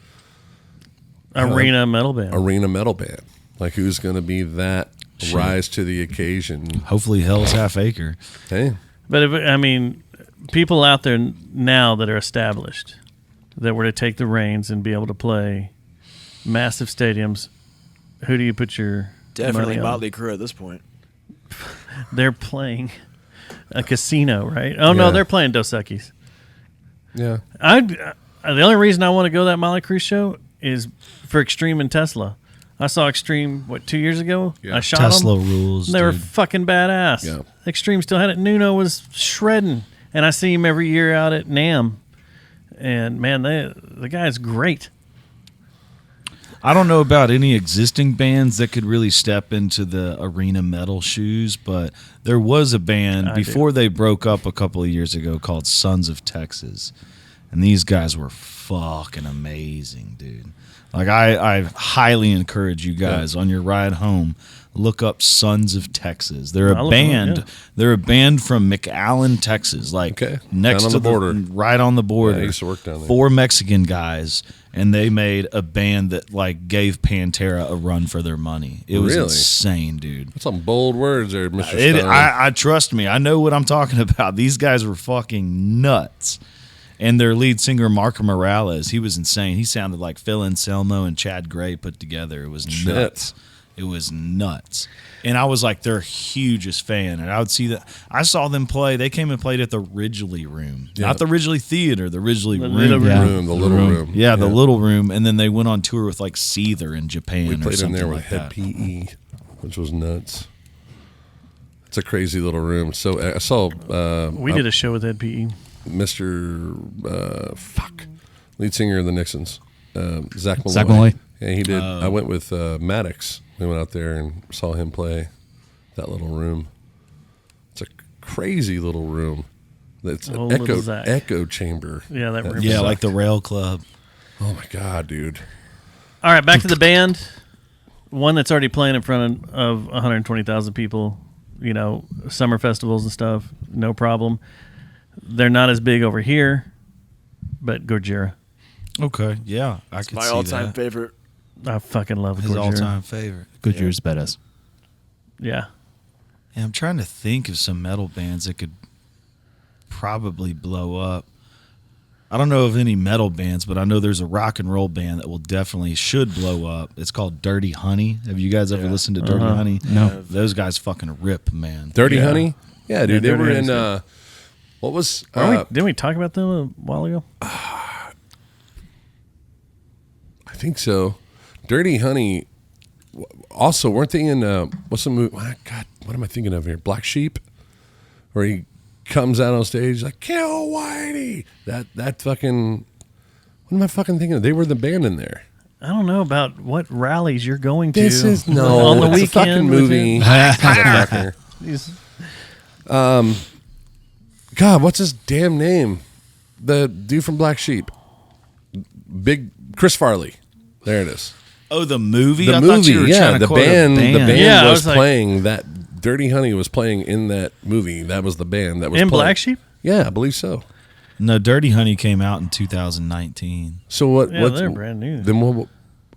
Arena metal band. Arena metal band. Like, who's going to be that rise to the occasion? Hopefully, Hell's Half Acre. Hey, But people out there now that are established, that were to take the reins and be able to play massive stadiums, who do you put your Definitely money on? Motley Crue at this point. They're playing a casino, right? Oh no, Yeah. they're playing Dos Equis. yeah. The only reason I want to go to that Motley Crue show is for Extreme and Tesla. I saw Extreme 2 years ago. Yeah. I shot Tesla them. rules. They were dude. fucking badass. Yeah. Extreme still had it. Nuno was shredding, and I see him every year out at NAMM. And man, the guy's great. I don't know about any existing bands that could really step into the arena metal shoes, but there was a band before they broke up a couple of years ago called Sons of Texas. And these guys were fucking amazing, dude. Like, I highly encourage you guys on your ride home, look up Sons of Texas. They're I'll a look them band. up, yeah. They're a band from McAllen, Texas, like next Down on to the border. right on the border. Yeah, I used to work down there. 4 Mexican guys, and they made a band that like gave Pantera a run for their money. It was Really? insane, dude. That's some bold words there, Mr. Stein. I trust me. I know what I'm talking about. These guys were fucking nuts. And their lead singer, Marco Morales, he was insane. He sounded like Phil Anselmo and Chad Gray put together. It was nuts. It was nuts. And I was like their hugest fan. And I would see that. I saw them play. They came and played at the Ridgely Room. Yeah. Not the Ridgely Theater, the Ridgely Room. The little room. Yeah, the little room. And then they went on tour with like Seether in Japan We or played in something there with like Head that. PE, which was nuts. It's a crazy little room. So I saw We did a show with Ed PE. Mr. Lead singer of the Nixons, Zach Malloy. Zach Malloy. Yeah, he did. I went with Maddox. We went out there and saw him play that little room. It's a crazy little room. It's an Oh, little Zach. echo chamber. Yeah, that room. Yeah, like the Rail Club. Oh my God, dude. All right, back to the band. One that's already playing in front of 120,000 people. You know, summer festivals and stuff. No problem. They're not as big over here, but Gojira. Okay, yeah, I could My see all-time that. favorite. I fucking love His Gojira. all-time favorite. Good year's badass. Yeah. Yeah, I'm trying to think of some metal bands that could probably blow up. I don't know of any metal bands, but I know there's a rock and roll band that will definitely should blow up. It's called Dirty Honey. Have you guys ever listened to Dirty Honey? No. Those guys fucking rip, man. Dirty Honey? Yeah, dude. Yeah, they Dirty were Honey's in, good. what was, Didn't we talk about them a while ago? I think so. Dirty Honey. Also, weren't they in, what's the movie? God, what am I thinking of here? Black Sheep? Where he comes out on stage like, kill Whitey. That fucking, what am I fucking thinking of? They were the band in there. I don't know about what rallies you're going to. This is, no, on the it's weekend a fucking with movie. you. Motherfucker. These- God, what's his damn name? The dude from Black Sheep. Big Chris Farley. There it is. Oh, the movie? The I movie, thought you were yeah. trying to The quote a band, the band Yeah, I was was like- playing that. Dirty Honey was playing in that movie. That was the band that was in playing. Black Sheep? Yeah, I believe so. No, Dirty Honey came out in 2019. So what? Yeah, what's, they're brand new. Then what?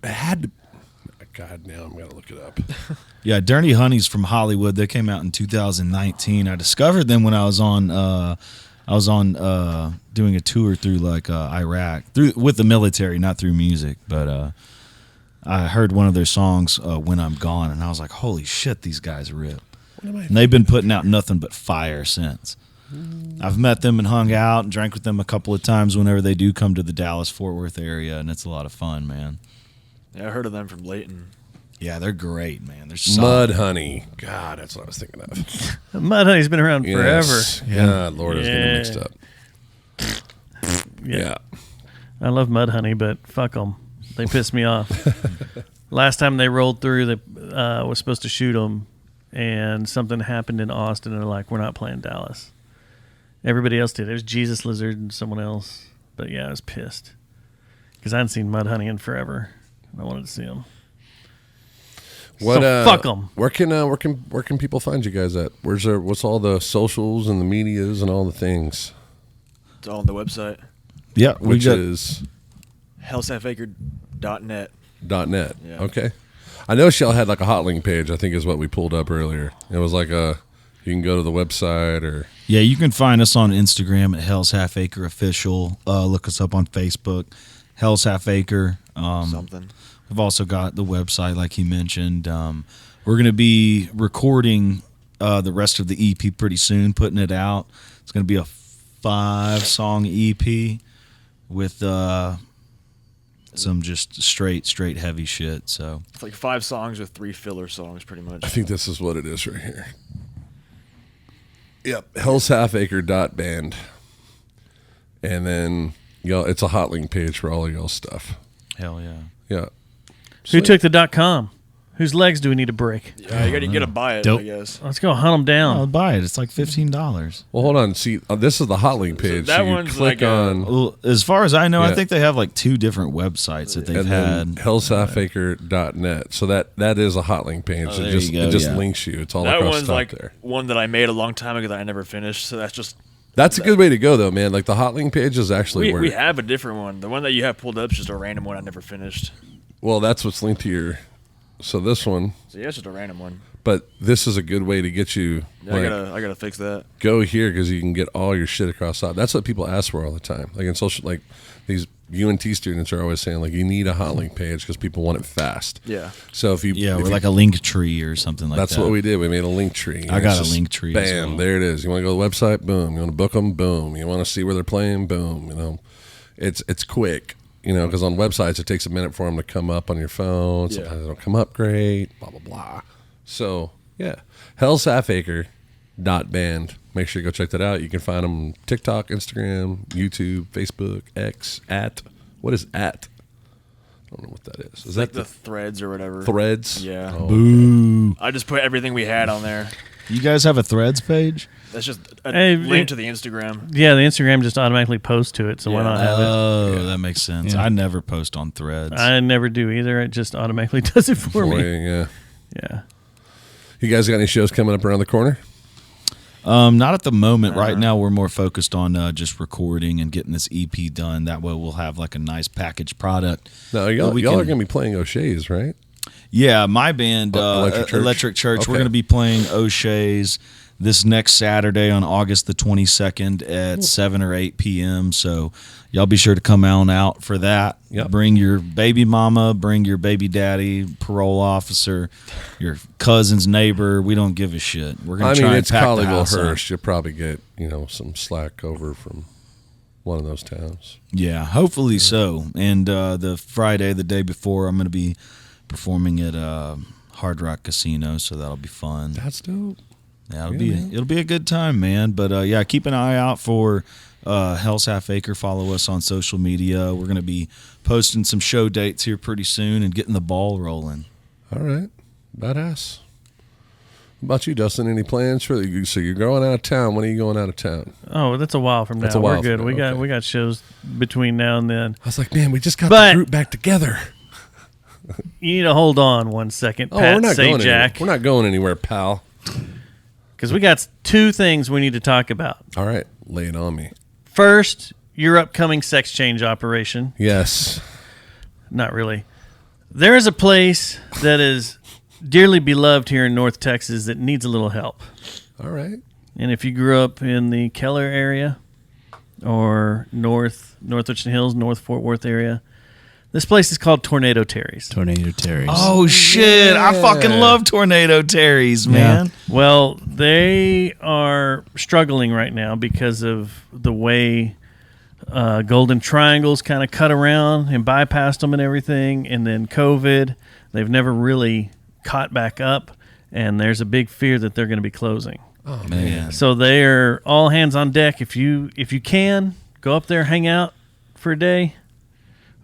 It had to. God, now I'm gonna look it up. Yeah, Dirty Honey's from Hollywood. They came out in 2019. I discovered them when I was on doing a tour through like Iraq with the military, not through music, but I heard one of their songs "When I'm Gone," and I was like, "Holy shit, these guys rip!" And they've been putting out nothing but fire since. I've met them and hung out and drank with them a couple of times whenever they do come to the Dallas-Fort Worth area, and it's a lot of fun, man. Yeah, I heard of them from Layton. Yeah, they're great, man. They're solid. Mud Honey. God, that's what I was thinking of. Mudhoney's been around Yes. forever. God, Lord, I was getting Yeah. mixed up. Yeah. I love Mudhoney, but fuck them. They piss me off. Last time they rolled through, they was supposed to shoot them, and something happened in Austin, and they're like, we're not playing Dallas. Everybody else did. It was Jesus Lizard and someone else. But yeah, I was pissed. Because I hadn't seen Mudhoney in forever. I wanted to see them. What? So fuck them. Where can people find you guys at? What's all the socials and the medias and all the things? It's all on the website. Yeah, Which is hellshalfacre.net. .net. Yeah. Okay. I know Shell had like a hot link page, I think is what we pulled up earlier. It was like you can go to the website or... Yeah, you can find us on Instagram at Hells Half Acre Official. Look us up on Facebook, Hells Half Acre. Something. We've also got the website, like he mentioned. We're going to be recording the rest of the EP pretty soon, putting it out. It's going to be a 5-song EP with some just straight heavy shit. So It's like 5 songs with 3 filler songs, pretty much. I think this is what it is right here. Yep, hellshalfacre.band. And then y'all, it's a hot link page for all of y'all's stuff. hell yeah. Yeah. Who took the .com? Whose legs do we need to break? Yeah, you gotta buy it, Dope. I guess. Let's go hunt them down. I'll buy it. It's like $15. Well, hold on. See, this is the hot link page. that So you one's click like on Well, as far as I know, Yeah. I think they have like 2 different websites that they've and then had. hellshalfacre.net. So that is a hot link page. Oh, there it just you go, it just yeah. links you. It's all That across one's the top like there. one that I made a long time ago that I never finished, so that's just... That's a good way to go, though, man. Like the hot link page is actually We have a different one. The one that you have pulled up is just a random one I never finished. Well, that's what's linked to your. So this one, So yeah, it's just a random one. but this is a good way to get you. Yeah, I gotta fix that. Go here because you can get all your shit across the top. That's what people ask for all the time. Like in social, like these UNT students are always saying, like you need a hot link page because people want it fast. Yeah. So if you, Yeah, if we're you- like a link tree or something like that's that. what we did. We made a link tree. I And got it's a link tree as Bam, well. there it is. You want to go to the website? Boom. You want to book them? Boom. You want to see where they're playing? Boom. You know, it's quick. You know, because on websites it takes a minute for them to come up on your phone. Yeah. Sometimes they don't come up great. Blah blah blah. So yeah, hellshalfacre.band. Make sure you go check that out. You can find them on TikTok, Instagram, YouTube, Facebook, X. What is at? I don't know what that is. Is Like that the threads or whatever. Threads? Yeah. Oh, Boo. I just put everything we had on there. You guys have a Threads page? That's just a Hey, link to the Instagram. Yeah, the Instagram just automatically posts to it, so why Yeah. not have it? Oh, that makes sense. Yeah. I never post on Threads. I never do either. It just automatically does it for me. yeah. Yeah. You guys got any shows coming up around the corner? Not at the moment. Right now, we're more focused on just recording and getting this EP done. That way, we'll have like a nice packaged product. No, y'all we are can- going to be playing O'Shea's, right? Yeah, my band, Electric Church? We're Okay. going to be playing O'Shea's this next Saturday on August the 22nd at 7 or 8 p.m. So y'all be sure to come on out for that. Yep. Bring your baby mama, bring your baby daddy, parole officer, your cousin's neighbor. We don't give a shit. We're going I to mean, try and it's pack the Colleyville, house out. Hearst. You'll probably get, some slack over from one of those towns. Yeah, hopefully so. And the Friday, the day before, I'm going to be performing at Hard Rock Casino, so that'll be fun. That's dope. Yeah, man. it'll be a good time, man. But yeah, keep an eye out for Hells Half Acre. Follow us on social media. We're going to be posting some show dates here pretty soon and getting the ball rolling. All right. Badass. What about you, Dustin? Any plans for you? So you're going out of town. When are you going out of town? Oh, that's a while from now. That's a while We're good. from We now, got okay. we got shows between now and then. I was like, man, we just got But- the group back together. You need to hold on one second, Oh, Pat we're not going Sajak, anywhere. We're not going anywhere, pal. because we got 2 things we need to talk about. All right. Lay it on me. First, your upcoming sex change operation. Yes. Not really. There is a place that is dearly beloved here in North Texas that needs a little help. All right. And if you grew up in the Keller area or North Richland Hills, North Fort Worth area, this place is called Tornado Terry's. Tornado Terry's. Oh, shit. I fucking love Tornado Terry's, man. Well, they are struggling right now because of the way Golden Triangle's kind of cut around and bypassed them and everything. And then COVID, they've never really caught back up. And there's a big fear that they're going to be closing. Oh, Man. So they're all hands on deck. If you can, go up there, hang out for a day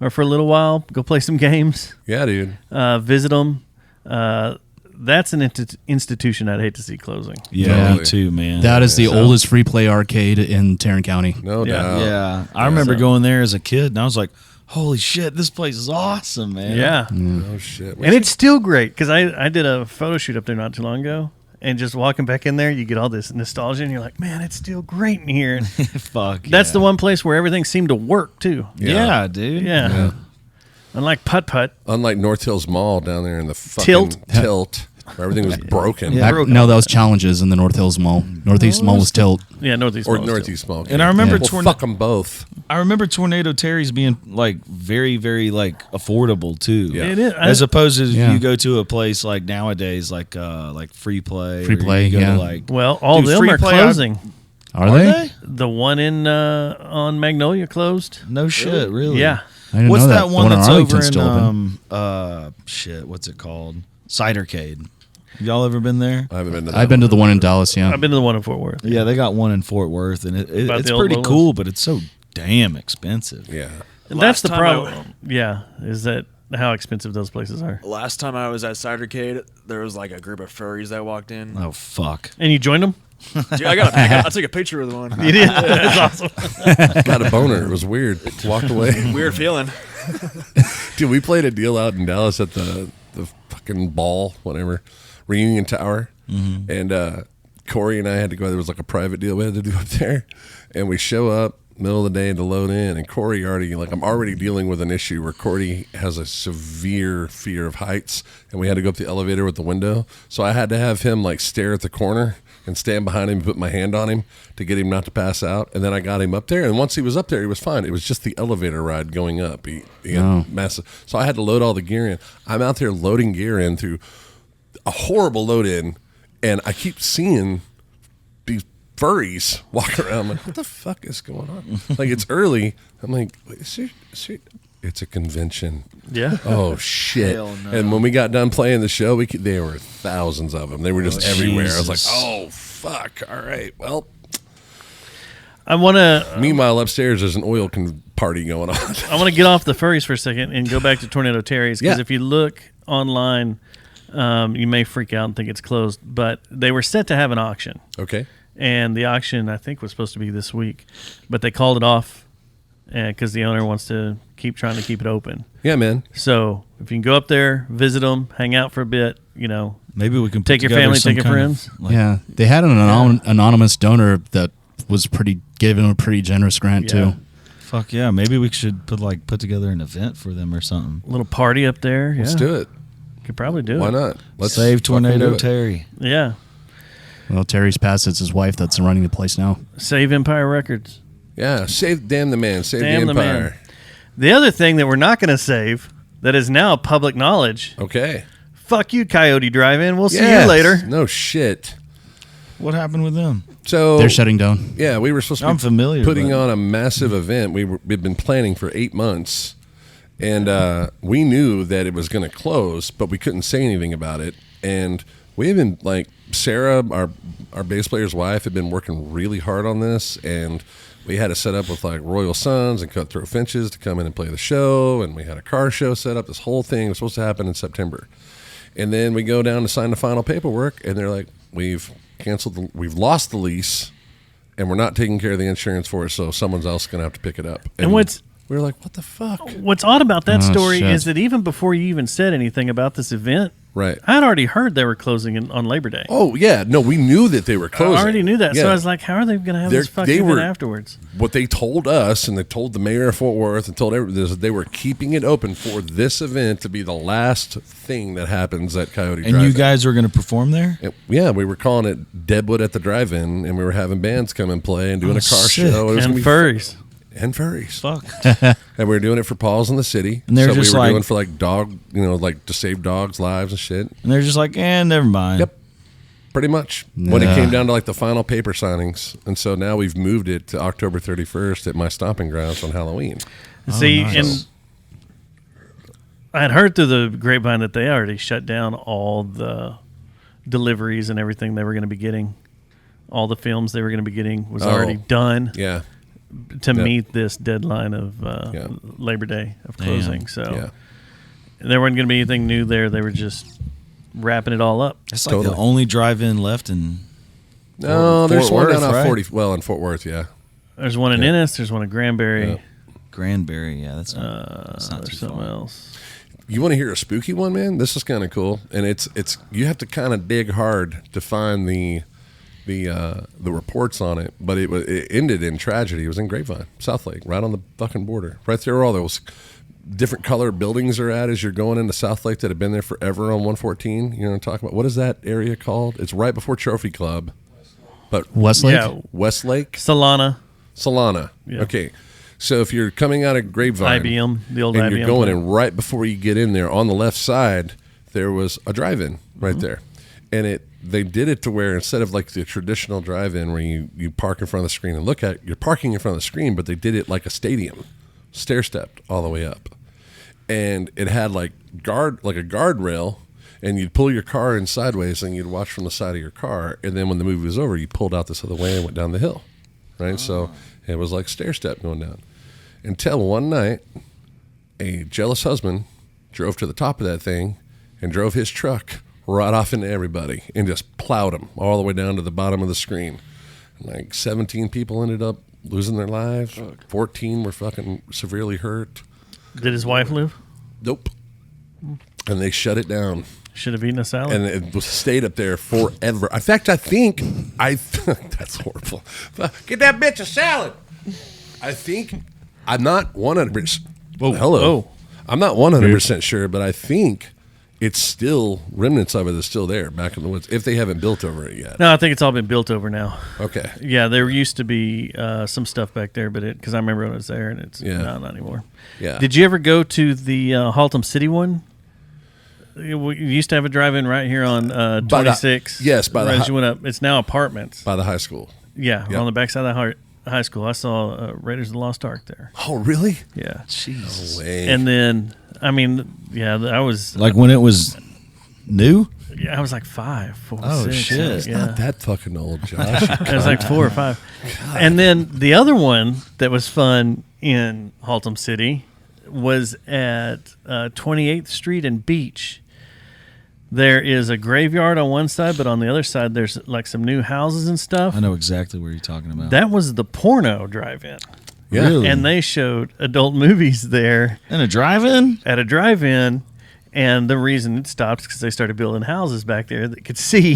or for a little while, go play some games, Yeah, dude. visit them. That's an institution I'd hate to see closing. Yeah, Totally. me too, man. That is the oldest free play arcade in Tarrant County. No Yeah. doubt. Yeah. I remember going there as a kid, and I was like, holy shit, this place is awesome, man. Yeah. Oh, shit. And it's still great because I did a photo shoot up there not too long ago. And just walking back in there, you get all this nostalgia, and you're like, man, it's still great in here. And Fuck. that's yeah. the one place where everything seemed to work, too. Yeah, dude. Yeah. Unlike putt-putt. Unlike North Hills Mall down there in the fucking tilt where everything was broken. No, that was Challenges in the North Hills Mall. Northeast Mall was Tilt. Yeah, Northeast Or Mall. Northeast Mall. And I remember Well, fuck them both. I remember Tornado Terry's being like very, very like affordable too. Yeah. It is. As opposed to Yeah. you go to a place like nowadays, like Free Play. Free or you Play, go to, yeah. like, Well, all Dude, them Free are Play, closing. Are they? The one in on Magnolia closed. No shit, really. Yeah. I didn't What's know that one on that's over Arlington's in still open. shit? What's it called? Cidercade. Y'all ever been there? I haven't been to that. I've been to the one in Dallas, yeah. I've been to the one in Fort Worth. Yeah, they got one in Fort Worth, and About it's the old pretty Lolas? cool, but it's so damn expensive. Yeah. And that's the Last time I problem. Yeah, is that how expensive those places are. Last time I was at Cidercade, there was like a group of furries that walked in. Oh fuck! And you joined them? Dude, I took a picture with one. You did? That's awesome. Got a boner. It was weird. Walked away. Weird feeling. Dude, we played a deal out in Dallas at the fucking ball, whatever, Reunion Tower. Mm-hmm. And Corey and I had to go. There was like a private deal we had to do up there. And we show up middle of the day to load in. And Corey I'm already dealing with an issue where Corey has a severe fear of heights. And we had to go up the elevator with the window. So I had to have him like stare at the corner and stand behind him and put my hand on him to get him not to pass out. And then I got him up there. And once he was up there, he was fine. It was just the elevator ride going up. He had massive. So I had to load all the gear in. I'm out there loading gear in through a horrible load in. And I keep seeing these furries walk around. I'm like, what the fuck is going on? Like, it's early. I'm like, it's a convention. Yeah. Oh, shit. Hell no. And when we got done playing the show, there were thousands of them. They were just everywhere. I was like, Jesus. oh, fuck. All right. Well, I want to. meanwhile, upstairs, there's an oil party going on. I want to get off the furries for a second and go back to Tornado Terry's because Yeah. if you look online, you may freak out and think it's closed. But they were set to have an auction, Okay. and the auction I think was supposed to be this week, but they called it off because the owner wants to keep trying to keep it open. Yeah, man. So if you can go up there, visit them, hang out for a bit, Maybe we can put Take your together family, some take your kind of, friends. like- Yeah, they had an anonymous donor that was gave him a pretty generous grant Yeah. too. Fuck yeah! Maybe we should put together an event for them or something. little party up there. Yeah. Let's do it. Could probably do Why it. not? Let's Save fucking Tornado do it. Terry. Yeah. Well, Terry's passed. It's his wife that's running the place now. Save Empire Records. Yeah. Damn the man. Save Damn the the empire. man. The other thing that we're not going to save that is now public knowledge. Okay. Fuck you, Coyote Drive-In. We'll see Yes. you later. No shit. What happened with them? So They're shutting down. Yeah, we were supposed to I'm be familiar, putting but- on a massive event. We've been planning for 8 months, and we knew that it was going to close, but we couldn't say anything about it. And we have been like Sarah, our bass player's wife, had been working really hard on this, and we had it set up with like Royal Sons and Cutthroat Finches to come in and play the show, and we had a car show set up. This whole thing was supposed to happen in September, and then we go down to sign the final paperwork, and they're like, we've lost the lease, and we're not taking care of the insurance for it, so someone else is going to have to pick it up. And what's we were like, what the fuck? What's odd about that Oh, story shit. is that even before you even said anything about this event, Right. I had already heard they were closing on Labor Day. Oh yeah, no, we knew that they were closing. I already knew that, so Yeah. I was like, how are they going to have this fucking event afterwards? What they told us, and they told the mayor of Fort Worth, and told everybody, is that they were keeping it open for this event to be the last thing that happens at Coyote And Drive-In. you guys were going to perform there? Yeah, we were calling it Deadwood at the Drive-In, and we were having bands come and play and doing a car sick. show. It was And gonna be furries. and furries. Fuck. And we were doing it for Paws in the City. And they're so just we were like- doing for like dog, like to save dogs' lives and shit. And they're just like, never mind. Yep. Pretty much. When it Yeah. came down to like the final paper signings. And so now we've moved it to October 31st at my stomping grounds on Halloween. See, nice. and I had heard through the grapevine that they already shut down all the deliveries and everything they were going to be getting. All the films they were going to be getting was already done Yeah. to Yep. meet this deadline of Yeah. Labor Day of closing. So Yeah. there wasn't going to be anything new there. They were just wrapping it all up. That's like Totally. the only drive-in left in No, there's Fort one down Worth, on right? 40. Well, in Fort Worth, yeah. There's one in Yeah. Ennis. There's one in Granbury. Yeah. Granbury. Yeah, that's not too There's something far. else. You want to hear a spooky one, man? This is kind of cool, and it's you have to kind of dig hard to find the reports on it. But it ended in tragedy. It was in Grapevine, South Lake, right on the fucking border, right there. Where all those different color buildings are at as you're going into South Lake that have been there forever on 114. You know what I'm talking about? What is that area called? It's right before Trophy Club. But Westlake? Yeah. Westlake? Solana. Yeah. Okay. So if you're coming out of Grapevine, IBM, the old and IBM you're going plant. in right before you get in there on the left side, there was a drive-in right there. And they did it to where instead of like the traditional drive-in where you park in front of the screen and look at it, you're parking in front of the screen, but they did it like a stadium, stair-stepped all the way up. And it had like a guardrail, and you'd pull your car in sideways and you'd watch from the side of your car. And then when the movie was over, you pulled out this other way and went down the hill, right? So it was like stair-step going down. Until one night, a jealous husband drove to the top of that thing and drove his truck right off into everybody and just plowed them all the way down to the bottom of the screen. Like 17 people ended up losing their lives. 14 were fucking severely hurt. Did his wife live? Nope. And they shut it down. Should have eaten a salad. And it was stayed up there forever. In fact, I think that's horrible. Get that bitch a salad. I'm not 100%. Hello. Oh. I'm not 100% sure, but I think it's still, remnants of it is still there back in the woods, if they haven't built over it yet. No, I think it's all been built over now. Okay. Yeah, there used to be some stuff back there, but because I remember when I was there, and it's not anymore. Yeah. Did you ever go to the Haltom City one? We used to have a drive-in right here on 26. Yes, by the as you went up. It's now apartments. By the high school. Yeah, Yep. on the backside of the high school. I saw Raiders of the Lost Ark there. Oh, really? Yeah. Jesus. No way. And then, I mean, yeah, I was Like when it was new? Yeah, I was like 5, 4, Oh, 6. shit. It's not that fucking old, Josh. I was like 4 or 5. And then the other one that was fun in Haltom City was at 28th Street and Beach. There is a graveyard on one side, but on the other side, there's like some new houses and stuff. I know exactly what you're talking about. That was the porno drive-in. Yeah. Really? And they showed adult movies there. In a drive-in? At a drive-in. And the reason it stopped is because they started building houses back there that could see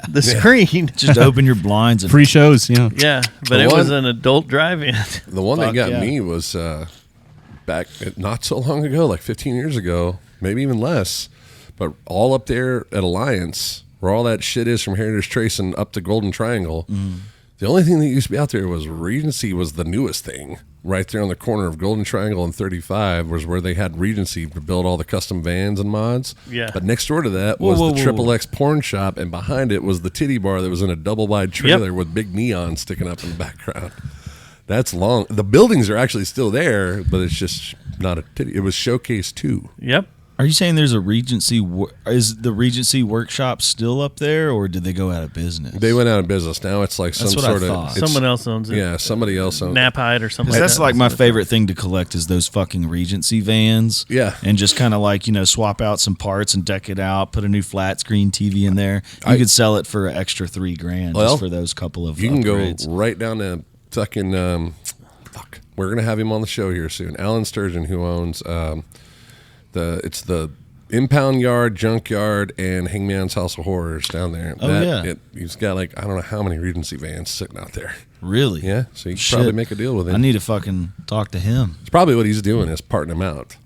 the screen. Just open your blinds. And Free shows, yeah. Yeah, but it was an adult drive-in. The one that got yeah. me was back not so long ago, like 15 years ago, maybe even less, but all up there at Alliance, where all that shit is from Heritage Trace and up to Golden Triangle, the only thing that used to be out there was Regency was the newest thing. Right there on the corner of Golden Triangle and 35 was where they had Regency to build all the custom vans and mods. Yeah. But next door to that was the Triple X porn shop, and behind it was the titty bar that was in a double wide trailer with big neon sticking up in the background. That's long. The buildings are actually still there, but it's just not a titty. It was Showcase 2. Yep. Are you saying there's a Regency? Is the Regency workshop still up there, or did they go out of business? They went out of business. Now it's like some That's what sort I of. thought. Someone else owns it. Yeah, somebody else owns it. Napide or something. Because that's like my favorite thing to collect is those fucking Regency vans. Yeah. And just kind of like, swap out some parts and deck it out, put a new flat screen TV in there. You could sell it for an extra $3,000 just for those couple of You can upgrades. go right down to fucking. We're going to have him on the show here soon. Alan Sturgeon, who owns it's the Impound Yard, Junkyard, and Hangman's House of Horrors down there. He's got like, I don't know how many Regency vans sitting out there. Really? Yeah, so you can probably make a deal with him. I need to fucking talk to him. It's probably what he's doing is parting them out.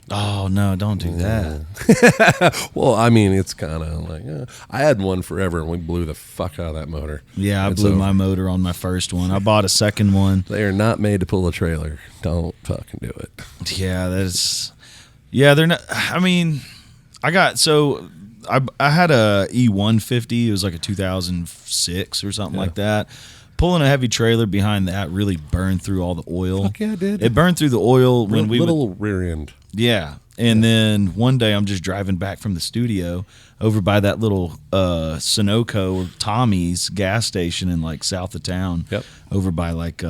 Oh, no, don't do that. Well, I mean, it's kind of like, I had one forever, and we blew the fuck out of that motor. Yeah, I And blew so my motor on my first one. I bought a second one. They are not made to pull a trailer. Don't fucking do it. Yeah, they're not. I mean, I had a E150. It was like a 2006 or something like that. Pulling a heavy trailer behind that really burned through all the oil. Fuck yeah, it did. It burned through the oil when we little rear end. Yeah. And then one day I'm just driving back from the studio over by that little Sunoco or Tommy's gas station in like south of town. Yep. Over by like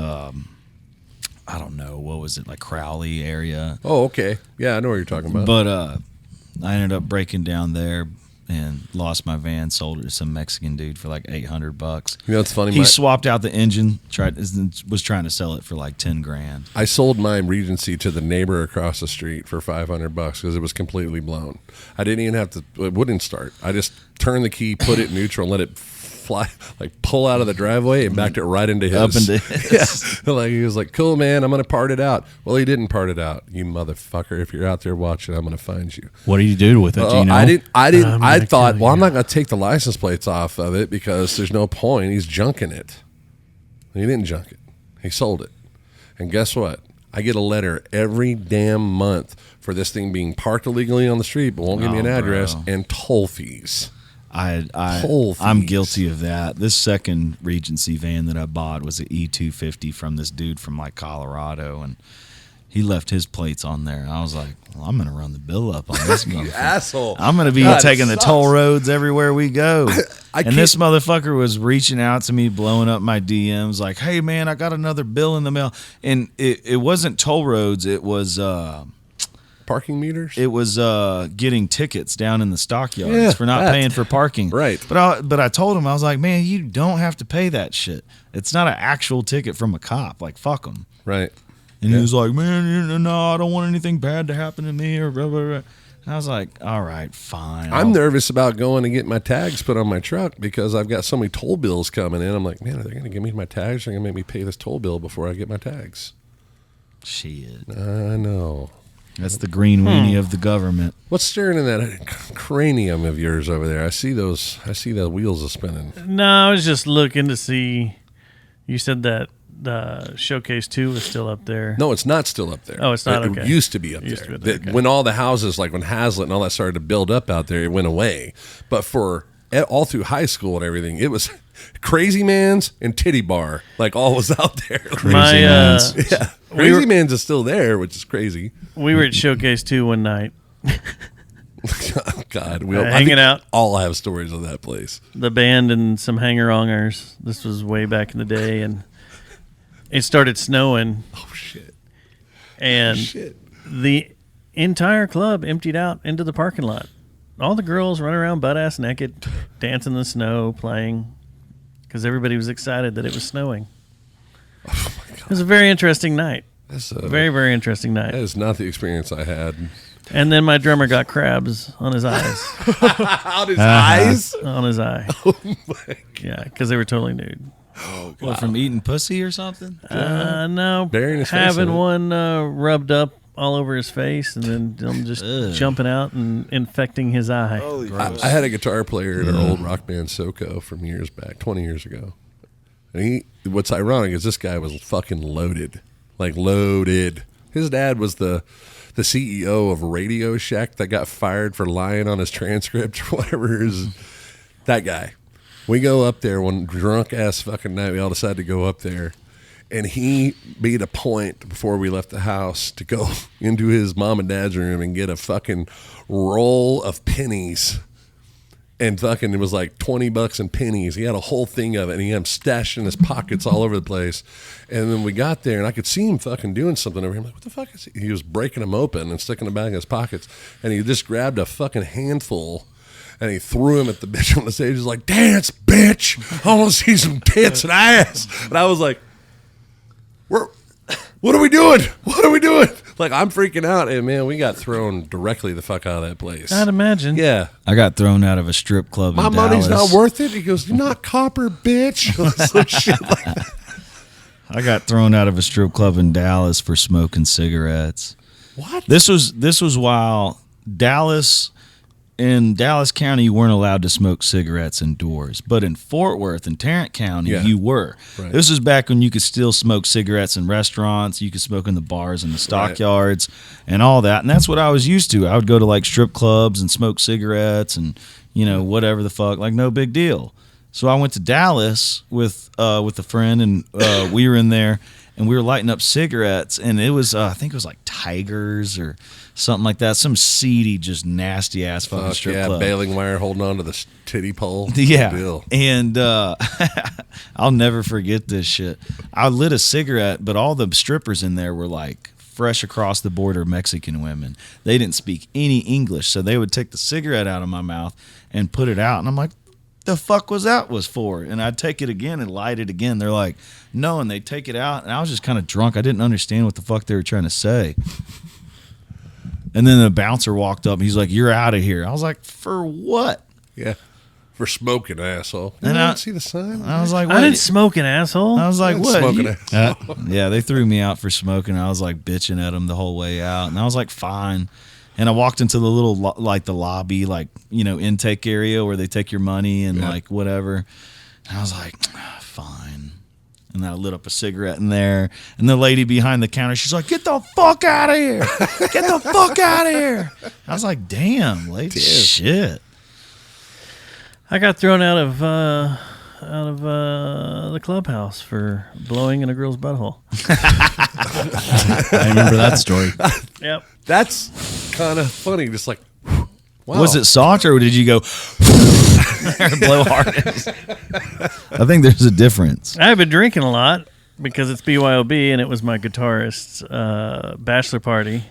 I don't know, what was it, like Crowley area. Oh, okay. Yeah, I know what you're talking about. But I ended up breaking down there and lost my van, sold it to some Mexican dude for like $800. You know, it's funny. He swapped out the engine, was trying to sell it for like $10,000. I sold my Regency to the neighbor across the street for $500 because it was completely blown. I didn't even have to. It wouldn't start. I just turned the key, put it in neutral, and let it pull out of the driveway and backed it right into his. Up into his. Yeah. Like he was like, cool, man, I'm going to part it out. Well, he didn't part it out. You motherfucker. If you're out there watching, I'm going to find you. What did you do with it? Do you know? I thought, well, I'm not going to take the license plates off of it because there's no point. He's junking it. He didn't junk it. He sold it. And guess what? I get a letter every damn month for this thing being parked illegally on the street, but won't give me an address, and toll fees. I'm guilty of that. This second Regency van that I bought was an E250 from this dude from like Colorado, and he left his plates on there. I was like, well, I'm going to run the bill up on this motherfucker. Asshole. I'm going to be taking the toll roads everywhere we go. And this motherfucker was reaching out to me, blowing up my DMs like, hey, man, I got another bill in the mail. And it wasn't toll roads. It was parking meters. It was getting tickets down in the stockyards for not paying for parking. Right. But I told him, I was like, man, you don't have to pay that shit. It's not an actual ticket from a cop. Like, fuck them. Right. And he was like, man, no, I don't want anything bad to happen to me or blah, blah, blah. And I was like, all right, fine. I'm nervous about going and get my tags put on my truck because I've got so many toll bills coming in. I'm like, man, are they going to give me my tags? Or are they going to make me pay this toll bill before I get my tags? Shit. I know. That's the green weenie of the government. What's staring in that cranium of yours over there? I see the wheels are spinning. No, I was just looking to see. You said that Showcase 2 was still up there. No, it's not still up there. Oh, it's not? It used to be up there. When all the houses, like when Hazlitt and all that started to build up out there, it went away. But for all through high school and everything, it was Crazy Man's and Titty Bar. Like all was out there. Crazy Man's. Yeah. Crazy Man's is still there, which is crazy. We were at Showcase 2 one night. Oh, God. Hanging out. All have stories of that place. The band and some hanger-ongers. This was way back in the day, and it started snowing. Oh, shit. And the entire club emptied out into the parking lot. All the girls running around butt-ass naked, dancing in the snow, playing, because everybody was excited that it was snowing. Oh, my God. It was a very interesting night. That's very, very interesting night. That is not the experience I had. And then my drummer got crabs on his eyes. On his eyes? On his eye. Oh, my God. Yeah, because they were totally nude. Oh, God. What, from eating pussy or something? No. Having one rubbed up all over his face and then them just jumping out and infecting his eye. I had a guitar player in our old rock band, SoCo, from years back, 20 years ago. And what's ironic is this guy was fucking loaded. Like, loaded. His dad was the CEO of Radio Shack that got fired for lying on his transcript or whatever. That guy. We go up there one drunk-ass fucking night. We all decided to go up there. And he made a point before we left the house to go into his mom and dad's room and get a fucking roll of pennies. And fucking, it was like $20 in pennies. He had a whole thing of it, and he had them stashed in his pockets all over the place. And then we got there, and I could see him fucking doing something over here. I'm like, what the fuck is he? He was breaking them open and sticking them back in his pockets. And he just grabbed a fucking handful, and he threw him at the bitch on the stage. He's like, dance, bitch. I want to see some tits and ass. And I was like, what are we doing? What are we doing? Like, I'm freaking out. And, man, we got thrown directly the fuck out of that place. I'd imagine. Yeah. I got thrown out of a strip club My in money's Dallas. not worth it. He goes, you're not copper, bitch. Some shit like that. I got thrown out of a strip club in Dallas for smoking cigarettes. What? This was while in Dallas County, you weren't allowed to smoke cigarettes indoors. But in Fort Worth and Tarrant County, you were. Right. This was back when you could still smoke cigarettes in restaurants. You could smoke in the bars and the stockyards and all that. And that's what I was used to. I would go to like strip clubs and smoke cigarettes and, whatever the fuck, like no big deal. So I went to Dallas with a friend, and we were in there. And we were lighting up cigarettes, and it was, I think it was like Tigers or something like that. Some seedy, just nasty ass fucking strip club. Baling wire holding on to the titty pole. Yeah. And I'll never forget this shit. I lit a cigarette, but all the strippers in there were like fresh across the border Mexican women. They didn't speak any English, so they would take the cigarette out of my mouth and put it out. And I'm like, the fuck was for? And I'd take it again and light it again. They're like, no, and they'd take it out, and I was just kind of drunk. I didn't understand what the fuck they were trying to say. And then the bouncer walked up, and he's like, you're out of here. I was like, for what? Yeah. For smoking, asshole. And I I- didn't see the sign. I was like, I didn't smoke an asshole. I was like, Didn't what? smoke You- an asshole. Yeah, they threw me out for smoking. I was like bitching at them the whole way out, and I was like, fine. And I walked into the little like the lobby, like intake area where they take your money and like whatever. And I was like, fine. And I lit up a cigarette in there, and the lady behind the counter, she's like, "Get the fuck out of here! Get the fuck out of here!" I was like, "Damn, lady, shit." I got thrown out of the clubhouse for blowing in a girl's butthole. I remember that story. Yep. That's kind of funny. Just like, wow. Was it soft or did you go blow hard? I think there's a difference. I've been drinking a lot because it's BYOB and it was my guitarist's bachelor party.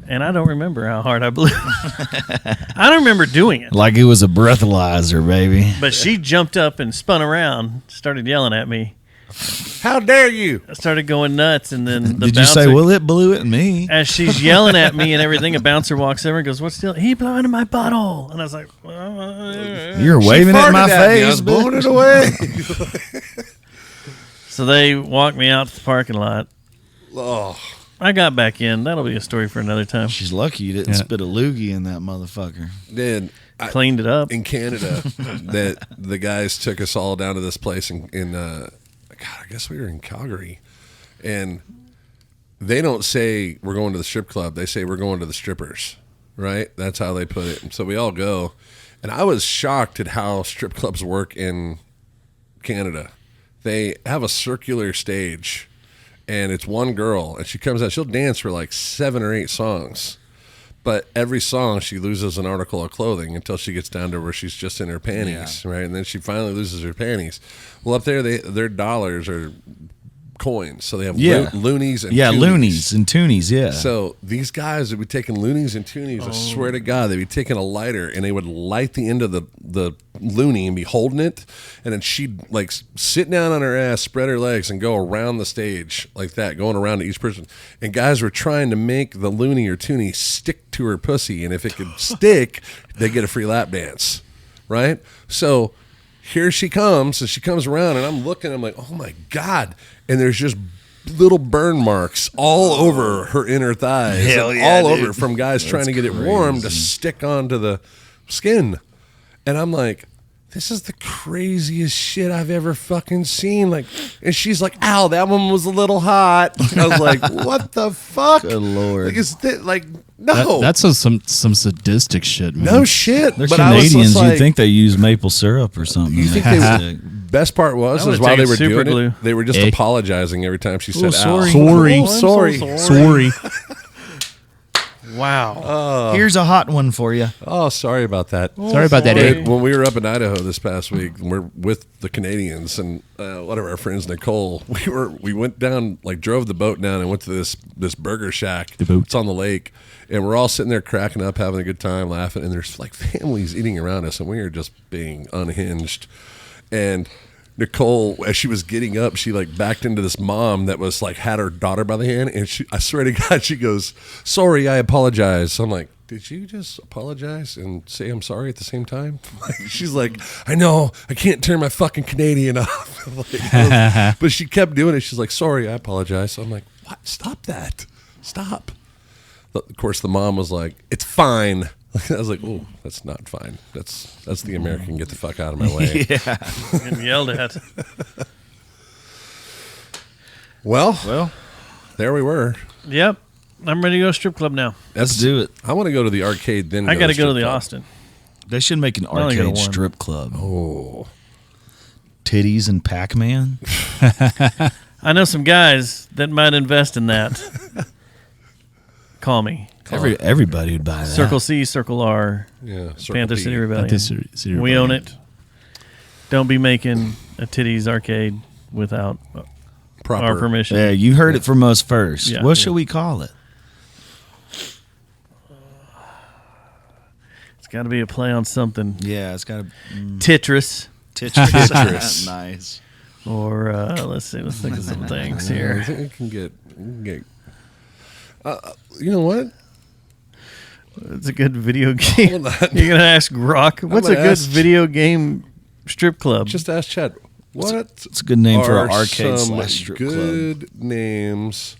And I don't remember how hard I blew. I don't remember doing it. Like it was a breathalyzer, baby. But she jumped up and spun around, started yelling at me. How dare you? I started going nuts, and then the Did you bouncer, say, well, it blew at me? as she's yelling at me and everything, a bouncer walks over and goes, "What's the he blowing in my butthole?" And I was like, You're waving it in my farted at me. I face. was blowing it away. So they walked me out to the parking lot. Oh, I got back in. That'll be a story for another time. She's lucky you didn't spit a loogie in that motherfucker. then Cleaned it up. in Canada, that the guys took us all down to this place in God, I guess we were in Calgary, and they don't say we're going to the strip club. They say we're going to the strippers, right? That's how they put it. And so we all go, and I was shocked at how strip clubs work in Canada. They have a circular stage, and it's one girl, and she comes out. She'll dance for like 7 or 8 songs. But every song, she loses an article of clothing until she gets down to where she's just in her panties, right? And then she finally loses her panties. Well, up there, their dollars are coins. So they have loonies and toonies. Loonies and toonies, yeah. So these guys would be taking loonies and toonies. I swear to God, they'd be taking a lighter and they would light the end of the loonie and be holding it. And then she'd like sit down on her ass, spread her legs, and go around the stage like that, going around to each person. And guys were trying to make the loony or toonie stick to her pussy. And if it could stick, they get a free lap dance, right? So here she comes, and she comes around, and I'm looking, I'm like, oh my God. And there's just little burn marks all over her inner thighs. Hell and yeah, all dude. over from guys trying to get it warm to stick onto the skin. And I'm like, this is the craziest shit I've ever fucking seen. Like, and she's like, ow, that one was a little hot. I was like, what the fuck? Good Lord. Like, no. That's some sadistic shit, man. No shit. They're But I was just Canadians. like, You'd think they use maple syrup or something. You think they best part was I would've while they taken were super doing glue. it, they were just apologizing every time she said, ow. sorry. Oh, sorry. Sorry. Wow. Here's a hot one for you. Oh, sorry about that. Sorry about that, sorry. Abe. When we were up in Idaho this past week, and we're with the Canadians and one of our friends, Nicole. We went down, like drove the boat down and went to this burger shack. The boat. It's on the lake, and we're all sitting there cracking up, having a good time, laughing. And there's like families eating around us, and we are just being unhinged. And Nicole, as she was getting up, she like backed into this mom that was like had her daughter by the hand, and I swear to God, she goes, "Sorry, I apologize." So I'm like, did you just apologize and say I'm sorry at the same time? She's like, I know, I can't turn my fucking Canadian off. But she kept doing it. She's like, sorry, I apologize. So I'm like, what? Stop that. Stop. Of course, the mom was like, it's fine. I was like, oh, that's not fine. That's the American, get the fuck out of my way. Getting yelled at. Well, there we were. Yep. I'm ready to go to strip club now. Let's do it. I want to go to the arcade, then I got to go to the strip club. Austin. They should make an only got arcade one. strip club. Oh. Titties and Pac-Man. I know some guys that might invest in that. Call me. Everybody would buy that. Circle C, Circle R, Yeah, Circle Panther P. City Rebellion. Panther City We Rebellion. own it. Don't be making a titties arcade without Proper. our permission. Yeah, you heard it from us first. Yeah. What should we call it? It's got to be a play on something. Yeah, it's got to Tetris. Tetris. Nice. Or let's see. Let's think of some things I here. think we can get you know what? It's a good video game. Hold on. You're gonna ask Rock, what's a gonna good ask- video game strip club? Just ask Chad. What? It's a good name for are an arcade some slash strip club. good names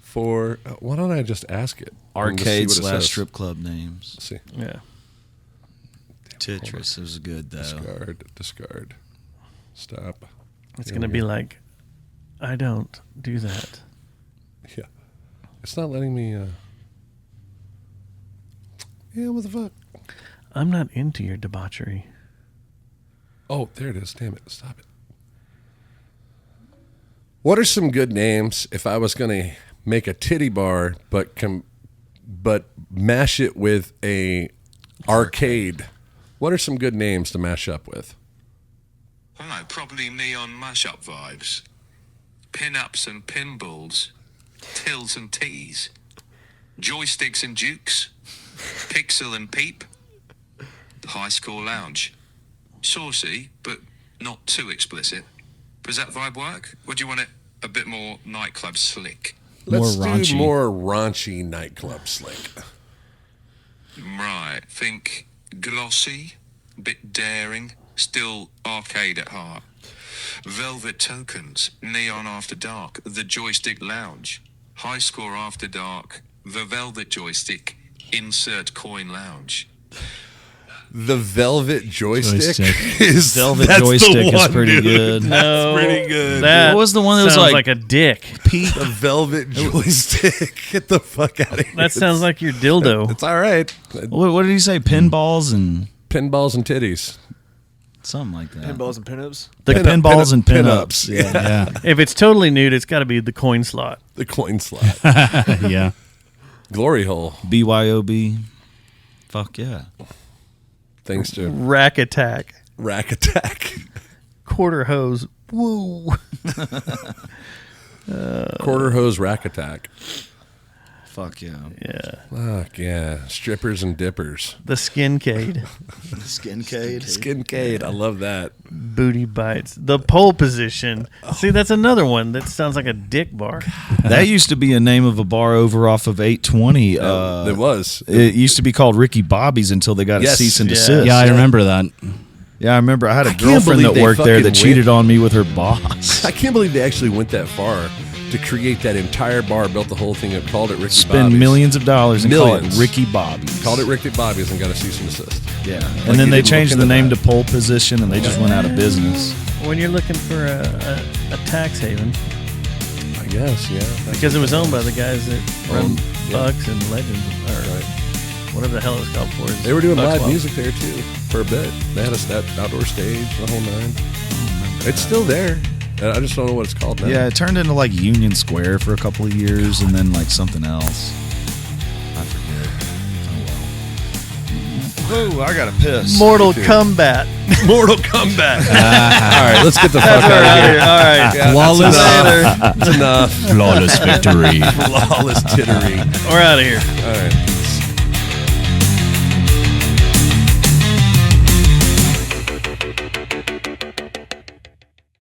for. Why don't I just ask it? and just see Arcade what it slash says. strip club names. Let's see. Yeah. Tetris was good though. Discard. Stop. It's Here gonna we be go. like, I don't do that. Yeah. It's not letting me. Yeah. What the fuck? I'm not into your debauchery. Oh, there it is. Damn it. Stop it. What are some good names if I was going to make a titty bar, but mash it with a arcade? What are some good names to mash up with? I don't know, probably neon mashup vibes. Pin-ups and pinballs. Tills and tees. Joysticks and dukes. Pixel and peep. High School Lounge. Saucy, but not too explicit. Does that vibe work? Or do you want it a bit more nightclub slick? Let's More do raunchy. more raunchy nightclub slick. Right, think glossy, bit daring, still arcade at heart. Velvet Tokens, Neon After Dark, The Joystick Lounge. High Score After Dark, The Velvet Joystick, Insert Coin Lounge. The Velvet Joystick, Joystick. is Velvet that's the Joystick is one, pretty dude. good. No, pretty good. That What was the one that was sounds like- a dick? The Velvet Joystick. Get the fuck out of here. That sounds like your dildo. It's all right. What did he say? Pinballs and Pinballs and titties. something like that. Pinballs and pinups. The Pin- pinballs and pin-ups. pinups. Yeah. Yeah. If it's totally nude, it's got to be the coin slot. The coin slot. Yeah. Glory hole. BYOB. Fuck yeah. Thanks to Rack attack. Rack Attack. Quarter hose. Woo. Quarter hose Rack Attack. Fuck yeah. Yeah. Fuck yeah. Strippers and dippers. The skincade. Skincade. Skincade. I love that. Booty bites. The pole position. See, that's another one that sounds like a dick bar. That used to be a name of a bar over off of 820. It was. It used to be called Ricky Bobby's until they got Yes. a cease and Yeah. desist. Yeah, I remember that. Yeah, I remember. I had a can't girlfriend believe that they worked there that fucking cheated went- on me with her boss. I can't believe they actually went that far to create that entire bar, built the whole thing up, called it Ricky Spend Bobby's. millions of dollars and call Millions. it Ricky Bobby's. Called it Ricky Bobby's and got a cease and desist. Yeah. Like And then you they didn't changed look the into name that. to Pole Position and they just went out of business. When you're looking for a tax haven, I guess, yeah. because it was owned by the guys that run Owned, yeah. Bucks and Legends, or whatever the hell it's called for. They were doing Bucks live Wild. music there too for a bit. They had that outdoor stage, the whole nine. It's still there. I just don't know what it's called now. Yeah, it turned into like Union Square for a couple of years and then like something else. I forget. Oh well. Oh, I got to piss. Mortal Kombat. Mortal Kombat. All right, let's get the fuck out of here. All right. Yeah, Flawless. That's enough. Flawless victory. Flawless tittery. We're out of here. All right.